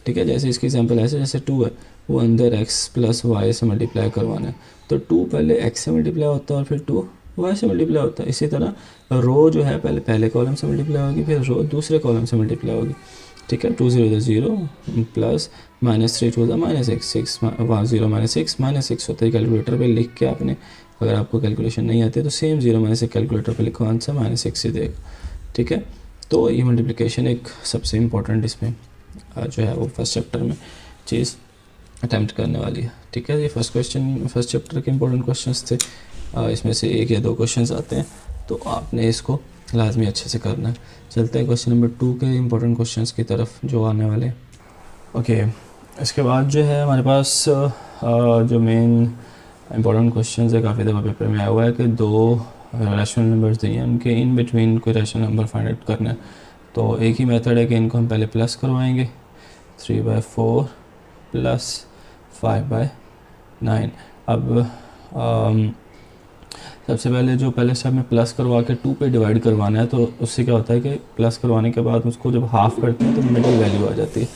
ठीक है, जैसे इसकी एग्जांपल ऐसे, जैसे 2 है वो अंदर x + y से मल्टीप्लाई करवाना है, तो 2 पहले x से मल्टीप्लाई होता है और फिर 2 y से मल्टीप्लाई होता है। इसी तरह रो जो है पहले कॉलम से मल्टीप्लाई होगी, फिर रो दूसरे कॉलम से मल्टीप्लाई होगी। ठीक है, 2 0 0 प्लस -3 2 -6 6 0 -6 -6 होता है। कैलकुलेटर पे लिख के आपने, अगर आपको कैलकुलेशन नहीं आती है तो सेम 0 से कैलकुलेटर पे लिखो, आंसर -6 ही देगा। ठीक है, तो ये मल्टीप्लिकेशन एक सबसे इम्पोर्टेंट इसमें जो है वो फर्स्ट चैप्टर में चीज़ अटैम्प्ट करने वाली है। ठीक है, ये फर्स्ट चैप्टर के इंपॉर्टेंट क्वेश्चंस थे, इसमें से 1 या 2 क्वेश्चंस आते हैं, तो आपने इसको लाजमी अच्छे से करना है। चलते हैं क्वेश्चन नंबर 2 के इंपॉर्टेंट क्वेश्चंस की तरफ जो आने वाले हैं। ओके, इसके बाद जो है हमारे पास जो मेन इंपॉर्टेंट क्वेश्चंस है, काफ़ी दफ़ा पेपर में आया हुआ है कि 2 रैशनल नंबर्स दिए हैं, उनके इन बिटवीन कोई रैशनल नंबर फाइंड आउट करना है। तो एक ही मेथड है कि इनको हम पहले प्लस करवाएंगे, 3/4 + 5/9। अब सबसे पहले जो पहले स्टेप में प्लस करवा के 2 पे डिवाइड करवाना है, तो उससे क्या होता है कि प्लस करवाने के बाद उसको जब हाफ़ करते हैं तो मिडिल वैल्यू आ जाती है।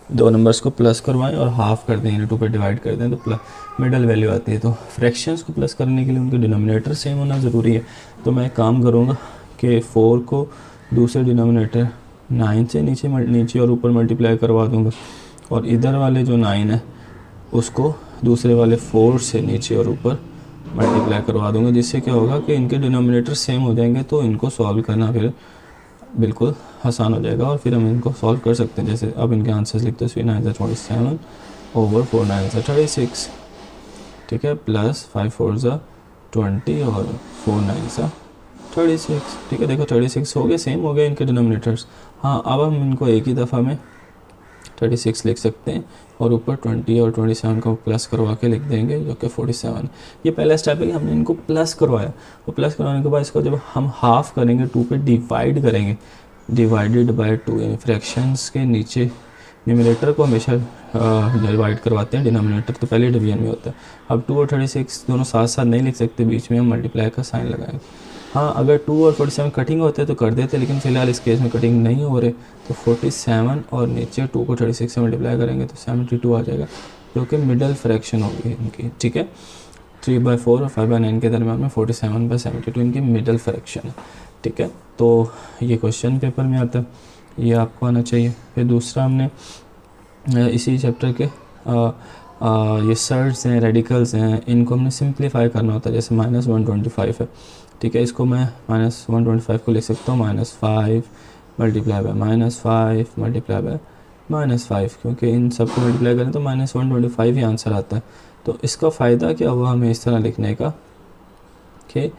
2 नंबर्स को प्लस करवाएं और हाफ़ कर दें, यानी 2 पे डिवाइड कर दें तो मिडिल वैल्यू आती है। तो फ्रैक्शंस को प्लस करने के लिए उनके डिनोमिनेटर सेम होना ज़रूरी है। तो मैं काम करूँगा कि 4 को दूसरे डिनोमिनेटर 9 से नीचे और ऊपर मल्टीप्लाई करवा दूँगा, और इधर वाले जो 9 है उसको दूसरे वाले 4 से नीचे और ऊपर मल्टीप्लाई करवा दूँगा, जिससे क्या होगा कि इनके डिनोमिनेटर सेम हो जाएंगे, तो इनको सॉल्व करना फिर बिल्कुल आसान हो जाएगा और फिर हम इनको सॉल्व कर सकते हैं। जैसे अब इनके आंसर्स लिखते हैं, 3 9 = 27 / 4 9 = 36। ठीक है, प्लस 5 4 = 20 और 4 9 = 36। ठीक है, देखो 36 हो गए, सेम हो गए इनके डिनोमिनेटर्स। हाँ, अब हम इनको एक ही दफ़ा में 36 लिख सकते हैं और ऊपर 20 और 27 को प्लस करवा के लिख देंगे जो कि 47। ये पहला स्टेप है कि हमने इनको प्लस करवाया, और प्लस करवाने के बाद इसको जब हम हाफ करेंगे 2 पे डिवाइड करेंगे, डिवाइडेड बाय 2, यानी फ्रैक्शंस के नीचे न्यूमरेटर को हमेशा डिवाइड करवाते हैं, डिनोमिनेटर तो पहले डिवीजन में होता है। अब 2 और 36 दोनों साथ साथ नहीं लिख सकते, बीच में हम मल्टीप्लाई का साइन लगाएंगे। हाँ, अगर 2 और 47 कटिंग होते तो कर देते, लेकिन फ़िलहाल इस केस में कटिंग नहीं हो रहे, तो 47 और नीचे 2 को 36 से मल्टीप्लाई करेंगे तो 72 आ जाएगा, जो कि मिडल फ्रैक्शन होगी इनकी, ठीक है। 3/4 और 5/9 के दरम्यान में 47/72 इनकी मिडल फ्रैक्शन है, ठीक है। तो ये क्वेश्चन पेपर में आता है, ये आपको आना चाहिए। फिर दूसरा हमने इसी चैप्टर के ये सर्ड्स हैं, रेडिकल्स हैं, इनको हमने सिंप्लीफाई करना होता है। जैसे -125 है, ठीक है, इसको मैं -125 को लिख सकता हूँ -5 मल्टीप्लाई बाय -5 मल्टीप्लाई बाय -5, क्योंकि इन सब को मल्टीप्लाई करें तो -125 ही आंसर आता है। तो इसका फ़ायदा क्या हुआ हमें इस तरह लिखने का कि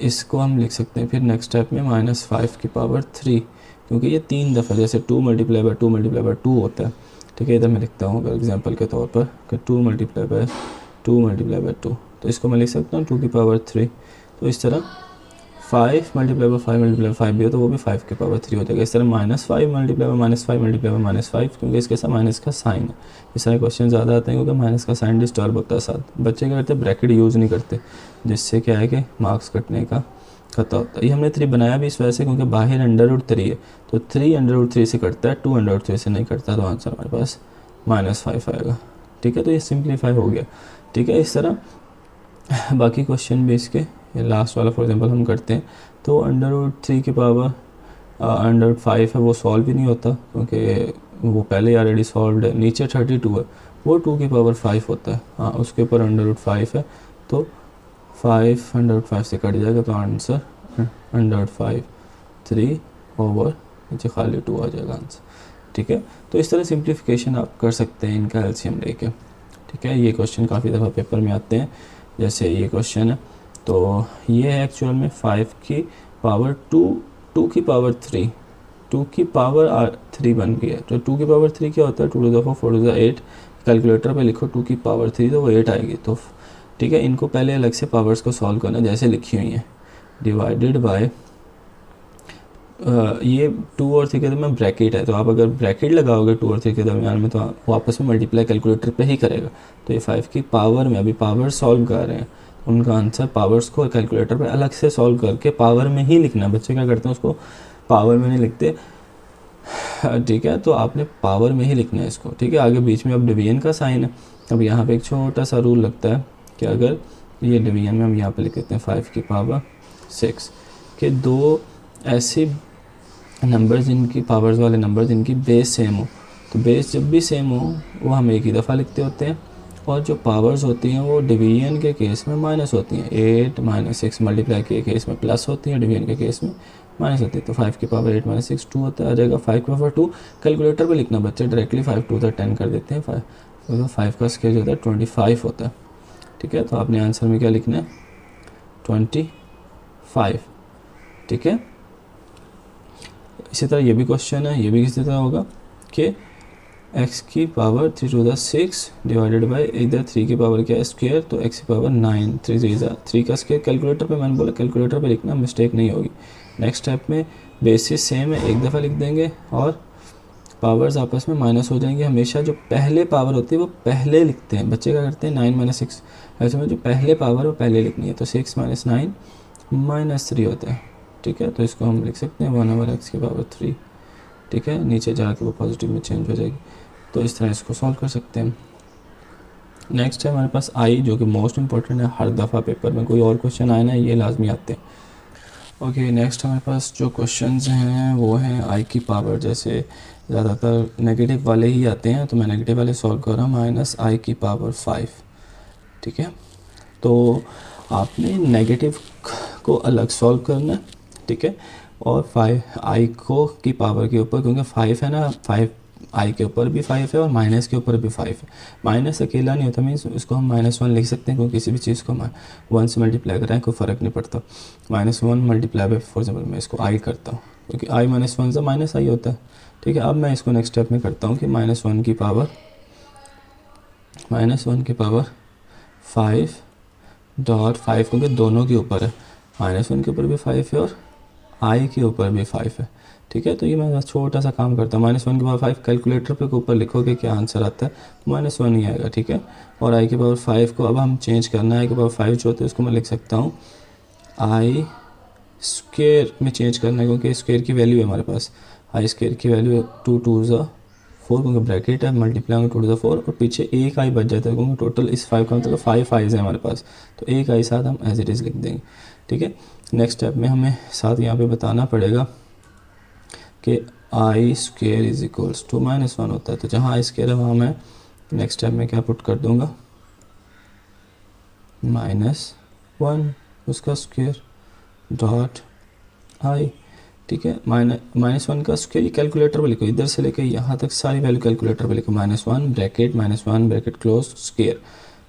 इसको हम लिख सकते हैं फिर नेक्स्ट स्टेप में -5⁵, क्योंकि ये 3 दफ़ा, जैसे 2 मल्टीप्लाई बाय 2 मल्टीप्लाई बाय 2 होता है, ठीक है। इधर मैं लिखता हूँ एग्जांपल के तौर पर कि 2 मल्टीप्लाई बाय 2 मल्टीप्लाई बाय 2, तो इसको मैं लिख सकता हूँ 2⁵। तो इस तरह 5 मल्टीप्लाई बाय 5 मल्टीप्लाई बाय 5 भी हो तो वो भी 5⁵ हो जाएगा। इस तरह -5 मल्टीप्लाई बाय -5 मल्टीप्लाई बाय -5, क्योंकि इसके साथ माइनस का साइन है। इस तरह क्वेश्चन ज़्यादा आते हैं क्योंकि माइनस का साइन डिस्टर्ब होता है साथ। बच्चे क्या करते हैं, ब्रैकेट यूज़ नहीं करते, जिससे क्या है कि मार्क्स कटने का खतरा होता है। ये हमने 3 बनाया भी इस वजह से क्योंकि बाहर √3 है, तो 3 √3 से कटता है, 2 √3 से नहीं कटता, तो आंसर हमारे पास -5 आएगा, ठीक है। तो ये सिंप्लीफाई हो गया, ठीक है। इस तरह बाकी क्वेश्चन भी इसके, लास्ट वाला फॉर एग्जांपल हम करते हैं तो √3 की पावर √5 है, वो सॉल्व भी नहीं होता क्योंकि वो पहले ऑलरेडी सॉल्व है। नीचे 32 है, वो 2⁵ होता है, हाँ उसके ऊपर √5 है, तो 5 √5 से कट जाएगा, तो आंसर √5 3 ओवर नीचे खाली 2 आ जाएगा आंसर, ठीक है। तो इस तरह सिंप्लीफिकेशन आप कर सकते हैं इनका एलसीएम लेके, ठीक है। ये क्वेश्चन काफ़ी दफ़ा पेपर में आते हैं, जैसे ये क्वेश्चन है, तो ये है एक्चुअल में 5 की पावर 2 की पावर 3, 2 की पावर 3 बन गई है। तो 2 की पावर 3 क्या होता है, 2 to the 4 4 to the 8, calculator पे लिखो 2 की पावर 3 तो वो 8 आएगी। तो ठीक है, इनको पहले अलग से पावर्स को सॉल्व करना जैसे लिखी हुई हैं, डिवाइडेड बाय ये 2 और 3 के दरमियान ब्रैकेट है, तो आप अगर ब्रैकेट लगाओगे 2 और 3 के दरमियान में तो वो आपस में मल्टीप्लाई कैलकुलेटर पे ही करेगा। तो ये 5 की पावर में अभी पावर सॉल्व कर रहे हैं, उनका आंसर पावर्स को कैलकुलेटर पे अलग से सॉल्व करके पावर में ही लिखना। बच्चे क्या करते हैं, उसको पावर में नहीं लिखते, ठीक है। तो आपने पावर में ही लिखना है इसको, ठीक है। आगे बीच में अब डिवीजन का साइन है। अब यहाँ पे एक छोटा सा रूल लगता है कि अगर ये डिवीजन में हम यहाँ पे लिख देते हैं 5 की पावर 6 के दो ऐसे नंबर्स जिनकी पावर्स वाले नंबर जिनकी बेस सेम हो, तो बेस जब भी सेम हो वो हम एक ही दफ़ा लिखते होते हैं, और जो पावर्स होती हैं वो डिवीजन के केस में माइनस होती हैं। 8 - 6 मल्टीप्लाई के केस में प्लस होती हैं, डिवीजन के केस में माइनस होती है। तो 5 की पावर 8 - 6 2 होता है, आ जाएगा 5 की पावर 2। कैलकुलेटर पे लिखना बच्चे डायरेक्टली 5 2 10 कर देते हैं। 5 का स्केल होता है 25 होता है, ठीक है। तो आपने आंसर में क्या लिखना है, 25, ठीक है। इसी तरह ये भी क्वेश्चन है, ये भी किसी तरह होगा कि x की power 3 to the 6 divided by इधर 3 की पावर क्या है स्क्वायर, तो x की पावर 9 3 का स्क्वायर। कैलकुलेटर पे मैंने बोला कैलकुलेटर पे लिखना, मिस्टेक नहीं होगी। नेक्स्ट स्टेप में बेसिस सेम है, एक दफ़ा लिख देंगे और पावर्स आपस में माइनस हो जाएंगे। हमेशा जो पहले पावर होती है वो पहले लिखते हैं। बच्चे क्या करते हैं 9 - 6, ऐसे में जो पहले पावर वो पहले लिखनी है, तो 6 - 9 - 3 होता है, ठीक है। तो इसको हम लिख सकते हैं 1/x की पावर 3, ठीक है। नीचे जाके वो पॉजिटिव में चेंज हो जाएगी, तो इस तरह इसको सॉल्व कर सकते हैं। नेक्स्ट है हमारे पास आई, जो कि मोस्ट इंपॉर्टेंट है। हर दफ़ा पेपर में कोई और क्वेश्चन आए ना, ये लाजमी आते हैं। ओके, नेक्स्ट हमारे पास जो क्वेश्चंस हैं वो हैं आई की पावर। जैसे ज़्यादातर नेगेटिव वाले ही आते हैं, तो मैं नेगेटिव वाले सॉल्व कर रहा हूँ -i की पावर 5, ठीक है। तो आपने नेगेटिव को अलग सॉल्व करना है, ठीक है, और 5i को की पावर के ऊपर, क्योंकि 5 है ना, 5i के ऊपर भी 5 है और माइनस के ऊपर भी 5 है। माइनस अकेला नहीं होता, मीन्स इसको हम -1 लिख सकते हैं, क्योंकि किसी भी चीज़ को 1 से मल्टीप्लाई कराएं कोई फ़र्क नहीं पड़ता। -1 मल्टीप्लाई बाय, फॉर एग्जाम्पल मैं इसको i करता हूँ, क्योंकि i माइनस वन से माइनस आई होता है, ठीक है। अब मैं इसको नेक्स्ट स्टेप में करता हूँ कि -1 की पावर 5 क्योंकि दोनों के ऊपर है, -1 के ऊपर भी 5 है और i के ऊपर भी 5 है, ठीक है। तो ये मैं छोटा सा काम करता हूँ, -1 के पावर 5 कैलकुलेटर पे के ऊपर लिखोगे क्या आंसर आता है, -1 ही आएगा, ठीक है। और i के पावर 5 को अब हम चेंज करना है, i के पावर 5 जो होता है उसको मैं लिख सकता हूँ i स्क्वेयर में चेंज करना है, क्योंकि स्क्वेयर की वैल्यू है हमारे पास, i स्क्वेयर की वैल्यू 2 2 ज़ा 4 क्योंकि ब्रैकेट है, मल्टीप्लाई होंगे 2 टू द 4 और पीछे एक i बच जाता है क्योंकि टोटल इस 5 का मतलब 5 आइज़ है हमारे पास, तो एक i साथ हम एज इट इज़ लिख देंगे, ठीक है। नेक्स्ट स्टेप में हमें साथ यहाँ पे बताना पड़ेगा कि i square is equals to -1 होता है, तो जहाँ i स्क्वेयर है वहाँ मैं नेक्स्ट स्टेप में क्या पुट कर दूँगा, -1 उसका स्क्वेयर डॉट i, ठीक है। -1 का स्क्वेयर कैलकुलेटर पे लिखो, इधर से लेकर यहाँ तक सारी वैल्यू कैलकुलेटर पे लिखो, -1 ब्रैकेट क्लोज स्क्वेयर,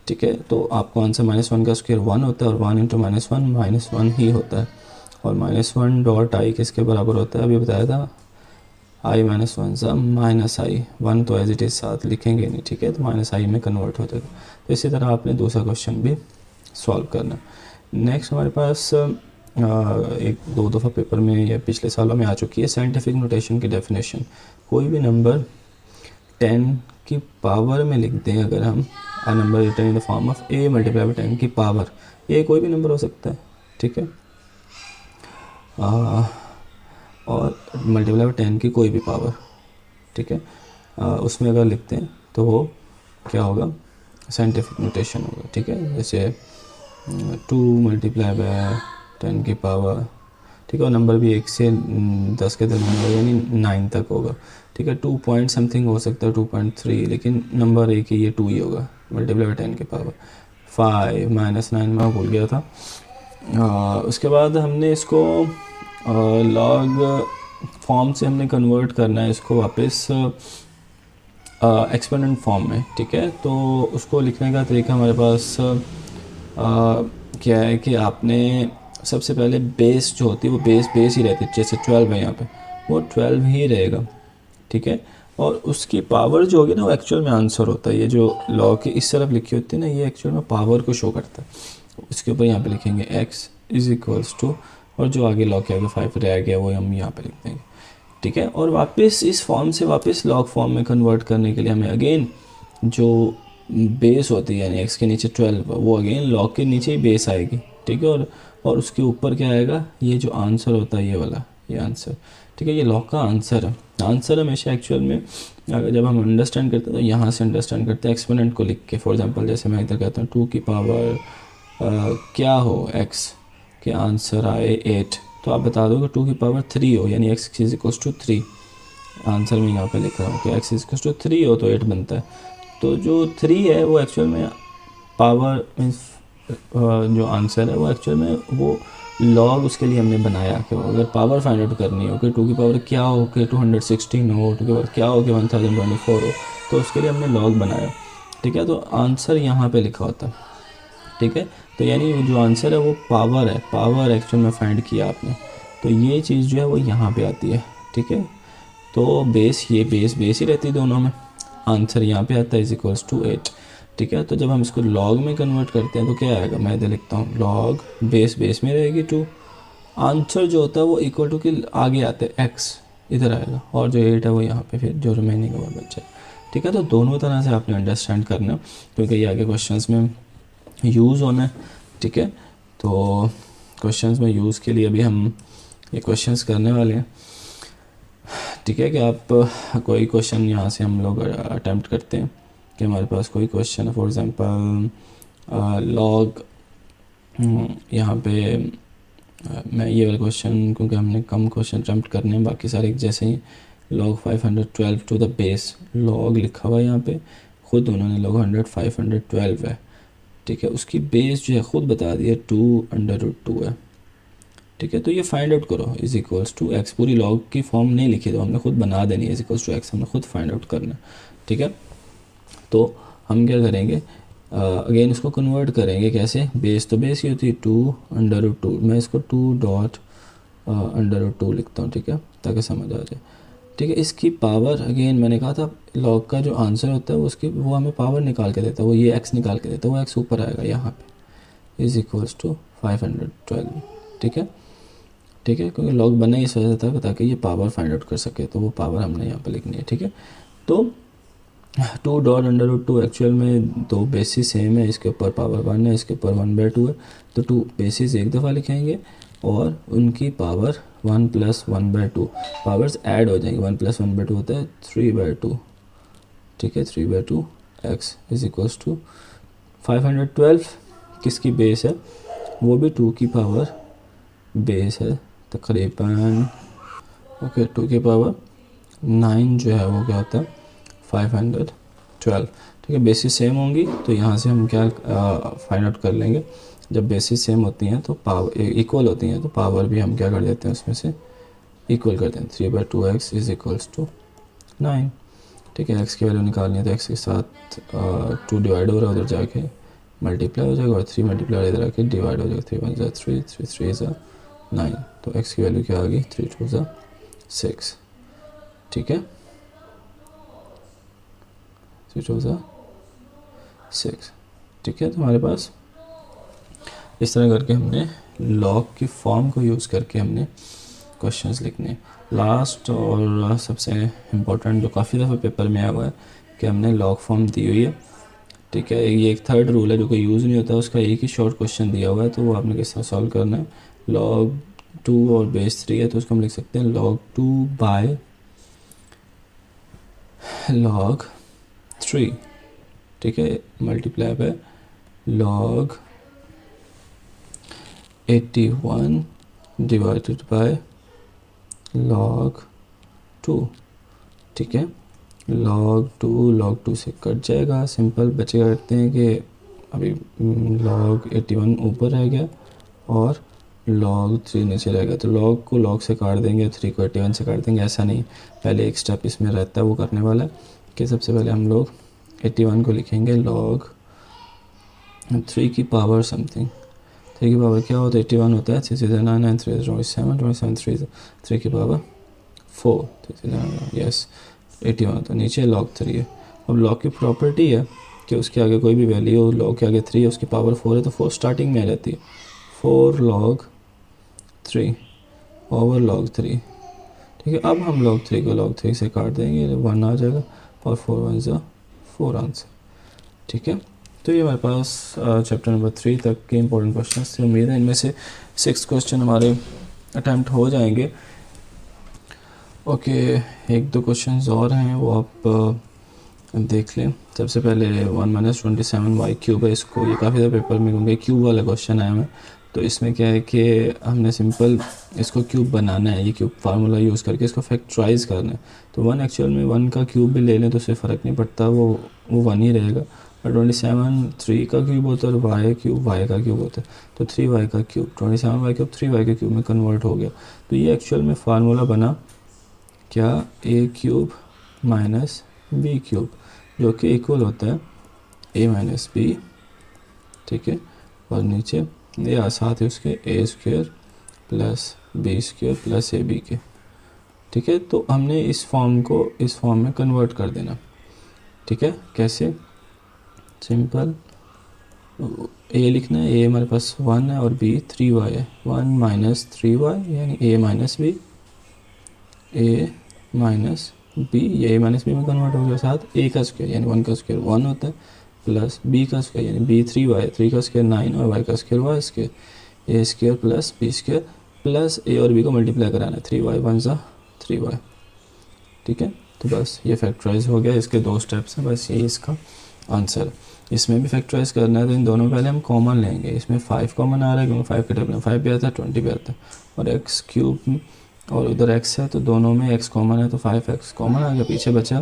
ठीक है। तो आपको आंसर -1 का स्क्वेयर 1 होता है और 1 इंटू -1 ही होता है, और -1 डॉट i किसके बराबर होता है, अभी बताया था i -1 सा -i, 1 तो एज इट इज़ साथ लिखेंगे नहीं, ठीक है, तो -i में कन्वर्ट हो जाएगा। तो इसी तरह आपने दूसरा क्वेश्चन भी सॉल्व करना। नेक्स्ट हमारे पास एक दो दफ़ा पेपर में या पिछले सालों में आ चुकी है साइंटिफिक नोटेशन की डेफिनेशन। कोई भी नंबर 10 की पावर में लिख दें अगर हम, a number written in the form of a multiply by 10 की पावर, ये कोई भी नंबर हो सकता है, ठीक है, और मल्टीप्लाई बाई 10 की कोई भी पावर, ठीक है, उसमें अगर लिखते हैं तो वो क्या होगा, साइंटिफिक नोटेशन होगा, ठीक है। जैसे 2 मल्टीप्लाई बाई 10 की पावर, ठीक है, और नंबर भी 1 से 10 के दरमियान होगा, यानी 9 तक होगा, ठीक है। 2 पॉइंट समथिंग हो सकता है, 2.3, लेकिन नंबर एक ही, ये 2 ही होगा, मल्टीप्लाई बाई 10 की पावर 5 -9 मैं भूल गया था। उसके बाद हमने इसको लॉग फॉर्म से हमने कन्वर्ट करना है इसको वापस एक्सपोनेंट फॉर्म में, ठीक है। तो उसको लिखने का तरीका हमारे पास क्या है कि आपने सबसे पहले बेस जो होती है वो बेस ही रहती है, जैसे 12 है यहाँ पे, वो 12 ही रहेगा, ठीक है। और उसकी पावर जो होगी ना वो एक्चुअल में आंसर होता है, ये जो लॉग की इस तरफ लिखी होती है ना, ये एक्चुअल में पावर को शो करता है। उसके ऊपर यहाँ पे लिखेंगे x इज इक्वल्स टू, और जो आगे लॉग के आगे 5 रह गया वो हम यहाँ पे लिख देंगे, ठीक है। और वापस इस फॉर्म से वापस लॉग फॉर्म में कन्वर्ट करने के लिए हमें अगेन जो बेस होती है यानी x के नीचे 12, वो अगेन लॉग के नीचे ही बेस आएगी, ठीक है। और उसके ऊपर क्या आएगा, ये जो आंसर होता है ये वाला, ये आंसर, ठीक है, ये लॉग का आंसर है। आंसर हमेशा एक्चुअल में अगर जब हम अंडरस्टैंड करते हैं तो यहाँ से अंडरस्टैंड करते हैं एक्सपोनेंट को लिख के। फॉर एग्जांपल जैसे मैं इधर कहता हूँ 2 की पावर क्या हो x के आंसर आए 8, तो आप बता दो कि 2 की पावर 3 हो, यानी x is equals to 3, answer मैं यहाँ पे लिख रहा हूँ कि x इज इक्वल्स टू 3 हो तो 8 बनता है। तो जो 3 है वो एक्चुअल में पावर मीन्स जो आंसर है वो एक्चुअल में वो लॉग उसके लिए हमने बनाया कि अगर पावर फाइंड आउट करनी हो कि 2 की पावर क्या हो कि 216 हो, 2 की पावर क्या हो कि 1024 हो, तो उसके लिए हमने लॉग बनाया, ठीक है। तो आंसर यहाँ पे लिखा होता है, ठीक है। तो यानी जो आंसर है वो पावर है, पावर एक्चुअल में फाइंड किया आपने, तो ये चीज़ जो है वो यहाँ पे आती है, ठीक है। तो बेस ये बेस ही रहती है दोनों में, आंसर यहाँ पे आता है इज इक्वल्स टू 8, ठीक है। तो जब हम इसको लॉग में कन्वर्ट करते हैं तो क्या आएगा, मैं इधर लिखता हूँ लॉग बेस में रहेगी 2, आंसर जो होता है वो इक्वल टू के आगे आते हैं x इधर आएगा, और जो 8 है वो यहाँ पे फिर जो रिमेनिंग और बचा है, ठीक है। तो दोनों तरह से आपने अंडरस्टैंड करना क्योंकि ये आगे क्वेश्चंस में यूज़ होना है, ठीक है। तो क्वेश्चंस में यूज़ के लिए अभी हम ये क्वेश्चंस करने वाले हैं, ठीक है। कि आप कोई क्वेश्चन यहाँ से हम लोग अटैम्प्ट करते हैं कि हमारे पास कोई क्वेश्चन है, फॉर एग्जांपल लॉग, यहाँ पे मैं ये वाला क्वेश्चन क्योंकि हमने कम क्वेश्चन अटैम्प्ट करने हैं, बाकी सारे जैसे ही log 512 to the base, log लिखा हुआ है यहाँ पे, ख़ुद उन्होंने लॉग 512 है, ठीक है। उसकी बेस जो है ख़ुद बता दिया 2√2 है, ठीक है। तो ये फाइंड आउट करो इज इक्वल्स टू x, पूरी लॉग की फॉर्म नहीं लिखी तो हमने खुद बना देनी है, इज इक्वल्स टू x हमने खुद फाइंड आउट करना, ठीक है। तो हम क्या करेंगे, अगेन इसको कन्वर्ट करेंगे कैसे, बेस तो बेस ही होती है 2√2, मैं इसको 2 डॉट √2 लिखता हूँ, ठीक है, ताकि समझ आ जाए। ठीक है, इसकी पावर अगेन मैंने कहा था लॉग का जो आंसर होता है वो हमें पावर निकाल के देता है, वो ये x निकाल के देता है, वो x ऊपर आएगा यहाँ पे इज़ इक्वल्स टू 512। ठीक है, ठीक है, क्योंकि लॉग बना इस वजह से था ताकि ये पावर फाइंड आउट कर सके, तो वो पावर हमने यहाँ पे लिखनी है। ठीक है, तो 2 एक्चुअल में दो बेसिस सेम है, इसके ऊपर पावर 1 है, इसके ऊपर 1/2 है, तो 2 बेसिस एक दफ़ा लिखेंगे और उनकी पावर 1 + 1/2 पावर्स ऐड हो जाएंगी। 1 + 1/2 होता है 3/2। ठीक है, 3/2 x इज इक्वल्स टू 512 किसकी बेस है, वो भी 2 की पावर बेस है तकरीबन। ओके, 2 की पावर 9 जो है वो क्या होता है 512। ठीक है, बेसिस सेम होंगी तो यहाँ से हम क्या फाइंड आउट कर लेंगे, जब बेसिस सेम होती हैं तो पावर इक्वल होती हैं तो पावर भी हम क्या कर देते हैं उसमें से इक्वल कर देते हैं। 3/2x is equals to 9। ठीक है, x की वैल्यू निकालनी है तो x के साथ 2 डिवाइड हो रहा है, उधर जाके मल्टीप्लाई हो जाएगा और 3 मल्टीप्लाई इधर आके डिवाइड हो जाएगा। 3 × 1 = 3, 3 × 3 = 9, तो x की वैल्यू क्या आ गई 3 × 2 = 6। ठीक है, 3 × 2 = 6। ठीक है, तो हमारे पास इस तरह करके हमने लॉग की फॉर्म को यूज़ करके हमने क्वेश्चंस लिखने। लास्ट और सबसे इम्पोर्टेंट जो काफ़ी दफ़ा पेपर में आया हुआ है कि हमने लॉग फॉर्म दी हुई है। ठीक है, ये एक थर्ड रूल है जो कोई यूज़ नहीं होता, उसका एक ही शॉर्ट क्वेश्चन दिया हुआ है, तो वो आपने किस तरह सॉल्व करना है। log 2 और बेस 3 है तो उसको हम लिख सकते हैं log 2 बाय log 3। ठीक है, multiply by log 81 divided by log 2। ठीक है, log 2 से कट जाएगा, सिंपल बचेगा। करते हैं कि अभी log 81 ऊपर रह गया और log 3 नीचे रहेगा, तो log को log से काट देंगे, 3 को 81 से काट देंगे। ऐसा नहीं, पहले एक स्टेप इसमें रहता है वो करने वाला है कि सबसे पहले हम लोग 81 को लिखेंगे log 3 की पावर समथिंग। 3 की पावर क्या होता है 81 होता है 3 × 9 9 3 × 27 27 3 की पावर 4 यस 81 होता है, नीचे log 3 है। अब log की प्रॉपर्टी है कि उसके आगे कोई भी वैल्यू log के आगे 3 है, उसकी पावर 4 है, तो 4 स्टार्टिंग में आ जाती है। 4 log 3 ओवर log 3। ठीक है, अब हम log 3 को log 3 से काट देंगे, 1 आ जाएगा और 4 × 1 = 4 आंसर। ठीक है, तो ये हमारे पास चैप्टर नंबर 3 तक के इंपॉर्टेंट क्वेश्चन थे। उम्मीद है इनमें से 6 क्वेश्चन हमारे अटैम्प्ट हो जाएंगे। ओके, 1-2 क्वेश्चंस और हैं वो आप देख लें। सबसे पहले 1 - 27y³ है, इसको ये काफ़ी ज़्यादा पेपर में क्योंकि क्यूब वाला क्वेश्चन आया है, तो इसमें क्या है कि हमने सिंपल इसको क्यूब बनाना है, ये क्यूब फार्मूला यूज़ करके इसको फैक्टराइज करना है। तो 1 एक्चुअल में 1 का क्यूब भी ले लें तो उससे फ़र्क नहीं पड़ता, वो 1 ही रहेगा। और 27 3 का क्यूब होता है और y का क्यूब होता है, तो 3y का क्यूब 27y³ 3y के क्यूब में कन्वर्ट हो गया। तो ये एक्चुअल में फार्मूला बना क्या a³ - b³ जो कि इक्वल होता है a - b। ठीक है, और नीचे या साथ ही उसके a² + b² + ab के। ठीक है, तो हमने इस फॉर्म को इस फॉर्म में कन्वर्ट कर देना। ठीक है, कैसे, सिंपल a लिखना है, a हमारे पास 1 है और b 3y है, 1 - 3y यानी a - b, a - b, ये a - b में कन्वर्ट हो गया। साथ a का स्क्वायर यानी 1 का स्क्वायर 1 होता है, प्लस b का स्क्वायर यानी b 3y, 3 का स्क्वायर 9 और y का square y square, a² + b² plus a और b को मल्टीप्लाई कराना है, 3y 1 = 3y। ठीक है, तो बस ये फैक्टराइज हो गया, इसके 2 स्टेप्स हैं, बस यही इसका आंसर। इसमें भी फैक्टराइज करना है तो इन दोनों पहले हम कॉमन लेंगे। इसमें 5 कॉमन आ रहा है क्योंकि 5 के टेबल में 5 भी आता है 20 भी आता है, और x³ और उधर x है तो दोनों में x कॉमन है, तो 5x कॉमन आ गया, पीछे बचा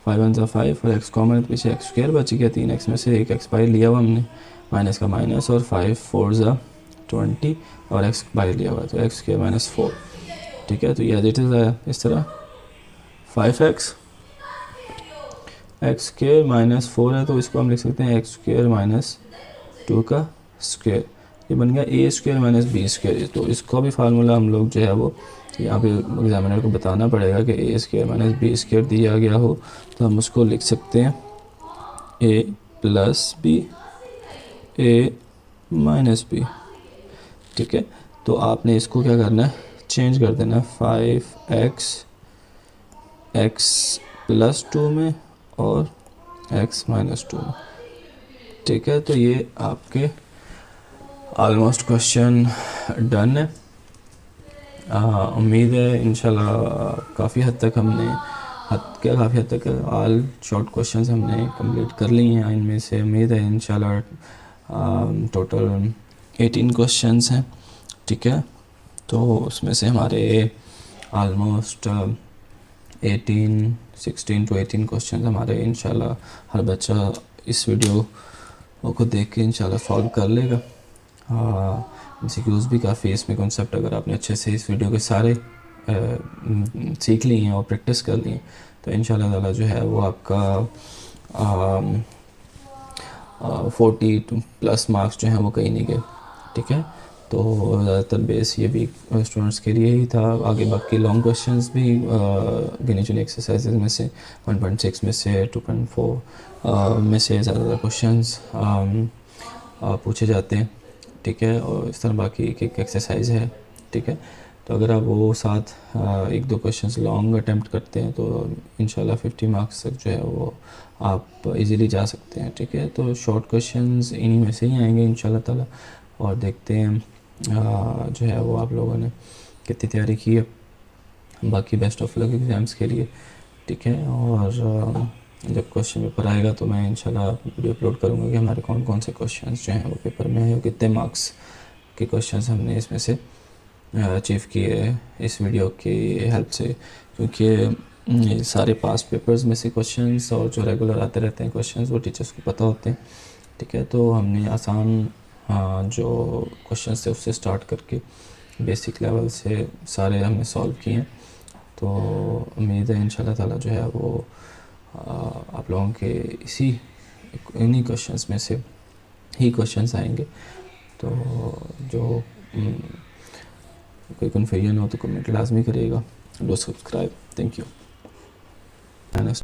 5 × 1 = 5 और x कॉमन है तो पीछे x² बच गया। 3x में से 1x बाहर लिया हुआ हमने, माइनस का माइनस, और 5 × 4 = 20 और x बाहर लिया हुआ है तो x² - 4। ठीक है, तो ये एज इट इज़ आया इस तरह 5x x² - 4 है तो इसको हम लिख सकते हैं x² - 2 का स्क्वायर। ये बन गया ए स्क्वायर माइनस बी स्क्वायर। तो इसका भी फार्मूला हम लोग जो है वो यहाँ पे एग्जामिनर को बताना पड़ेगा कि ए स्क्वायर माइनस बी स्क्वायर दिया गया हो तो हम उसको लिख सकते हैं ए प्लस बी ए माइनस बी। ठीक है, तो आपने इसको क्या करना है, चेंज कर देना है 5x प्लस 2 में और x माइनस 2 में। ठीक है, तो ये आपके ऑलमोस्ट क्वेश्चन डन है। उम्मीद है इंशाल्लाह काफ़ी हद तक ऑल शॉर्ट क्वेश्चंस हमने कंप्लीट कर लिए हैं। इनमें से उम्मीद है इंशाल्लाह टोटल 18 क्वेश्चंस हैं। ठीक है, तो उसमें से हमारे ऑलमोस्ट 16 to 18 क्वेश्चंस हमारे इंशाल्लाह हर बच्चा इस वीडियो को देख के इंशाल्लाह सॉल्व कर लेगा। MCQs भी काफ़ी इसमें कॉन्सेप्ट अगर आपने अच्छे से इस वीडियो के सारे सीख लिए हैं और प्रैक्टिस कर लिए तो इंशाल्लाह ताला जो है वो आपका 40+ मार्क्स जो हैं वो कहीं नहीं गए। ठीक है, तो ज़्यादातर बेस ये भी स्टूडेंट्स के लिए ही था। आगे बाकी लॉन्ग क्वेश्चंस भी गिनी चुनी एक्सरसाइजेज में से 1.6 में से 2.4 में से ज़्यादातर क्वेश्चंस पूछे जाते हैं। ठीक है, और इस तरह बाकी एक एक्सरसाइज है। ठीक है, तो अगर आप वो साथ 1-2 क्वेश्चंस लॉन्ग अटैम्प्ट करते हैं तो इंशाल्लाह 50 मार्क्स तक जो है वो आप इजीली जा सकते हैं। ठीक है, तो शॉर्ट क्वेश्चंस इन्हीं में से ही आएंगे इंशाल्लाह ताला, और देखते हैं जो है वो आप लोगों ने कितनी तैयारी की है। बाकी बेस्ट ऑफ लक एग्ज़ाम्स के लिए। ठीक है, और जब क्वेश्चन पेपर आएगा तो मैं इंशाल्लाह वीडियो अपलोड करूँगा कि हमारे कौन कौन से क्वेश्चंस जो हैं वो पेपर में है, कितने मार्क्स के क्वेश्चंस हमने इसमें से अचीव किए इस वीडियो की हेल्प से। क्योंकि ये सारे पास पेपर्स में से क्वेश्चंस और जो रेगुलर आते रहते हैं क्वेश्चंस वो टीचर्स को पता होते हैं। ठीक है, तो हमने आसान जो क्वेश्चंस थे उससे स्टार्ट करके बेसिक लेवल से सारे हमने सॉल्व किए हैं। तो उम्मीद है इंशाल्लाह ताला जो है वो आप लोगों के इन्हीं क्वेश्चंस में से ही क्वेश्चंस आएंगे। तो जो कोई कन्फ्यूजन हो तो कमेंट लाजमी करिएगा। Do subscribe. Thank you.